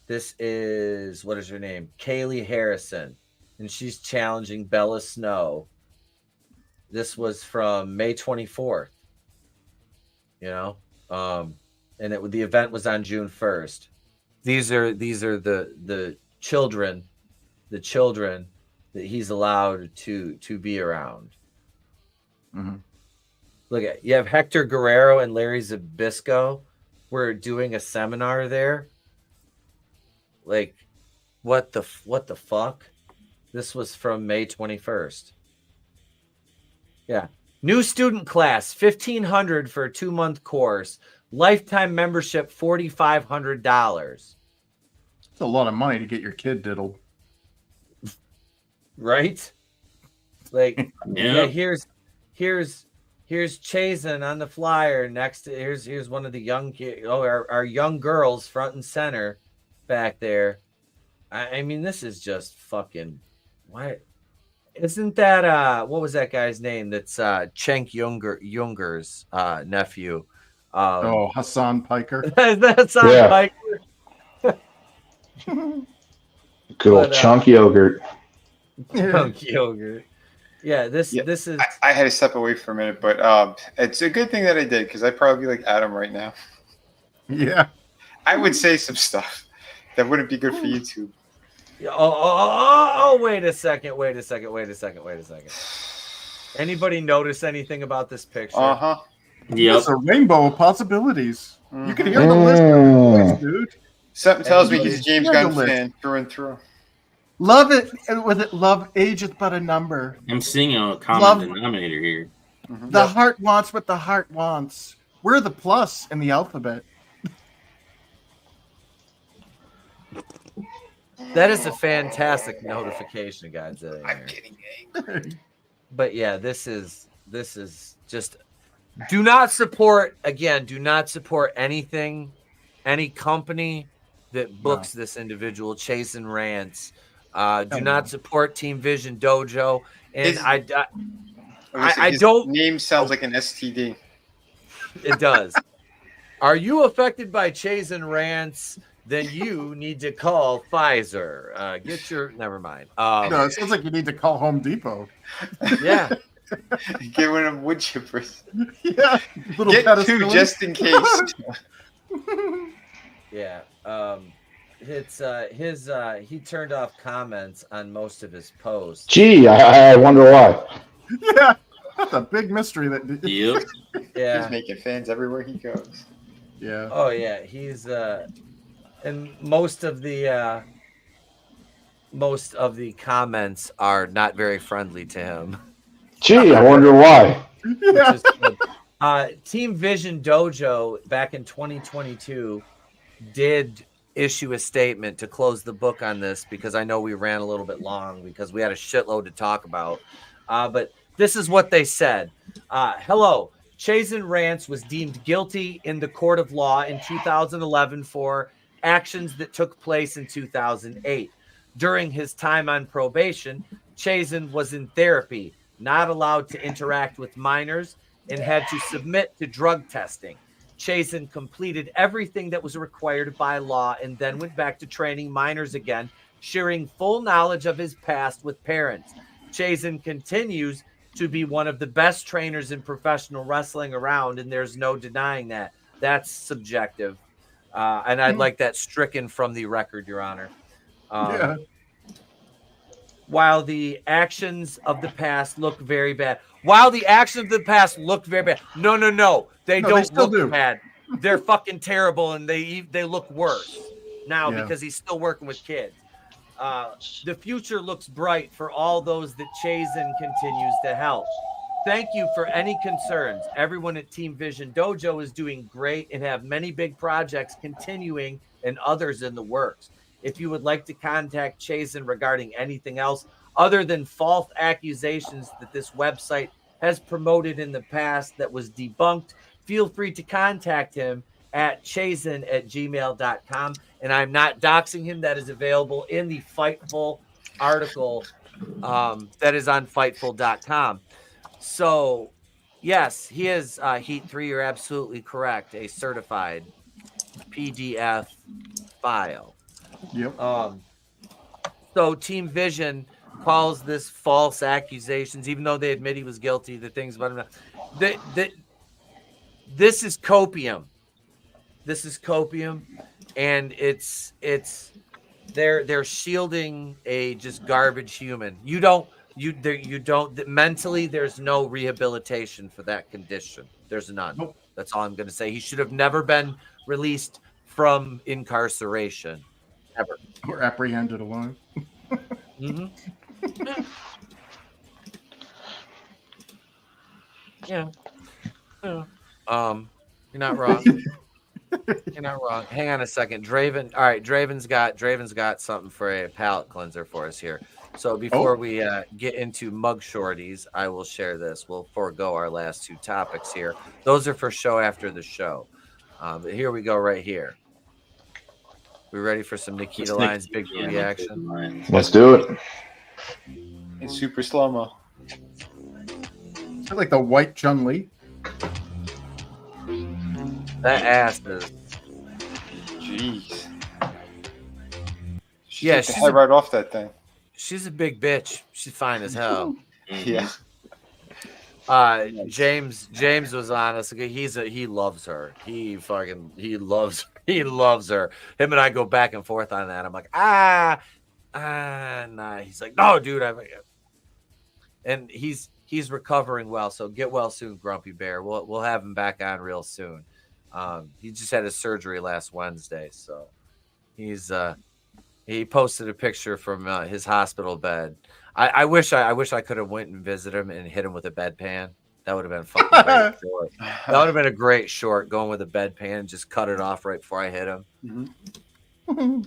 [SPEAKER 4] This is, what is her name? Kaylee Harrison. And she's challenging Bella Snow. This was from May 24th. You know? And the event was on June 1st. These are the children that he's allowed to be around.
[SPEAKER 6] Mm-hmm.
[SPEAKER 4] Look at, you have Hector Guerrero and Larry Zbyszko. We're doing a seminar there. Like, what the fuck? This was from May 21st. Yeah. New student class, $1,500 for a 2-month course. Lifetime membership, $4,500.
[SPEAKER 6] It's a lot of money to get your kid diddled.
[SPEAKER 4] Right? Like,
[SPEAKER 3] Yeah.
[SPEAKER 4] here's Chasyn on the flyer next to, here's one of the young kids. Oh, our young girls front and center back there. I mean, this is just fucking, why isn't that what was that guy's name? That's Cenk Junger's nephew.
[SPEAKER 6] Hassan Piker.
[SPEAKER 4] That's on
[SPEAKER 8] Yeah.
[SPEAKER 4] Piker.
[SPEAKER 8] Good old chunk yogurt.
[SPEAKER 4] Chunk yogurt. Yeah, this is.
[SPEAKER 2] I had to step away for a minute, but it's a good thing that I did because I'd probably be like Adam right now.
[SPEAKER 6] Yeah.
[SPEAKER 2] I would say some stuff that wouldn't be good for YouTube.
[SPEAKER 4] Wait a second. Anybody notice anything about this picture?
[SPEAKER 2] Uh-huh.
[SPEAKER 3] Yep.
[SPEAKER 6] It's a rainbow of possibilities.
[SPEAKER 2] Mm-hmm.
[SPEAKER 6] You can hear the list of boys, dude.
[SPEAKER 2] Something tells me he's a James Gunn fan through and through.
[SPEAKER 6] Love it. With it, love ageth but a number.
[SPEAKER 3] I'm seeing a common denominator here.
[SPEAKER 2] Mm-hmm.
[SPEAKER 6] The heart wants what the heart wants. We're the plus in the alphabet.
[SPEAKER 4] That is a fantastic notification, guys.
[SPEAKER 2] I'm getting angry.
[SPEAKER 4] But yeah, this is just, do not support anything, any company that books this individual, Chasyn Rance. Do not support Team Vision Dojo. And I don't.
[SPEAKER 2] Name sounds like an STD.
[SPEAKER 4] It does. Are you affected by Chasyn Rance? Then you need to call Pfizer. Never mind.
[SPEAKER 6] No, it sounds like you need to call Home Depot.
[SPEAKER 4] Yeah.
[SPEAKER 2] Get one of them wood chippers.
[SPEAKER 6] Yeah.
[SPEAKER 2] Get two just in case.
[SPEAKER 4] Yeah. He turned off comments on most of his posts.
[SPEAKER 8] Gee, I wonder why.
[SPEAKER 6] Yeah. That's a big mystery.
[SPEAKER 3] Yep.
[SPEAKER 4] Yeah.
[SPEAKER 2] He's making fans everywhere he goes.
[SPEAKER 6] Yeah.
[SPEAKER 4] Oh yeah, he's and most of the comments are not very friendly to him.
[SPEAKER 8] Gee, I wonder why.
[SPEAKER 6] Yeah.
[SPEAKER 4] Team Vision Dojo back in 2022 did issue a statement to close the book on this because I know we ran a little bit long because we had a shitload to talk about. But this is what they said. Hello. Chasyn Rance was deemed guilty in the court of law in 2011 for actions that took place in 2008. During his time on probation, Chasyn was in therapy, not allowed to interact with minors, and had to submit to drug testing. Chasyn completed everything that was required by law and then went back to training minors again, sharing full knowledge of his past with parents. Chasyn continues to be one of the best trainers in professional wrestling around, and there's no denying that. That's subjective. And I'd like that stricken from the record, Your Honor.
[SPEAKER 6] Yeah.
[SPEAKER 4] While the actions of the past look very bad. No. They don't look bad. They're fucking terrible, and they look worse now because he's still working with kids. The future looks bright for all those that Chasyn continues to help. Thank you for any concerns. Everyone at Team Vision Dojo is doing great and have many big projects continuing and others in the works. If you would like to contact Chasyn regarding anything else other than false accusations that this website has promoted in the past that was debunked, feel free to contact him at chasyn@gmail.com. And I'm not doxing him. That is available in the Fightful article that is on Fightful.com. So, yes, he is Heat 3. You're absolutely correct. A certified PDF file.
[SPEAKER 6] Yep.
[SPEAKER 4] So Team Vision calls this false accusations, even though they admit he was guilty. The things about him. This is copium. This is copium, and they're shielding a just garbage human. You don't mentally. There's no rehabilitation for that condition. There's none. Nope. That's all I'm going to say. He should have never been released from incarceration, ever,
[SPEAKER 6] or apprehended alive.
[SPEAKER 4] Mm-hmm. Yeah. You're not wrong. You're not wrong. Hang on a second. Draven. All right, Draven's got something for a palate cleanser for us here. So before we get into mug shorties, I will share this. We'll forego our last two topics here. Those are for show after the show. But here we go right here. We ready for some Nikita Lyons big booty action?
[SPEAKER 8] Let's do it.
[SPEAKER 2] It's super slow-mo.
[SPEAKER 6] Is it like the white Chun-Li?
[SPEAKER 4] That ass is.
[SPEAKER 2] Jeez.
[SPEAKER 4] Yeah,
[SPEAKER 2] she's head right off that thing.
[SPEAKER 4] She's a big bitch. She's fine as hell.
[SPEAKER 2] Yeah.
[SPEAKER 4] James was honest. He loves her. He loves her. Him and I go back and forth on that. I'm like, nah. He's like, no, dude. And he's recovering well. So get well soon, Grumpy Bear. We'll have him back on real soon. He just had his surgery last Wednesday, so he posted a picture from his hospital bed. I wish I could have went and visited him and hit him with a bedpan. That would have been fucking great short. That would have been a great short, going with a bedpan, just cut it off right before I hit him.
[SPEAKER 6] Mm-hmm.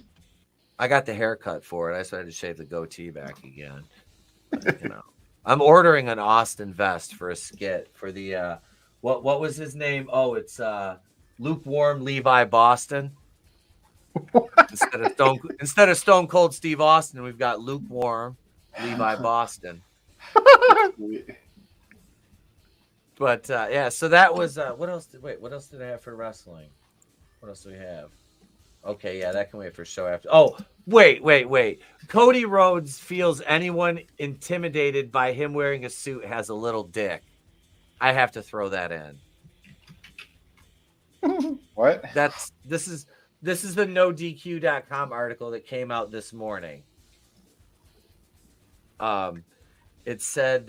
[SPEAKER 4] I got the haircut for it. I just had to shave the goatee back again. But, I'm ordering an Austin vest for a skit for the what was his name? Oh, it's Lukewarm Levi Boston. Instead of Stone Cold Steve Austin, we've got Lukewarm Levi Boston. But yeah, so that was what else did I have for wrestling? What else do we have? Okay, yeah, that can wait for show after. Oh, wait. Cody Rhodes feels anyone intimidated by him wearing a suit has a little dick. I have to throw that in.
[SPEAKER 2] What?
[SPEAKER 4] This is the NoDQ.com article that came out this morning. It said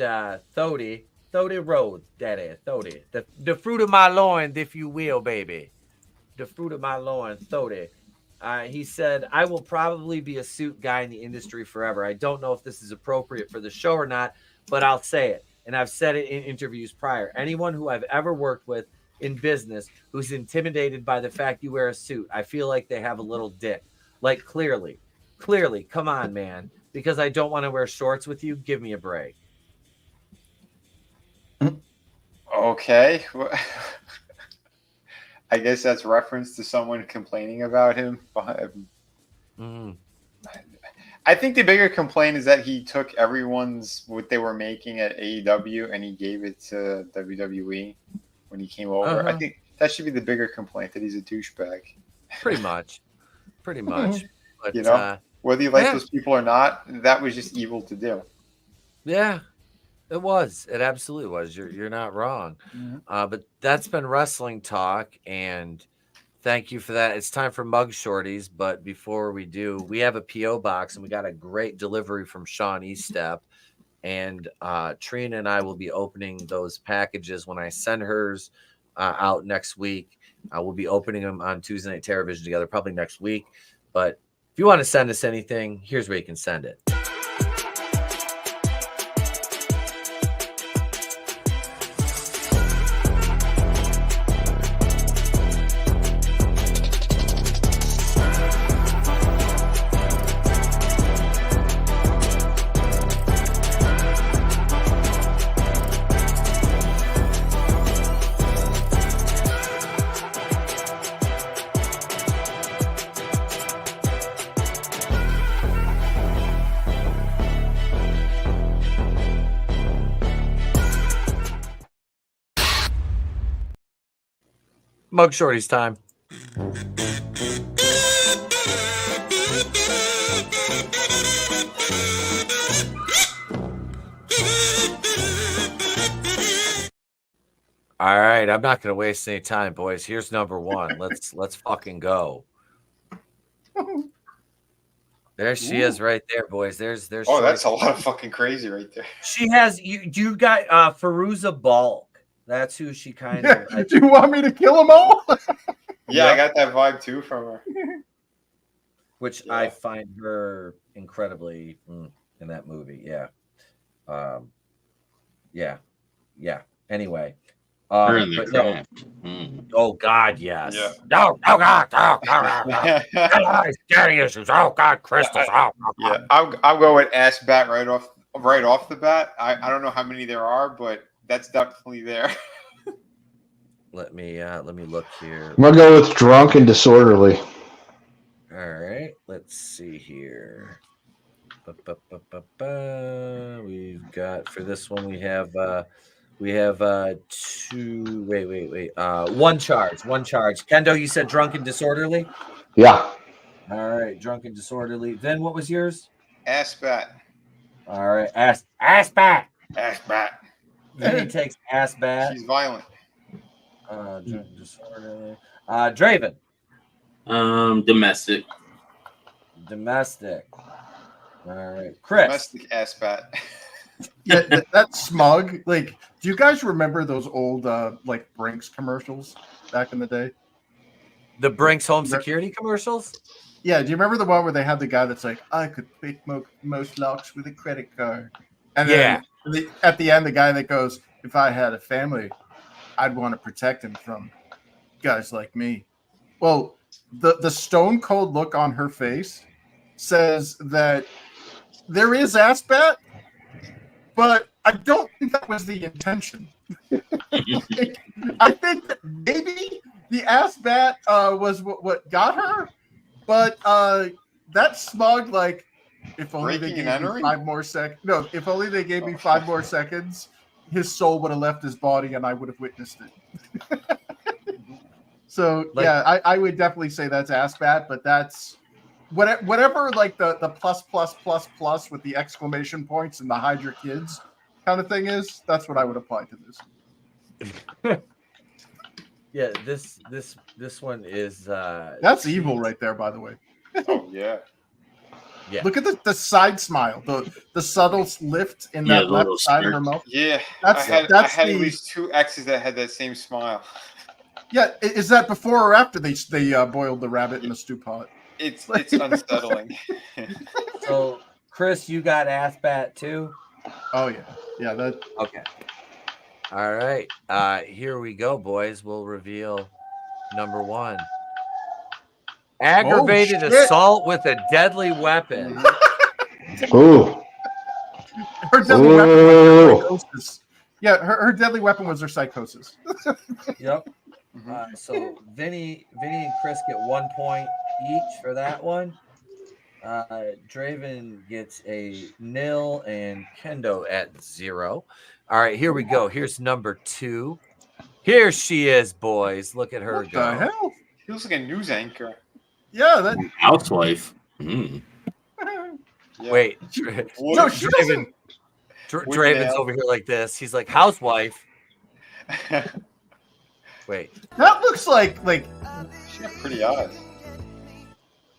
[SPEAKER 4] Thody Rhodes, daddy, Thody. The fruit of my loins, if you will, baby. The fruit of my loins, Thody. He said, I will probably be a suit guy in the industry forever. I don't know if this is appropriate for the show or not, but I'll say it. And I've said it in interviews prior. Anyone who I've ever worked with in business who's intimidated by the fact you wear a suit, I feel like they have a little dick. Like, clearly, come on, man. Because I don't want to wear shorts with you, give me a break.
[SPEAKER 2] Okay. I guess that's reference to someone complaining about him. I think the bigger complaint is that he took what they were making at AEW and he gave it to WWE when he came over. I think that should be the bigger complaint, that he's a douchebag. Pretty much. But, whether you like those people or not, that was just evil to do.
[SPEAKER 4] Yeah, it was. It absolutely was. You're not wrong. Mm-hmm. But that's been wrestling talk, and thank you for that. It's time for mug shorties, but before we do, we have a P.O. box, and we got a great delivery from Sean Estep, and Trina and I will be opening those packages when I send hers out next week. We'll be opening them on Tuesday Night Terrorvision together, probably next week. But if you want to send us anything, here's where you can send it. Mug Shorty's time. All right, I'm not going to waste any time, boys. Here's number one. Let's fucking go. There she is, right there, boys. There's.
[SPEAKER 2] Oh, that's a lot of fucking crazy right there.
[SPEAKER 4] She has you got Firuza Balk. That's who she kind of.
[SPEAKER 6] Do you want me to kill them all?
[SPEAKER 2] Yeah, I got that vibe too from her.
[SPEAKER 4] Which I find her incredibly in that movie. Yeah. Yeah. Anyway.
[SPEAKER 3] Her in the
[SPEAKER 4] but
[SPEAKER 3] craft.
[SPEAKER 4] Oh God, yes.
[SPEAKER 2] Yeah.
[SPEAKER 4] No, oh God, daddy issues. Oh God, crystals.
[SPEAKER 2] Yeah, I'll go with ass bat right off the bat. I don't know how many there are, but that's definitely there.
[SPEAKER 4] Let me look here.
[SPEAKER 8] I'm gonna go with drunk and disorderly.
[SPEAKER 4] All right, let's see here. We've got for this one we have two. Wait. One charge. Kendo, you said drunk and disorderly.
[SPEAKER 8] Yeah.
[SPEAKER 4] All right, drunk and disorderly. Then what was yours?
[SPEAKER 2] Ass bat.
[SPEAKER 4] All right, ass bat.
[SPEAKER 2] Ass bat.
[SPEAKER 4] Then he takes ass bat.
[SPEAKER 2] She's violent.
[SPEAKER 4] Drunk and disorderly. Draven. Domestic. All right, Chris.
[SPEAKER 2] Domestic ass bat.
[SPEAKER 6] Yeah, that smug. Like, do you guys remember those old like Brinks commercials back in the day?
[SPEAKER 4] The Brinks home security commercials?
[SPEAKER 6] Yeah, do you remember the one where they had the guy that's like, I could pick most locks with a credit card? And then at the end, the guy that goes, if I had a family, I'd want to protect him from guys like me. Well, the stone cold look on her face says that there is ass bat, but I don't think that was the intention. I think that maybe the ass bat was what got her, but that smug, like, if only they gave me 5 more seconds. No, if only they gave me 5 more seconds, his soul would have left his body and I would have witnessed it. So, like, yeah, I would definitely say that's ass bat, but that's whatever like the plus with the exclamation points and the hide your kids kind of thing is, that's what I would apply to this.
[SPEAKER 4] Yeah, this one is
[SPEAKER 6] that's evil right there, by the way.
[SPEAKER 2] Oh yeah.
[SPEAKER 6] Yeah. Look at the side smile, the subtle lift in that left side of her mouth.
[SPEAKER 2] Yeah, I had at least 2 exes that had that same smile.
[SPEAKER 6] Yeah, is that before or after they boiled the rabbit in the stew pot?
[SPEAKER 2] It's unsettling.
[SPEAKER 4] So, Chris, you got ass bat too?
[SPEAKER 6] Oh yeah. That
[SPEAKER 4] okay. All right, here we go, boys. We'll reveal number 1. Aggravated assault with a deadly weapon.
[SPEAKER 8] Ooh.
[SPEAKER 6] Her deadly weapon was her psychosis. Yeah, her deadly weapon was her psychosis.
[SPEAKER 4] Yep. So Vinny and Chris get 1 point each for that one. Draven gets a 0 and Kendo at 0. All right, here we go. Here's number 2. Here she is, boys. Look at her
[SPEAKER 6] what
[SPEAKER 4] go.
[SPEAKER 6] The hell?
[SPEAKER 2] She looks like a news anchor.
[SPEAKER 6] Yeah, that
[SPEAKER 3] housewife.
[SPEAKER 2] Yeah.
[SPEAKER 4] Wait,
[SPEAKER 6] no, she doesn't.
[SPEAKER 4] Draven's over here like this. He's like housewife. Wait,
[SPEAKER 6] that looks like
[SPEAKER 2] she got pretty eyes.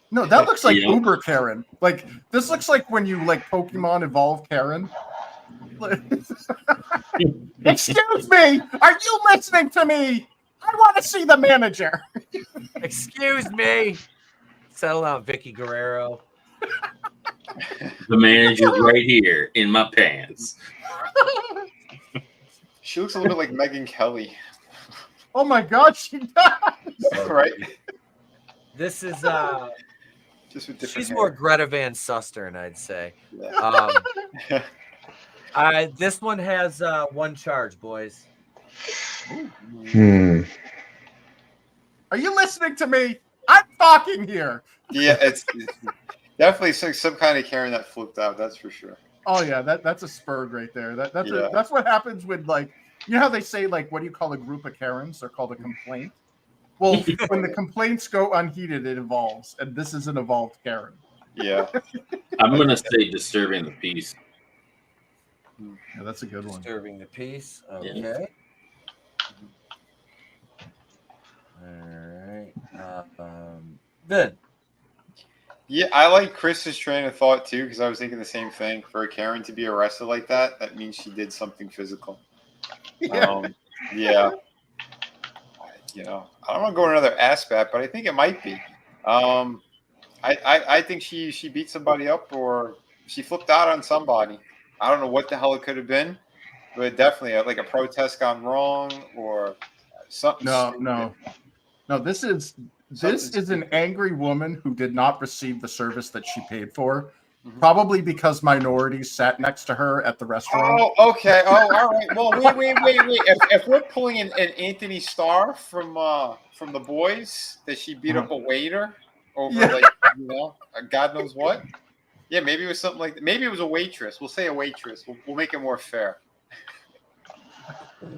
[SPEAKER 6] No, that looks like Uber Karen. Like this looks like when you like Pokemon evolve Karen. Excuse me, are you listening to me? I want to see the manager.
[SPEAKER 4] Excuse me. Settle out, Vicky Guerrero.
[SPEAKER 3] The manager's right here in my pants.
[SPEAKER 2] She looks a little bit like Megyn Kelly.
[SPEAKER 6] Oh my God, she does.
[SPEAKER 2] Right?
[SPEAKER 4] This is
[SPEAKER 2] just with
[SPEAKER 4] she's
[SPEAKER 2] hair.
[SPEAKER 4] more Greta Van Susteren, I'd say. This one has 1 charge, boys.
[SPEAKER 6] Are you listening to me? I'm talking here.
[SPEAKER 2] Yeah, it's definitely some kind of Karen that flipped out. That's for sure.
[SPEAKER 6] Oh yeah, that's a spurg right there. That's what happens when, like, you know how they say, like, what do you call a group of Karens? They're called a complaint. Well, when the complaints go unheeded, it evolves, and this is an evolved Karen.
[SPEAKER 2] Yeah.
[SPEAKER 3] I'm gonna say disturbing the peace.
[SPEAKER 6] Yeah, that's a good one.
[SPEAKER 4] Disturbing the peace. Okay.
[SPEAKER 3] Yeah.
[SPEAKER 4] All right. Vin.
[SPEAKER 2] Yeah, I like Chris's train of thought too, because I was thinking the same thing. For a Karen to be arrested like that means she did something physical.
[SPEAKER 6] Yeah.
[SPEAKER 2] Yeah. You know, I don't want to go another aspect, but I think it might be. I think she beat somebody up, or she flipped out on somebody. I don't know what the hell it could have been, but definitely like a protest gone wrong or something.
[SPEAKER 6] No. This is an angry woman who did not receive the service that she paid for, probably because minorities sat next to her at the restaurant.
[SPEAKER 2] Oh, okay. Oh, all right. Well, wait. If we're pulling an Anthony Starr from the Boys, that she beat up a waiter over God knows what. Yeah, maybe it was something like that. Maybe it was a waitress. We'll say a waitress. We'll make it more fair.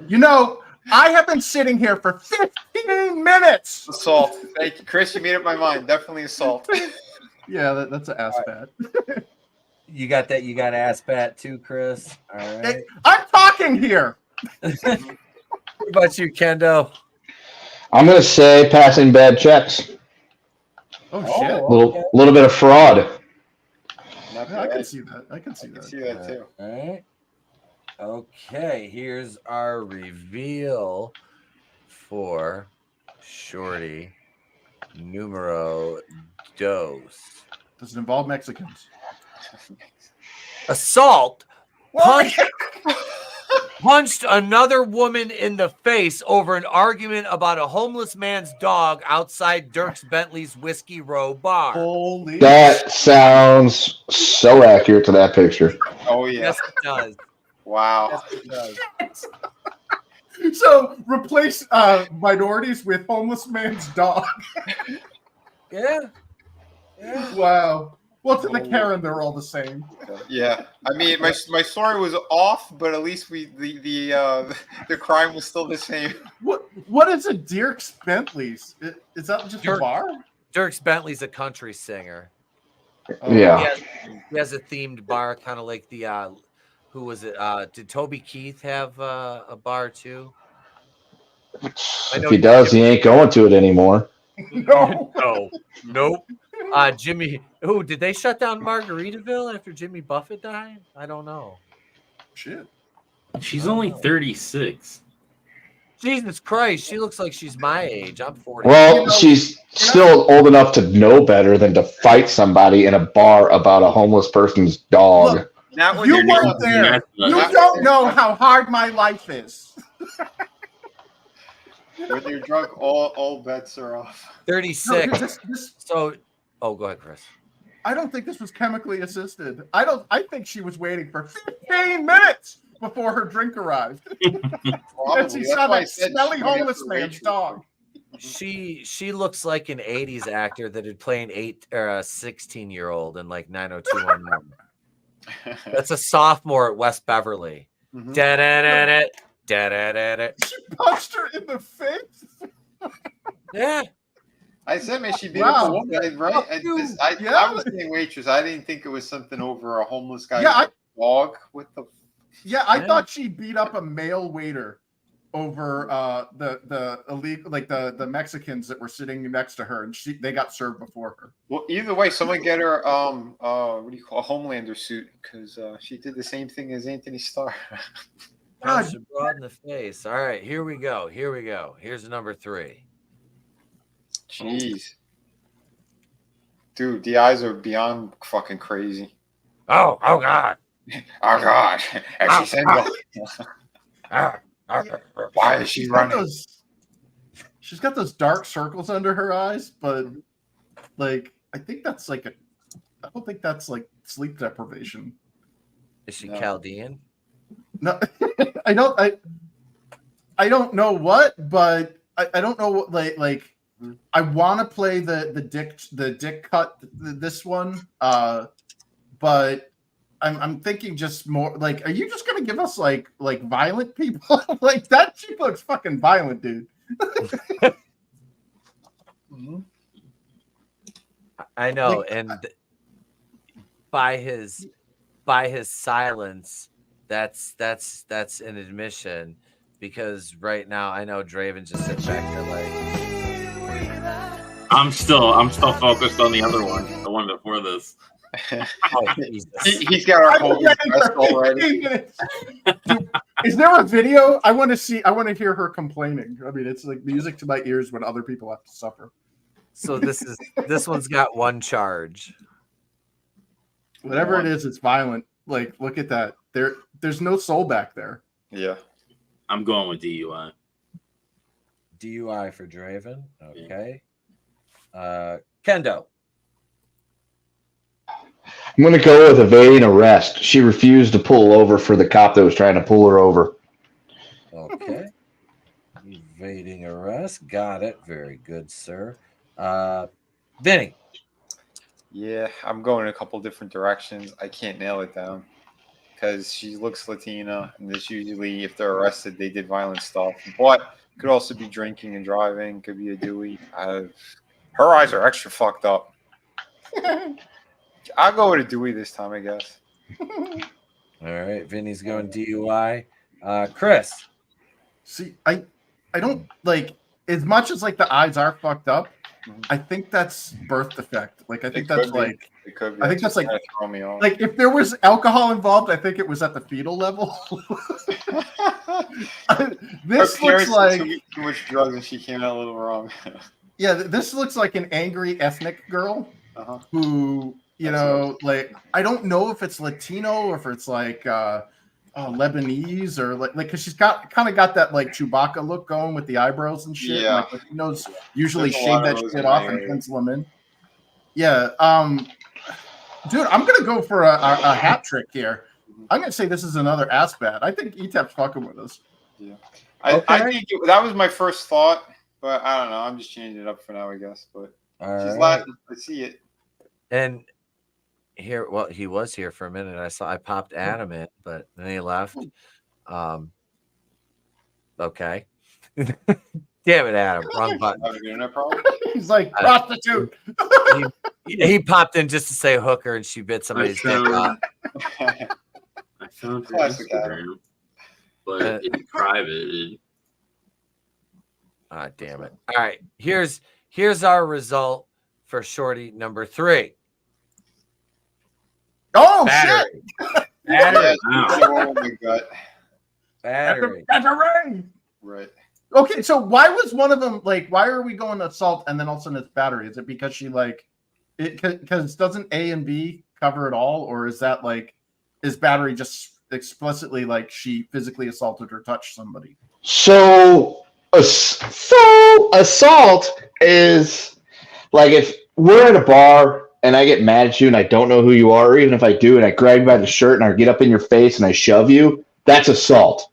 [SPEAKER 6] You know, I have been sitting here for 15 minutes.
[SPEAKER 2] Assault. Thank you, Chris. You made up my mind. Definitely assault.
[SPEAKER 6] Yeah, that's an ass bat.
[SPEAKER 4] You got that? You got ass bat too, Chris? All right.
[SPEAKER 6] Hey, I'm talking here.
[SPEAKER 4] What about you, Kendo?
[SPEAKER 8] I'm gonna say passing bad checks.
[SPEAKER 6] Oh shit!
[SPEAKER 8] Little bit of fraud.
[SPEAKER 6] Yeah, I can see that. I can see
[SPEAKER 2] that too.
[SPEAKER 4] All right. Okay, here's our reveal for Shorty numero dos.
[SPEAKER 6] Does it involve Mexicans?
[SPEAKER 4] Assault punched another woman in the face over an argument about a homeless man's dog outside Dirks Bentley's Whiskey Row bar.
[SPEAKER 6] Holy
[SPEAKER 8] That sounds so accurate to that picture.
[SPEAKER 2] Oh yeah.
[SPEAKER 4] Yes, it does.
[SPEAKER 2] Wow.
[SPEAKER 4] Yes, it does.
[SPEAKER 6] So replace minorities with homeless man's dog.
[SPEAKER 4] Yeah.
[SPEAKER 6] Wow. Well, to the Karen, they're all the same.
[SPEAKER 2] Yeah, I mean, my story was off, but at least the crime was still the same.
[SPEAKER 6] What is a Dirks Bentley's? Is that just a bar?
[SPEAKER 4] Dirks Bentley's a country singer.
[SPEAKER 8] Yeah.
[SPEAKER 4] He has a themed bar, kind of like the who was it? Did Toby Keith have a bar too?
[SPEAKER 8] If he does, he ain't going to it anymore.
[SPEAKER 6] No.
[SPEAKER 4] Nope. Jimmy. Oh, did they shut down Margaritaville after Jimmy Buffett died? I don't know.
[SPEAKER 6] Shit.
[SPEAKER 3] She's only 36.
[SPEAKER 4] Jesus Christ, she looks like she's my age. I'm 40.
[SPEAKER 8] Well, she's still old enough to know better than to fight somebody in a bar about a homeless person's dog.
[SPEAKER 6] Look, you weren't there. You don't know how hard my life is.
[SPEAKER 2] When you're drunk, all bets are off.
[SPEAKER 4] 36. So, go ahead, Chris.
[SPEAKER 6] I don't think this was chemically assisted. I think she was waiting for 15 minutes before her drink arrived. And she saw that smelly homeless man's dog.
[SPEAKER 4] She looks like an 80s actor that had played a 16-year-old in like 90210. That's a sophomore at West Beverly. Da-da-da-da, da-da-da-da.
[SPEAKER 6] She punched her in the face.
[SPEAKER 4] Yeah.
[SPEAKER 2] I said, man, she beat up a woman, right? I was saying waitress. I didn't think it was something over a homeless guy's dog. What the?
[SPEAKER 6] Yeah, I thought she beat up a male waiter over the illegal, like the Mexicans that were sitting next to her, and they got served before her.
[SPEAKER 2] Well, either way, someone get her what do you call a Homelander suit, because she did the same thing as Anthony Starr.
[SPEAKER 4] Broad in the face. All right, here we go. Here's number 3.
[SPEAKER 2] Jeez. Dude, the eyes are beyond fucking crazy.
[SPEAKER 4] Oh God.
[SPEAKER 2] Oh God. And she's single. Why is she running?
[SPEAKER 6] She's got those dark circles under her eyes, but like I think that's like I don't think that's like sleep deprivation.
[SPEAKER 4] Is she Chaldean?
[SPEAKER 6] No, I don't know what, but I don't know what like I want to play the dick cut this one, but I'm thinking just more like, are you just gonna give us like violent people? Like that chick looks fucking violent, dude.
[SPEAKER 4] I know, and by his silence, that's an admission, because right now I know Draven just sits back there like,
[SPEAKER 3] I'm still focused on the other one, the one before this.
[SPEAKER 4] oh, Jesus.
[SPEAKER 2] He's got our whole dressed already.
[SPEAKER 6] Dude, is there a video? I want to hear her complaining. I mean, it's like music to my ears when other people have to suffer.
[SPEAKER 4] So this one's got one charge.
[SPEAKER 6] Whatever it is, it's violent. Like, look at that. There's no soul back there.
[SPEAKER 2] Yeah.
[SPEAKER 3] I'm going with DUI.
[SPEAKER 4] DUI for Draven. Okay. Kendo.
[SPEAKER 8] I'm going to go with evading arrest. She refused to pull over for the cop that was trying to pull her over.
[SPEAKER 4] Okay. Evading arrest. Got it. Very good, sir. Vinny.
[SPEAKER 2] Yeah, I'm going a couple different directions. I can't nail it down because she looks Latina, and this usually, if they're arrested, they did violent stuff. But could also be drinking and driving. Could be a Dewey. Her eyes are extra fucked up. I'll go with a Dewey this time, I guess.
[SPEAKER 4] All right, Vinny's going DUI. Chris.
[SPEAKER 6] See, I don't like, as much as like the eyes are fucked up. I think that's birth defect. Like, I think that's like, I think that's like, like if there was alcohol involved, I think it was at the fetal level. This looks like
[SPEAKER 2] too much drugs, and she came out a little wrong.
[SPEAKER 6] Yeah, this looks like an angry ethnic girl who, you know, like, I don't know if it's Latino or if it's like Lebanese or like because she's got kind of got that like Chewbacca look going with the eyebrows and shit.
[SPEAKER 2] Yeah,
[SPEAKER 6] like, Latinos usually shave that shit off and pencil them in. Yeah, dude, I'm gonna go for a hat trick here. I'm gonna say this is another ass bat. I think Etep's fucking with us.
[SPEAKER 2] Yeah, I think that was my first thought, but I don't know. I'm just changing it up for now, I guess. But she's Latin. I see it.
[SPEAKER 4] And here, well, he was here for a minute. I popped Adam in, but then he left. Okay. Damn it, Adam. Wrong button.
[SPEAKER 6] He's like, prostitute.
[SPEAKER 4] He popped in just to say hooker, and she bit somebody's dick off.
[SPEAKER 3] I found her Instagram, but it's private.
[SPEAKER 4] Ah, damn it. All right. Here's our result for shorty number 3.
[SPEAKER 6] Oh,
[SPEAKER 4] battery.
[SPEAKER 6] shit.
[SPEAKER 4] Battery.
[SPEAKER 2] Oh my god.
[SPEAKER 4] Battery.
[SPEAKER 2] Right.
[SPEAKER 6] Okay, so why was one of them like? Why are we going assault and then all of a sudden it's battery? Is it because she like it? Because doesn't A and B cover it all, or is that like is battery just explicitly like she physically assaulted or touched somebody?
[SPEAKER 8] So assault is like if we're at a bar and I get mad at you and I don't know who you are, or even if I do and I grab you by the shirt and I get up in your face and I shove you, that's assault.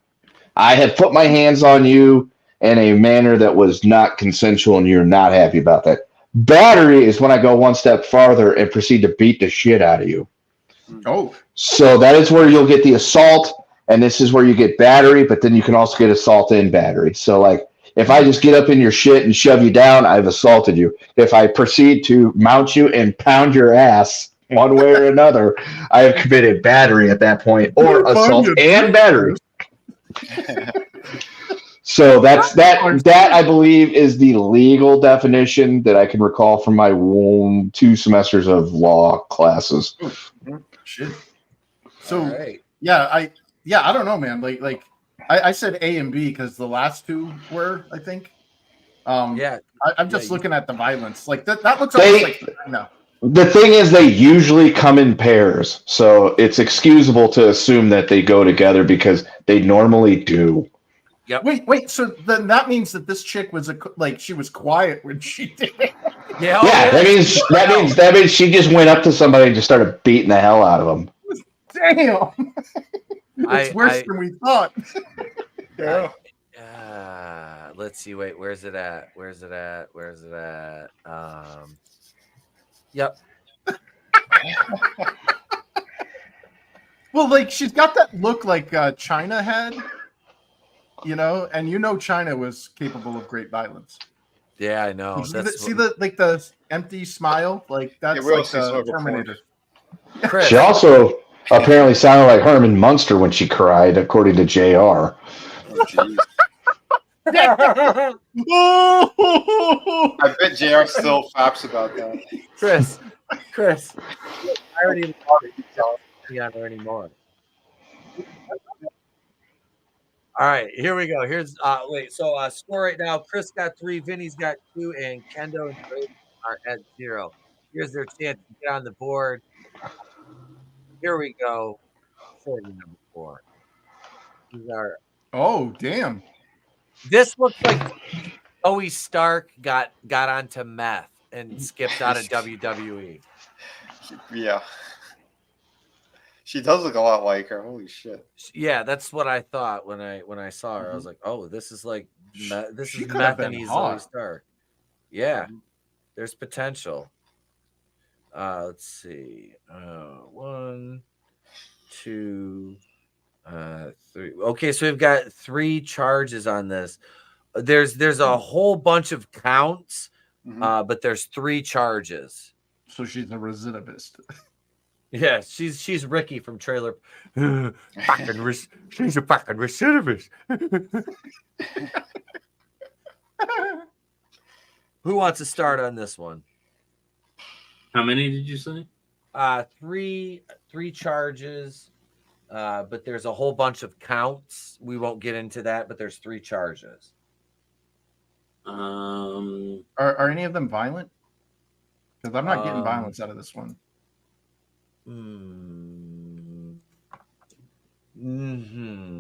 [SPEAKER 8] I have put my hands on you in a manner that was not consensual and you're not happy about that. Battery is when I go one step farther and proceed to beat the shit out of you.
[SPEAKER 6] Oh.
[SPEAKER 8] So that is where you'll get the assault, and this is where you get battery, but then you can also get assault and battery. So like if I just get up in your shit and shove you down, I've assaulted you. If I proceed to mount you and pound your ass one way or another, I have committed battery at that point, or assault and battery. So that I believe is the legal definition that I can recall from my 2 semesters of law classes.
[SPEAKER 6] Shit. So I don't know, man. Like I said A and B because the last 2 were, I think. I'm just looking at the violence. Like that looks like no.
[SPEAKER 8] The thing is, they usually come in pairs, so it's excusable to assume that they go together because they normally do.
[SPEAKER 4] Yep.
[SPEAKER 6] Wait. So then that means that this chick was she was quiet when she did it.
[SPEAKER 8] Yeah. That means she just went up to somebody and just started beating the hell out of them.
[SPEAKER 6] Damn. It's worse than we thought.
[SPEAKER 4] Yeah. Let's see. Wait, where's it at? Yep.
[SPEAKER 6] Well, like she's got that look like China had, you know, and China was capable of great violence.
[SPEAKER 4] Yeah, I know.
[SPEAKER 6] See the empty smile? Like that's like the Terminator.
[SPEAKER 4] Chris.
[SPEAKER 8] She also apparently sounded like Herman Munster when she cried, according to JR.
[SPEAKER 2] Oh, jeez. I bet JR still faps about that.
[SPEAKER 4] Chris, I already love it. You don't see on her anymore. All right, here we go. Here's score right now. Chris got 3, Vinny's got 2, and Kendo and Drake are at 0. Here's their chance to get on the board. Here we go. 40 number 4. These are.
[SPEAKER 6] Oh, damn.
[SPEAKER 4] This looks like Zoe Stark got onto meth and skipped out of WWE.
[SPEAKER 2] Yeah. She does look a lot like her. Holy shit.
[SPEAKER 4] Yeah, that's what I thought when I saw her. I was like, oh, this is like this is
[SPEAKER 6] could have
[SPEAKER 4] meth and
[SPEAKER 6] been
[SPEAKER 4] he's
[SPEAKER 6] hot.
[SPEAKER 4] Zoe Stark. Yeah, there's potential. Let's see. 1, 2, 3. Okay, so we've got 3 charges on this. There's a whole bunch of counts, but there's 3 charges.
[SPEAKER 6] So she's a recidivist.
[SPEAKER 4] Yeah, she's Ricky from Trailer. She's a fucking recidivist. Who wants to start on this one?
[SPEAKER 3] How many did you say?
[SPEAKER 4] 3 charges, but there's a whole bunch of counts. We won't get into that, but there's 3 charges.
[SPEAKER 6] Are any of them violent? Because I'm not getting violence out of this one.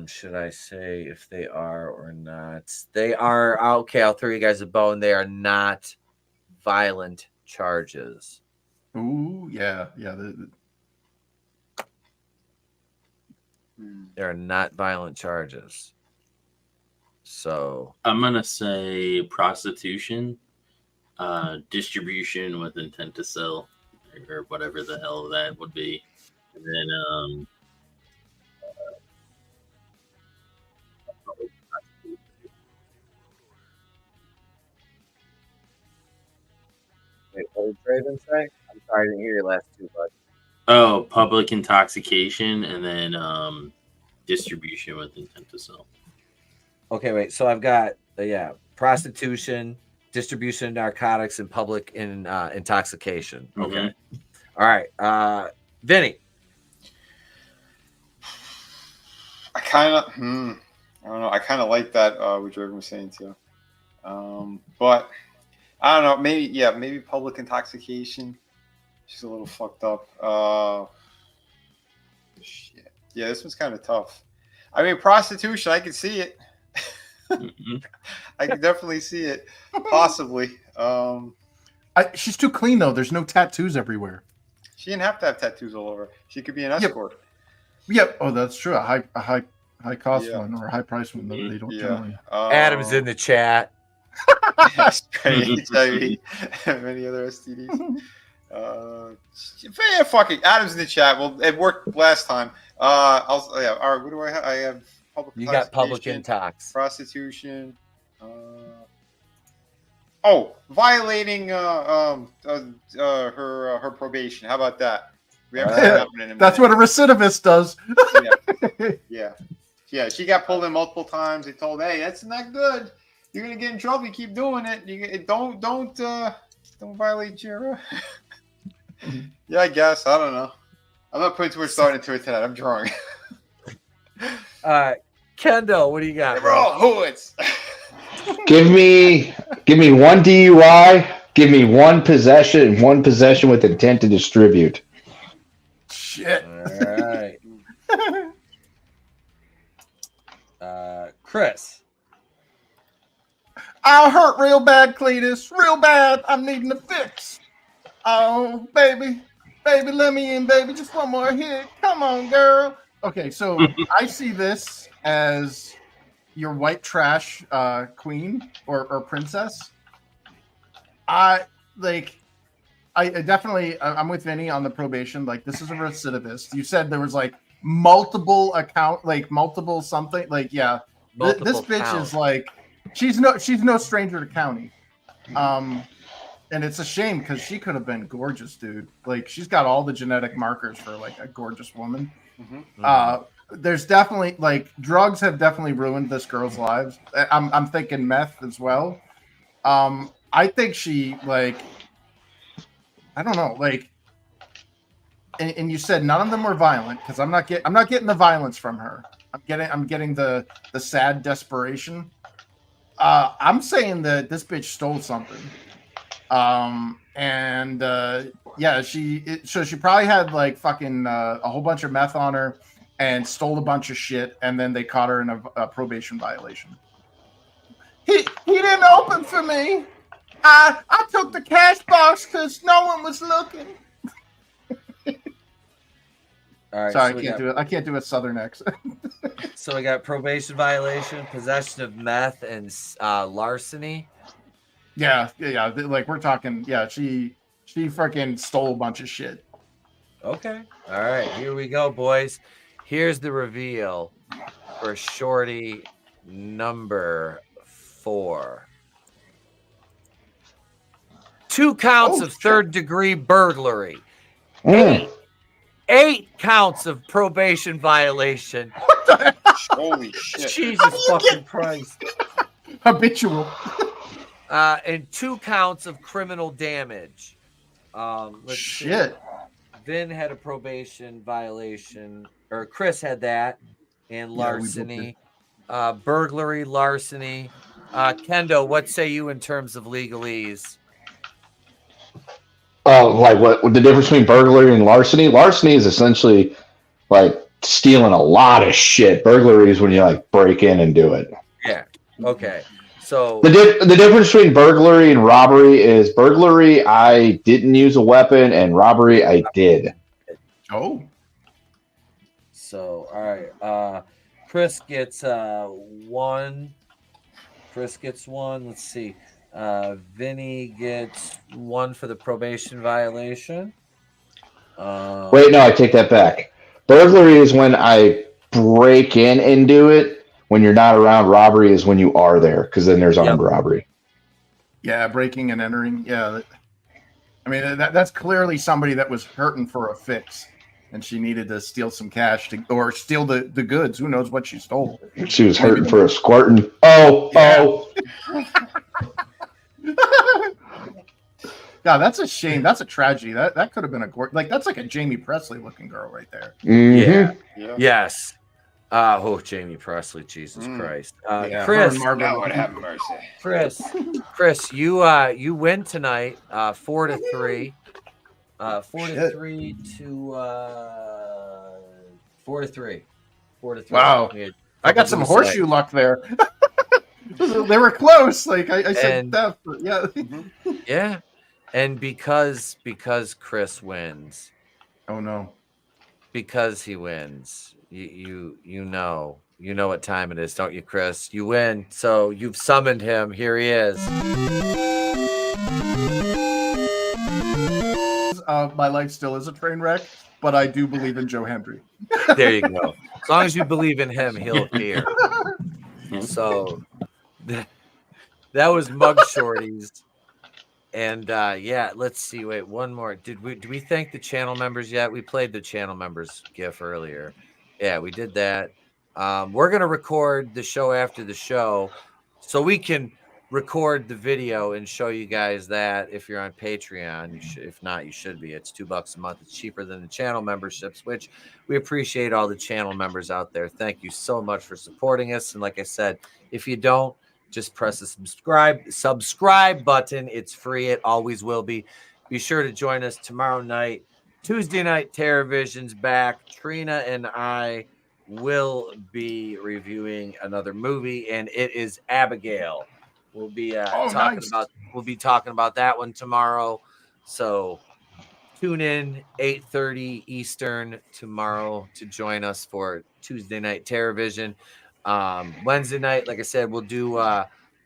[SPEAKER 4] Should I say if they are or not? They are. Okay, I'll throw you guys a bone. They are not violent charges.
[SPEAKER 6] Ooh, yeah.
[SPEAKER 4] They are not violent charges. So
[SPEAKER 3] I'm gonna say prostitution, distribution with intent to sell, or whatever the hell that would be, and then
[SPEAKER 4] wait, what did Draven say? I'm sorry, I didn't hear your last 2, bud.
[SPEAKER 3] oh, public intoxication, and then distribution with intent to sell.
[SPEAKER 4] Okay, wait. So I've got prostitution, distribution of narcotics, and public intoxication. Okay. All right. Vinny.
[SPEAKER 2] I kind of, I don't know. I kind of like that, what Jordan was saying too. But I don't know. Maybe public intoxication. She's a little fucked up. Shit. Yeah, this one's kind of tough. I mean, prostitution, I can see it. I can definitely see it. Possibly.
[SPEAKER 6] She's too clean though. There's no tattoos everywhere.
[SPEAKER 2] She didn't have to have tattoos all over. She could be an escort.
[SPEAKER 6] Yep. Oh, that's true. A high cost one or a high price one. They don't generally.
[SPEAKER 4] Adam's in the chat.
[SPEAKER 2] HIV, many other STDs. Fucking Adam's in the chat. Well, it worked last time. All right. What do I have? I have public.
[SPEAKER 4] You got public intox,
[SPEAKER 2] prostitution. Violating her probation. How about that? We haven't seen that happening in a
[SPEAKER 6] That's
[SPEAKER 2] minute.
[SPEAKER 6] what a recidivist does.
[SPEAKER 2] Yeah. She got pulled in multiple times. They told, "Hey, that's not good. You're gonna get in trouble. You keep doing it. Don't violate your." Yeah, I guess. I don't know. I'm not putting too much thought into it tonight. I'm drawing.
[SPEAKER 4] Kendo, what do you got?
[SPEAKER 2] We're all hoods.
[SPEAKER 8] Give me 1 DUI. Give me 1 possession. 1 possession with intent to distribute.
[SPEAKER 6] Shit.
[SPEAKER 4] All right. Chris.
[SPEAKER 6] I hurt real bad, Cletus. Real bad. I'm needing a fix. Oh, baby, let me in, baby. Just one more hit. Come on, girl. Okay, so I see this as your white trash queen or princess. I'm with Vinny on the probation. Like, this is a recidivist. You said there was like multiple something. Like, yeah, this bitch is like she's no stranger to county. And it's a shame because she could have been gorgeous, dude. Like, she's got all the genetic markers for like a gorgeous woman. There's definitely like drugs have definitely ruined this girl's lives. I'm thinking meth as well. I think she like, I don't know, like, and you said none of them were violent because I'm not getting the violence from her. I'm getting the sad desperation. I'm saying that this bitch stole something. Yeah, she probably had like fucking a whole bunch of meth on her and stole a bunch of shit, and then they caught her in a probation violation. He didn't open for me. I took the cash box because no one was looking.
[SPEAKER 4] All right,
[SPEAKER 6] sorry, I can't do a southern accent.
[SPEAKER 4] So we got probation violation, possession of meth, and larceny.
[SPEAKER 6] Yeah. Like we're talking. Yeah, she freaking stole a bunch of shit.
[SPEAKER 4] Okay. All right, here we go, boys. Here's the reveal for Shorty number 4. 2 counts of third-degree burglary. 8 counts of probation violation.
[SPEAKER 6] What the hell?
[SPEAKER 2] Holy shit.
[SPEAKER 4] Jesus fucking Christ.
[SPEAKER 6] Habitual.
[SPEAKER 4] And 2 counts of criminal damage. Let's see. Vin had a probation violation, or Chris had that, and larceny, burglary, larceny. Kendo, what say you in terms of legalese?
[SPEAKER 8] Like what the difference between burglary and larceny? Larceny is essentially like stealing a lot of shit. Burglary is when you like break in and do it.
[SPEAKER 4] Yeah. Okay. So
[SPEAKER 8] the difference between burglary and robbery is burglary I didn't use a weapon and robbery I did.
[SPEAKER 6] Oh.
[SPEAKER 4] So all right. Chris gets 1. Chris gets 1. Let's see. Vinny gets 1 for the probation violation.
[SPEAKER 8] Wait, no, I take that back. Burglary is when I break in and do it. When you're not around, robbery is when you are there, because then there's armed robbery.
[SPEAKER 6] Yeah, breaking and entering. Yeah, I mean that's clearly somebody that was hurting for a fix, and she needed to steal some cash or steal the goods. Who knows what she stole?
[SPEAKER 8] She was hurting for a squirting.
[SPEAKER 6] Yeah, that's a shame. That's a tragedy. That could have been that's like a Jamie Presley looking girl right there.
[SPEAKER 8] Mm-hmm.
[SPEAKER 4] Yeah. Yes. Jamie Presley, Jesus Christ. Chris,
[SPEAKER 2] God would have mercy.
[SPEAKER 4] Chris, you win tonight, 4-3. 4-3 to 4-3. 4-3.
[SPEAKER 6] Wow. I got some horseshoe luck there. They were close. Like I said that, but yeah.
[SPEAKER 4] Yeah. And because Chris wins.
[SPEAKER 6] Oh no.
[SPEAKER 4] Because he wins. You know what time it is, don't you, Chris? You win. So you've summoned him. Here he is.
[SPEAKER 6] My life still is a train wreck, but I do believe in Joe Hendry.
[SPEAKER 4] There you go. As long as you believe in him, he'll appear. So that was Mug Shorties. And let's see. Wait, one more. Did we thank the channel members yet? We played the channel members GIF earlier. Yeah, we did that. We're gonna record the show after the show, so we can record the video and show you guys that. If you're on Patreon, you should. If not, you should be. It's $2 a month. It's cheaper than the channel memberships, which we appreciate all the channel members out there. Thank you so much for supporting us. And like I said, if you don't, just press the subscribe button. It's free. It always will be. Be sure to join us tomorrow night. Tuesday Night TerrorVision's back. Trina and I will be reviewing another movie, and it is Abigail. We'll be talking about that one tomorrow. So tune in 8:30 Eastern tomorrow to join us for Tuesday Night TerrorVision. Wednesday night, like I said, we'll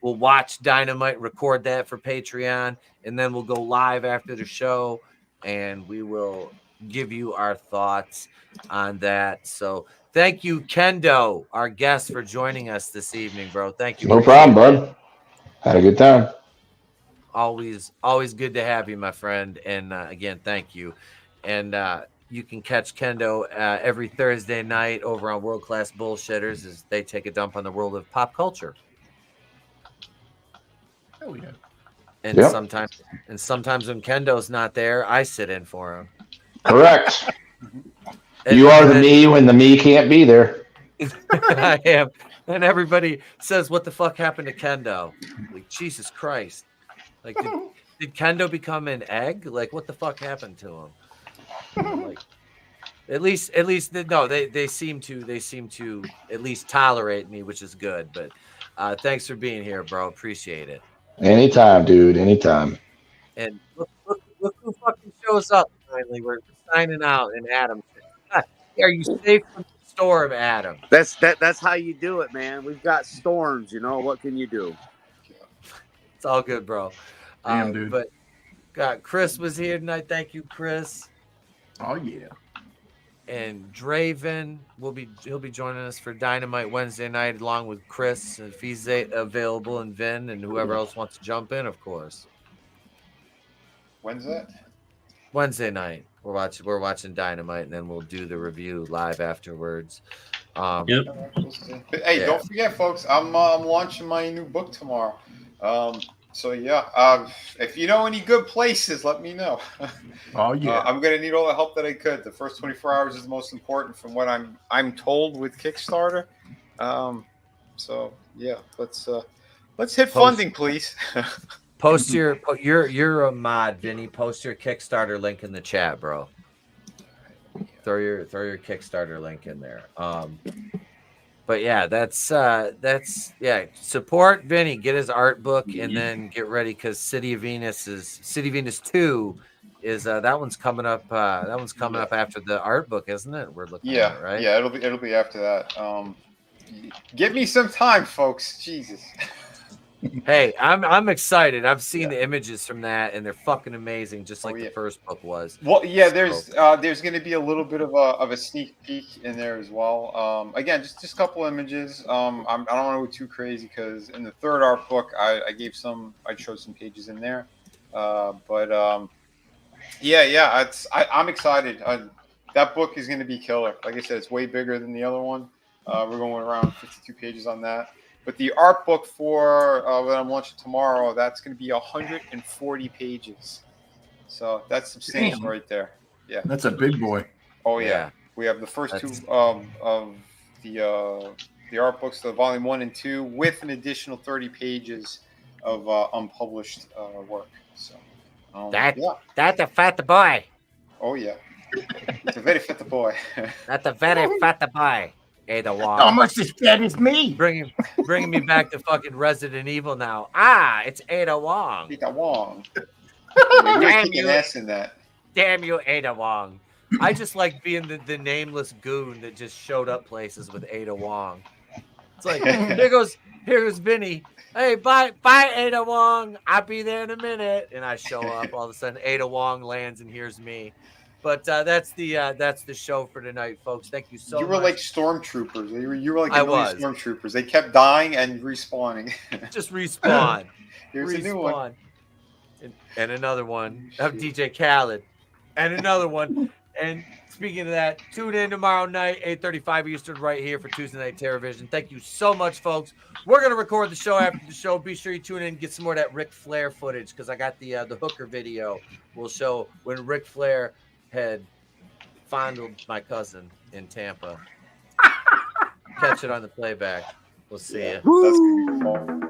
[SPEAKER 4] watch Dynamite, record that for Patreon, and then we'll go live after the show, and we will give you our thoughts on that. So thank you, Kendo, our guest, for joining us this evening, bro. Thank you.
[SPEAKER 8] No problem, bud. Had a good time.
[SPEAKER 4] always good to have you, my friend. And again, thank you. And you can catch Kendo every Thursday night over on World Class Bullshitters as they take a dump on the world of pop culture.
[SPEAKER 6] Hell yeah.
[SPEAKER 4] And
[SPEAKER 8] Yep.
[SPEAKER 4] sometimes when Kendo's not there, I sit in for him.
[SPEAKER 8] Correct.
[SPEAKER 4] And
[SPEAKER 8] You are the me when the me can't be there.
[SPEAKER 4] I am. And everybody says, what the fuck happened to Kendo? Like, Jesus Christ. Like, did Kendo become an egg? Like, what the fuck happened to him? Like, at least no, they seem to at least tolerate me, which is good. But thanks for being here, bro. Appreciate it.
[SPEAKER 8] Anytime, dude. Anytime.
[SPEAKER 4] And look who fucking shows up finally. We're signing out, and Adam. Are you safe from the storm, Adam?
[SPEAKER 20] That's how you do it, man. We've got storms, you know. What can you do?
[SPEAKER 4] It's all good, bro.
[SPEAKER 6] Damn, dude.
[SPEAKER 4] But Chris was here tonight. Thank you, Chris.
[SPEAKER 6] Oh yeah.
[SPEAKER 4] And Draven he'll be joining us for Dynamite Wednesday night along with Chris if he's available, and Vin and whoever else wants to jump in, of course.
[SPEAKER 2] When's that?
[SPEAKER 4] Wednesday night. We're watching Dynamite, and then we'll do the review live afterwards.
[SPEAKER 2] Yep. But, hey, don't forget, folks. I'm launching my new book tomorrow. So yeah, if you know any good places, let me know.
[SPEAKER 6] Oh yeah.
[SPEAKER 2] I'm gonna need all the help that I could. The first 24 hours is the most important, from what I'm told with Kickstarter. So yeah, let's hit funding, please.
[SPEAKER 4] Post you're a mod, Vinny. Post your Kickstarter link in the chat, bro. Throw your Kickstarter link in there. But yeah, that's support Vinny, get his art book, and then get ready because City Venus 2 is that one's coming up. That one's coming up after the art book, isn't it? We're looking at it, right?
[SPEAKER 2] Yeah, it'll be after that. Give me some time, folks. Jesus.
[SPEAKER 4] Hey, I'm excited. I've seen the images from that, and they're fucking amazing, just like the first book was.
[SPEAKER 2] Well, yeah, there's going to be a little bit of a sneak peek in there as well. Again, just a couple images. I don't want to go too crazy because in the third art book, I showed some pages in there. I'm excited. That book is going to be killer. Like I said, it's way bigger than the other one. We're going around 52 pages on that. But the art book for what I'm launching tomorrow, that's going to be 140 pages. So that's substantial right there. Yeah.
[SPEAKER 6] That's a big boy.
[SPEAKER 2] Oh, yeah. We have the first two of the art books, the volume 1 and 2, with an additional 30 pages of unpublished work. So
[SPEAKER 4] that's a fat boy.
[SPEAKER 2] Oh, yeah. It's a very fat boy.
[SPEAKER 4] That's a very fat boy. Ada Wong.
[SPEAKER 5] Almost as fat as me.
[SPEAKER 4] Bringing me back to fucking Resident Evil now. It's Ada Wong.
[SPEAKER 2] Ada Wong.
[SPEAKER 4] Damn you,
[SPEAKER 2] ass in that.
[SPEAKER 4] Damn you, Ada Wong. I just like being the nameless goon that just showed up places with Ada Wong. It's like, here goes Vinny. Hey, bye, Ada Wong. I'll be there in a minute. And I show up. All of a sudden, Ada Wong lands and here's me. But that's the show for tonight, folks. Thank you so much.
[SPEAKER 2] You were like stormtroopers. You were like
[SPEAKER 4] I was.
[SPEAKER 2] stormtroopers. They kept dying and respawning.
[SPEAKER 4] Just respawn.
[SPEAKER 2] Here's a new one.
[SPEAKER 4] And another one of DJ Khaled. And another one. And speaking of that, tune in tomorrow night, 8:35 Eastern, right here for Tuesday Night Terrorvision. Thank you so much, folks. We're going to record the show after the show. Be sure you tune in and get some more of that Ric Flair footage because I got the hooker video. We'll show when Ric Flair had fondled my cousin in Tampa. Catch it on the playback. We'll see you.